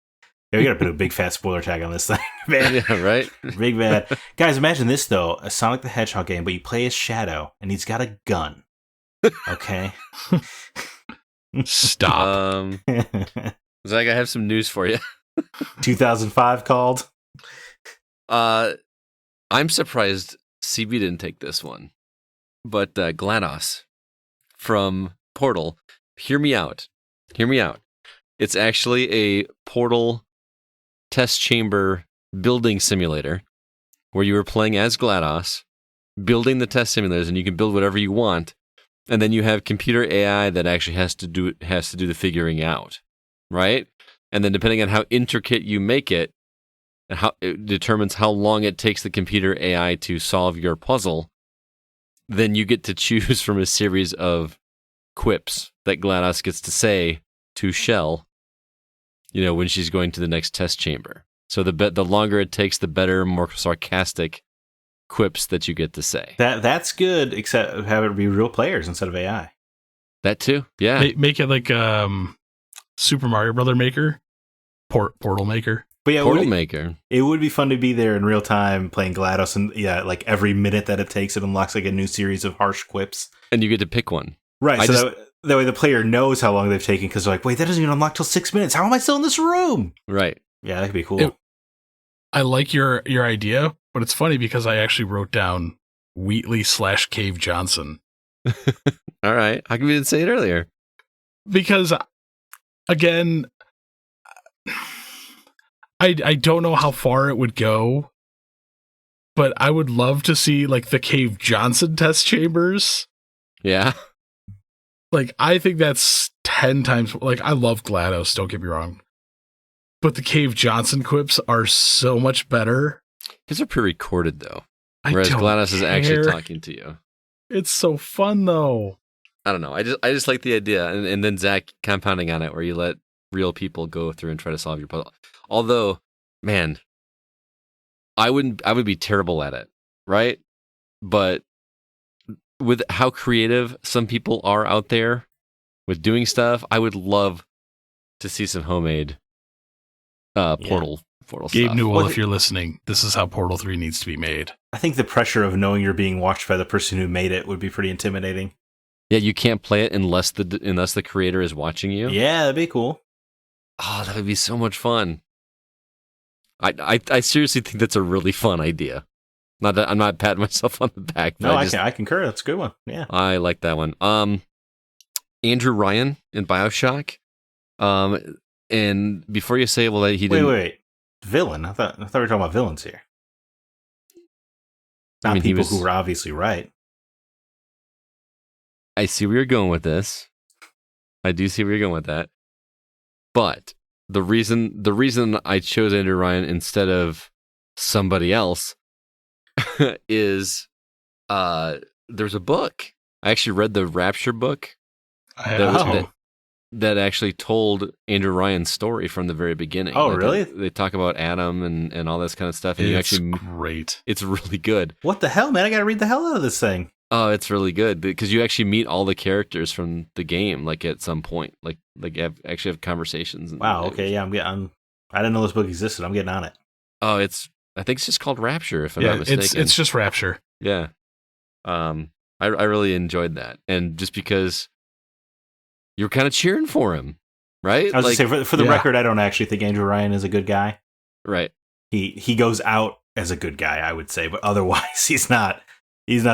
[SPEAKER 2] Yeah, we gotta put a big fat spoiler tag on this thing, man.
[SPEAKER 1] Yeah, right?
[SPEAKER 2] Big bad. Guys, imagine this, though. A Sonic the Hedgehog game, but you play as Shadow, and he's got a gun. Okay?
[SPEAKER 3] Stop.
[SPEAKER 1] Zack, I have some news for you.
[SPEAKER 2] 2005 called?
[SPEAKER 1] I'm surprised CB didn't take this one. But GLaDOS from Portal, hear me out. It's actually a Portal test chamber building simulator where you were playing as GLaDOS, building the test simulators, and you can build whatever you want. And then you have computer AI that actually has to do the figuring out, right? And then depending on how intricate you make it, how it determines how long it takes the computer AI to solve your puzzle. Then you get to choose from a series of quips that GLaDOS gets to say to Shell, you know, when she's going to the next test chamber. So the longer it takes, the better, more sarcastic quips that you get to say.
[SPEAKER 2] That's good, except have it be real players instead of AI.
[SPEAKER 1] That too, yeah.
[SPEAKER 3] Make it like Super Mario Brother Maker, Portal Maker.
[SPEAKER 2] But yeah,
[SPEAKER 1] Portal Maker.
[SPEAKER 2] It would be fun to be there in real time playing GLaDOS, and yeah, like every minute that it takes, it unlocks like a new series of harsh quips.
[SPEAKER 1] And you get to pick one.
[SPEAKER 2] Right, that way the player knows how long they've taken, because they're like, wait, that doesn't even unlock till 6 minutes. How am I still in this room?
[SPEAKER 1] Right.
[SPEAKER 2] Yeah, that could be cool.
[SPEAKER 3] I like your idea, but it's funny because I actually wrote down Wheatley/Cave Johnson.
[SPEAKER 1] All right. How come you didn't say it earlier?
[SPEAKER 3] Because again, I don't know how far it would go, but I would love to see like the Cave Johnson test chambers.
[SPEAKER 1] Yeah.
[SPEAKER 3] Like, I think that's 10 times. Like, I love GLaDOS, don't get me wrong. But the Cave Johnson quips are so much better.
[SPEAKER 1] His are pre-recorded, though. Whereas GLaDOS is actually talking to you.
[SPEAKER 3] It's so fun, though.
[SPEAKER 1] I don't know. I just like the idea. And then Zack compounding on it, where you let real people go through and try to solve your puzzle. Although, man, I would be terrible at it, right? But with how creative some people are out there with doing stuff, I would love to see some homemade Portal
[SPEAKER 3] Gabe
[SPEAKER 1] stuff.
[SPEAKER 3] Newell, if you're listening, this is how Portal 3 needs to be made.
[SPEAKER 2] I think the pressure of knowing you're being watched by the person who made it would be pretty intimidating.
[SPEAKER 1] Yeah, you can't play it unless the creator is watching you.
[SPEAKER 2] Yeah, that'd be cool.
[SPEAKER 1] Oh, that would be so much fun. I seriously think that's a really fun idea. Not that I'm not patting myself on the back.
[SPEAKER 2] No, I concur. That's a good one. Yeah,
[SPEAKER 1] I like that one. Andrew Ryan in BioShock. And before you say, well, he didn't.
[SPEAKER 2] Wait. Villain? I thought we were talking about villains here. Not people who were obviously right.
[SPEAKER 1] I see where you're going with this. I do see where you're going with that. But the reason I chose Andrew Ryan instead of somebody else is there's a book. I actually read the Rapture book that actually told Andrew Ryan's story from the very beginning.
[SPEAKER 2] Oh, like really?
[SPEAKER 1] They talk about Adam and all this kind of stuff. And
[SPEAKER 3] it's great.
[SPEAKER 1] It's really good.
[SPEAKER 2] What the hell, man? I got to read the hell out of this thing.
[SPEAKER 1] Oh, it's really good because you actually meet all the characters from the game, like at some point, like actually have conversations.
[SPEAKER 2] Wow. Okay. Yeah. I didn't know this book existed. I'm getting on it.
[SPEAKER 1] Oh, I think it's just called Rapture, if I'm not mistaken.
[SPEAKER 3] It's just Rapture.
[SPEAKER 1] Yeah. I really enjoyed that, and just because you're kind of cheering for him, right?
[SPEAKER 2] I was going to say, for the record, I don't actually think Andrew Ryan is a good guy.
[SPEAKER 1] Right.
[SPEAKER 2] He goes out as a good guy, I would say, but otherwise he's not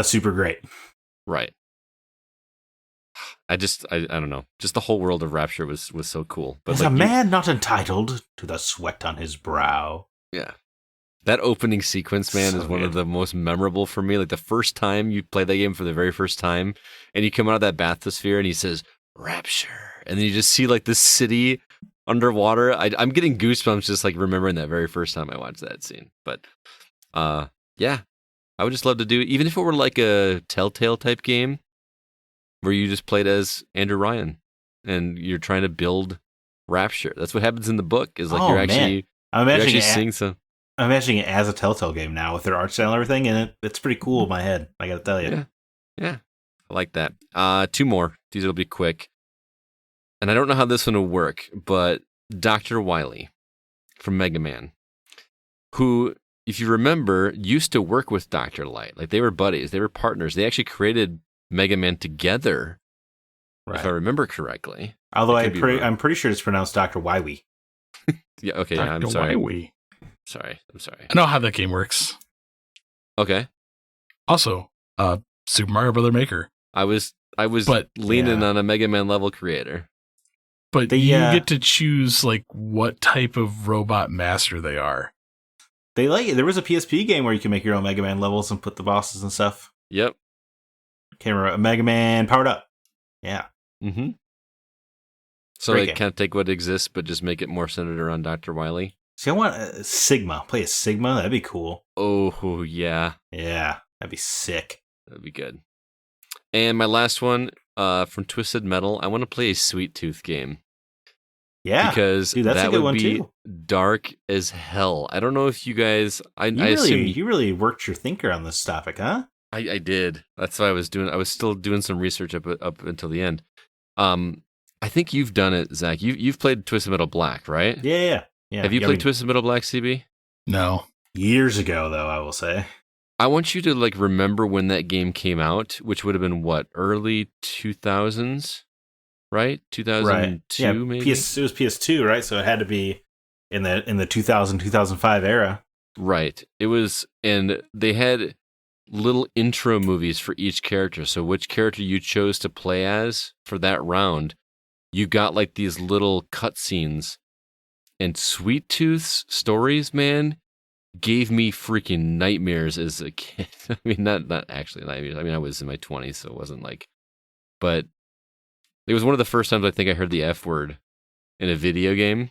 [SPEAKER 2] super great.
[SPEAKER 1] Right. I don't know. Just the whole world of Rapture was so cool. But
[SPEAKER 2] There's a man not entitled to the sweat on his brow.
[SPEAKER 1] Yeah. That opening sequence, man, is one of the most memorable for me. Like the first time you play that game for the very first time, and you come out of that bathysphere and he says, Rapture. And then you just see like this city underwater. I'm getting goosebumps just like remembering that very first time I watched that scene. But yeah, I would just love to do, even if it were like a Telltale type game where you just played as Andrew Ryan and you're trying to build Rapture. That's what happens in the book is like you're actually seeing some.
[SPEAKER 2] I'm imagining it as a Telltale game now with their art style and everything, and it's pretty cool in my head, I gotta tell you.
[SPEAKER 1] Yeah. I like that. Two more. These will be quick. And I don't know how this one will work, but Dr. Wily from Mega Man, who, if you remember, used to work with Dr. Light. Like they were buddies, they were partners. They actually created Mega Man together, if I remember correctly.
[SPEAKER 2] Although I'm pretty sure it's pronounced Dr. Wily.
[SPEAKER 1] Yeah, okay,
[SPEAKER 3] Dr.
[SPEAKER 1] I'm sorry.
[SPEAKER 3] Wily.
[SPEAKER 1] I'm sorry.
[SPEAKER 3] I know how that game works.
[SPEAKER 1] Okay.
[SPEAKER 3] Also, Super Mario Brother Maker.
[SPEAKER 1] I was leaning on a Mega Man level creator.
[SPEAKER 3] But you get to choose like what type of robot master they are.
[SPEAKER 2] There was a PSP game where you can make your own Mega Man levels and put the bosses and stuff.
[SPEAKER 1] Yep.
[SPEAKER 2] Can't remember. Mega Man Powered Up. Yeah.
[SPEAKER 1] Mm-hmm. So they kind of take what exists, but just make it more centered around Dr. Wily.
[SPEAKER 2] See, I want a Sigma. Play a Sigma. That'd be cool.
[SPEAKER 1] Oh, yeah.
[SPEAKER 2] Yeah. That'd be sick.
[SPEAKER 1] That'd be good. And my last one from Twisted Metal, I want to play a Sweet Tooth game.
[SPEAKER 2] Yeah.
[SPEAKER 1] Because
[SPEAKER 2] that's
[SPEAKER 1] that
[SPEAKER 2] a good
[SPEAKER 1] would
[SPEAKER 2] one
[SPEAKER 1] be
[SPEAKER 2] too.
[SPEAKER 1] Dark as hell. I don't know if you guys...
[SPEAKER 2] You really worked your thinker on this topic, huh?
[SPEAKER 1] I did. That's what I was doing. I was still doing some research up until the end. I think you've done it, Zach. You've played Twisted Metal Black, right?
[SPEAKER 2] Yeah.
[SPEAKER 1] Have you played Twisted Metal Black, CB?
[SPEAKER 3] No.
[SPEAKER 2] Years ago, though, I will say.
[SPEAKER 1] I want you to remember when that game came out, which would have been early 2000s, right? 2002, maybe.
[SPEAKER 2] It was PS2, right? So it had to be in the 2005 era.
[SPEAKER 1] Right. It was, and they had little intro movies for each character. So which character you chose to play as for that round you got like these little cutscenes, and Sweet Tooth's stories, man, gave me freaking nightmares as a kid. I mean, not actually nightmares. I mean, I was in my 20s, so it wasn't like, but it was one of the first times I think I heard the F word in a video game.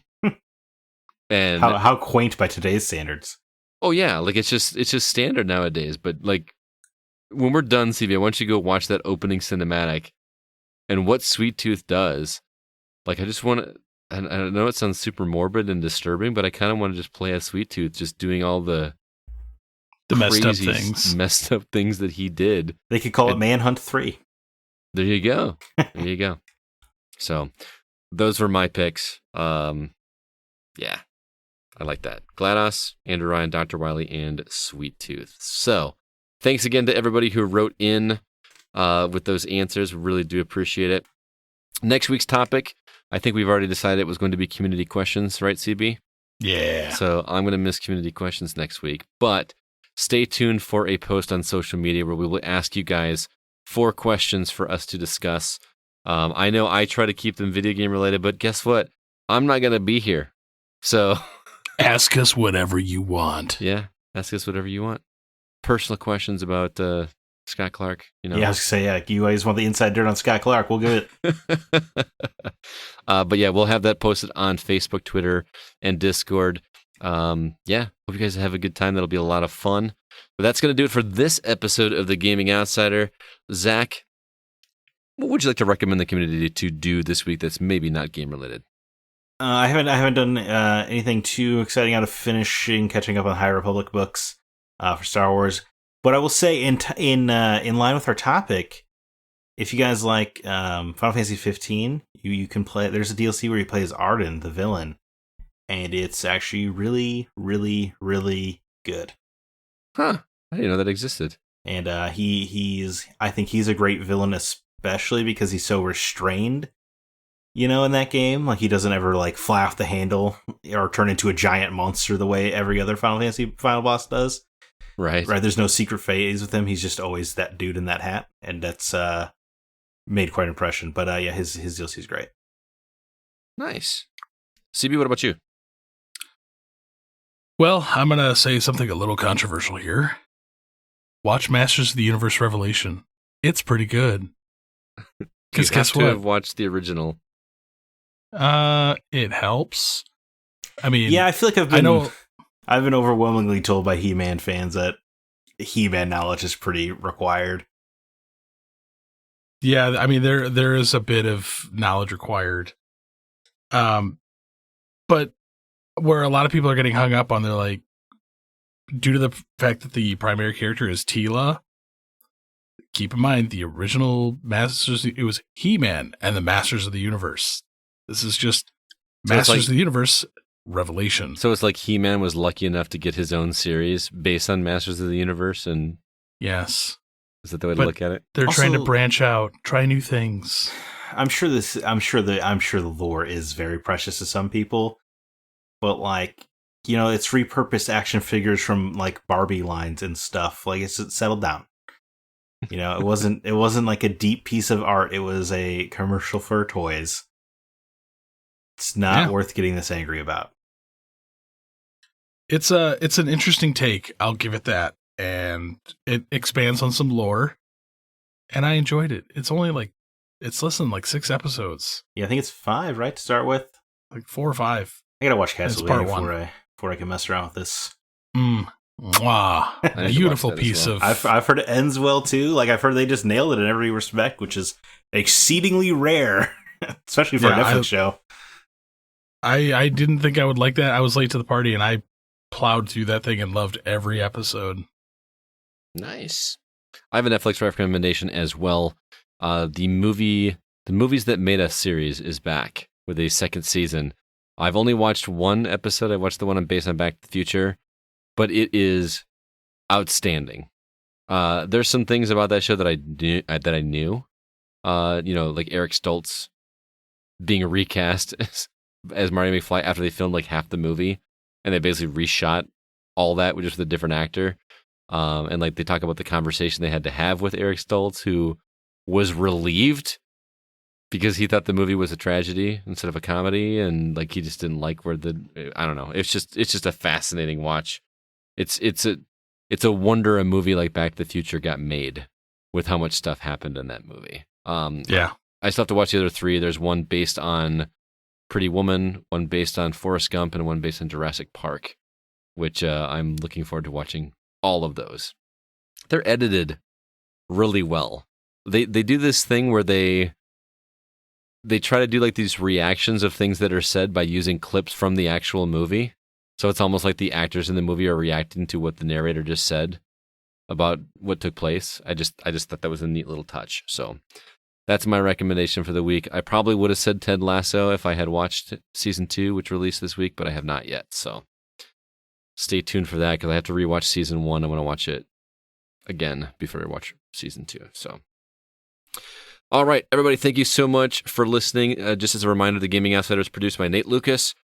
[SPEAKER 1] And
[SPEAKER 2] how quaint by today's standards.
[SPEAKER 1] Oh yeah, like it's just standard nowadays. But like when we're done, CB, I want you to go watch that opening cinematic and what Sweet Tooth does. Like I just want to. I know it sounds super morbid and disturbing, but I kind of want to just play as Sweet Tooth, just doing all the
[SPEAKER 3] messed up
[SPEAKER 1] things that he did.
[SPEAKER 2] They could call it Manhunt 3.
[SPEAKER 1] There you go. There you go. So those were my picks. Yeah, I like that. GLaDOS, Andrew Ryan, Dr. Wily, and Sweet Tooth. So thanks again to everybody who wrote in with those answers. We really do appreciate it. Next week's topic, I think we've already decided it was going to be community questions, right, CB?
[SPEAKER 3] Yeah.
[SPEAKER 1] So I'm going to miss community questions next week, but stay tuned for a post on social media where we will ask you guys 4 questions for us to discuss. I know I try to keep them video game related, but guess what? I'm not going to be here. So
[SPEAKER 3] ask us whatever you want.
[SPEAKER 1] Yeah, ask us whatever you want. Personal questions about Scott Clark, you know.
[SPEAKER 2] Yeah, I was going to say, yeah, you guys want the inside dirt on Scott Clark, we'll give it.
[SPEAKER 1] But yeah, we'll have that posted on Facebook, Twitter, and Discord. Yeah, hope you guys have a good time. That'll be a lot of fun. But that's going to do it for this episode of The Gaming Outsider. Zach, what would you like to recommend the community to do this week that's maybe not game related?
[SPEAKER 2] I haven't done anything too exciting out of catching up on High Republic books for Star Wars. But I will say, in line with our topic, if you guys like Final Fantasy 15, you can play. There's a DLC where you play as Arden, the villain, and it's actually really, really, really good.
[SPEAKER 1] Huh? I didn't know that existed.
[SPEAKER 2] And I think he's a great villain, especially because he's so restrained. You know, in that game, like he doesn't ever like fly off the handle or turn into a giant monster the way every other Final Fantasy final boss does.
[SPEAKER 1] Right.
[SPEAKER 2] There's no secret phase with him. He's just always that dude in that hat, and that's made quite an impression. But yeah, his DLC is great.
[SPEAKER 1] Nice. CB, what about you?
[SPEAKER 3] Well, I'm gonna say something a little controversial here. Watch Masters of the Universe Revelation. It's pretty good.
[SPEAKER 1] Because guess what? I've watched the original.
[SPEAKER 3] It helps. I mean,
[SPEAKER 2] yeah, I feel like I've been overwhelmingly told by He-Man fans that He-Man knowledge is pretty required.
[SPEAKER 3] Yeah, I mean there is a bit of knowledge required. But where a lot of people are getting hung up on, they're like, due to the fact that the primary character is Teela. Keep in mind, the original Masters, it was He-Man and the Masters of the Universe. This is just Masters of the Universe Revelation.
[SPEAKER 1] So it's like He-Man was lucky enough to get his own series based on Masters of the Universe, and
[SPEAKER 3] yes,
[SPEAKER 1] is that the way to look at it?
[SPEAKER 3] They're also trying to branch out, try new things.
[SPEAKER 2] I'm sure the lore is very precious to some people, but like, you know, it's repurposed action figures from like Barbie lines and stuff. Like it's settled down. You know, it wasn't like a deep piece of art. It was a commercial for toys. It's not worth getting this angry about.
[SPEAKER 3] It's an interesting take. I'll give it that. And it expands on some lore. And I enjoyed it. It's only it's less than 6 episodes.
[SPEAKER 2] Yeah, I think it's 5, right? To start with?
[SPEAKER 3] Like 4 or 5.
[SPEAKER 2] I gotta watch Castlevania before I can mess around with this.
[SPEAKER 3] Mwah. Beautiful piece of...
[SPEAKER 2] I've heard it ends well, too. Like, I've heard they just nailed it in every respect, which is exceedingly rare. Especially for a Netflix show.
[SPEAKER 3] I didn't think I would like that. I was late to the party, and I plowed through that thing and loved every episode.
[SPEAKER 1] Nice. I have a Netflix recommendation as well. The Movies That Made Us series is back with a second season. I've only watched 1 episode. I watched the one based on Back to the Future, but it is outstanding. There's some things about that show that I knew. You know, like Eric Stoltz being recast as Marty McFly after they filmed like half the movie, and they basically reshot all that with just a different actor. And like they talk about the conversation they had to have with Eric Stoltz, who was relieved because he thought the movie was a tragedy instead of a comedy, and like he just didn't like where I don't know. It's just a fascinating watch. It's a wonder a movie like Back to the Future got made with how much stuff happened in that movie.
[SPEAKER 3] Yeah.
[SPEAKER 1] I still have to watch the other 3. There's one based on Pretty Woman, one based on Forrest Gump, and one based on Jurassic Park, which I'm looking forward to watching all of those. They're edited really well. They do this thing where they try to do like these reactions of things that are said by using clips from the actual movie. So it's almost like the actors in the movie are reacting to what the narrator just said about what took place. I just thought that was a neat little touch. So that's my recommendation for the week. I probably would have said Ted Lasso if I had watched season 2, which released this week, but I have not yet. So stay tuned for that because I have to rewatch season 1. I want to watch it again before I watch season 2. So, all right, everybody, thank you so much for listening. Just as a reminder, The Gaming Outsider is produced by Nate Lucas,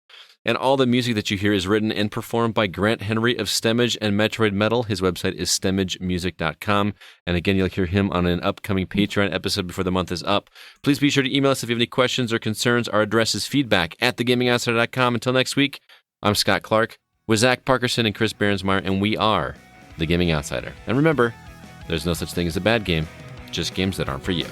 [SPEAKER 1] and all the music that you hear is written and performed by Grant Henry of Stemmage and Metroid Metal. His website is stemmagemusic.com. And again, you'll hear him on an upcoming Patreon episode before the month is up. Please be sure to email us if you have any questions or concerns. Our address is feedback@thegamingoutsider.com. Until next week, I'm Scott Clark with Zack Parkerson and Chris Behrensmeyer, and we are The Gaming Outsider. And remember, there's no such thing as a bad game, just games that aren't for you.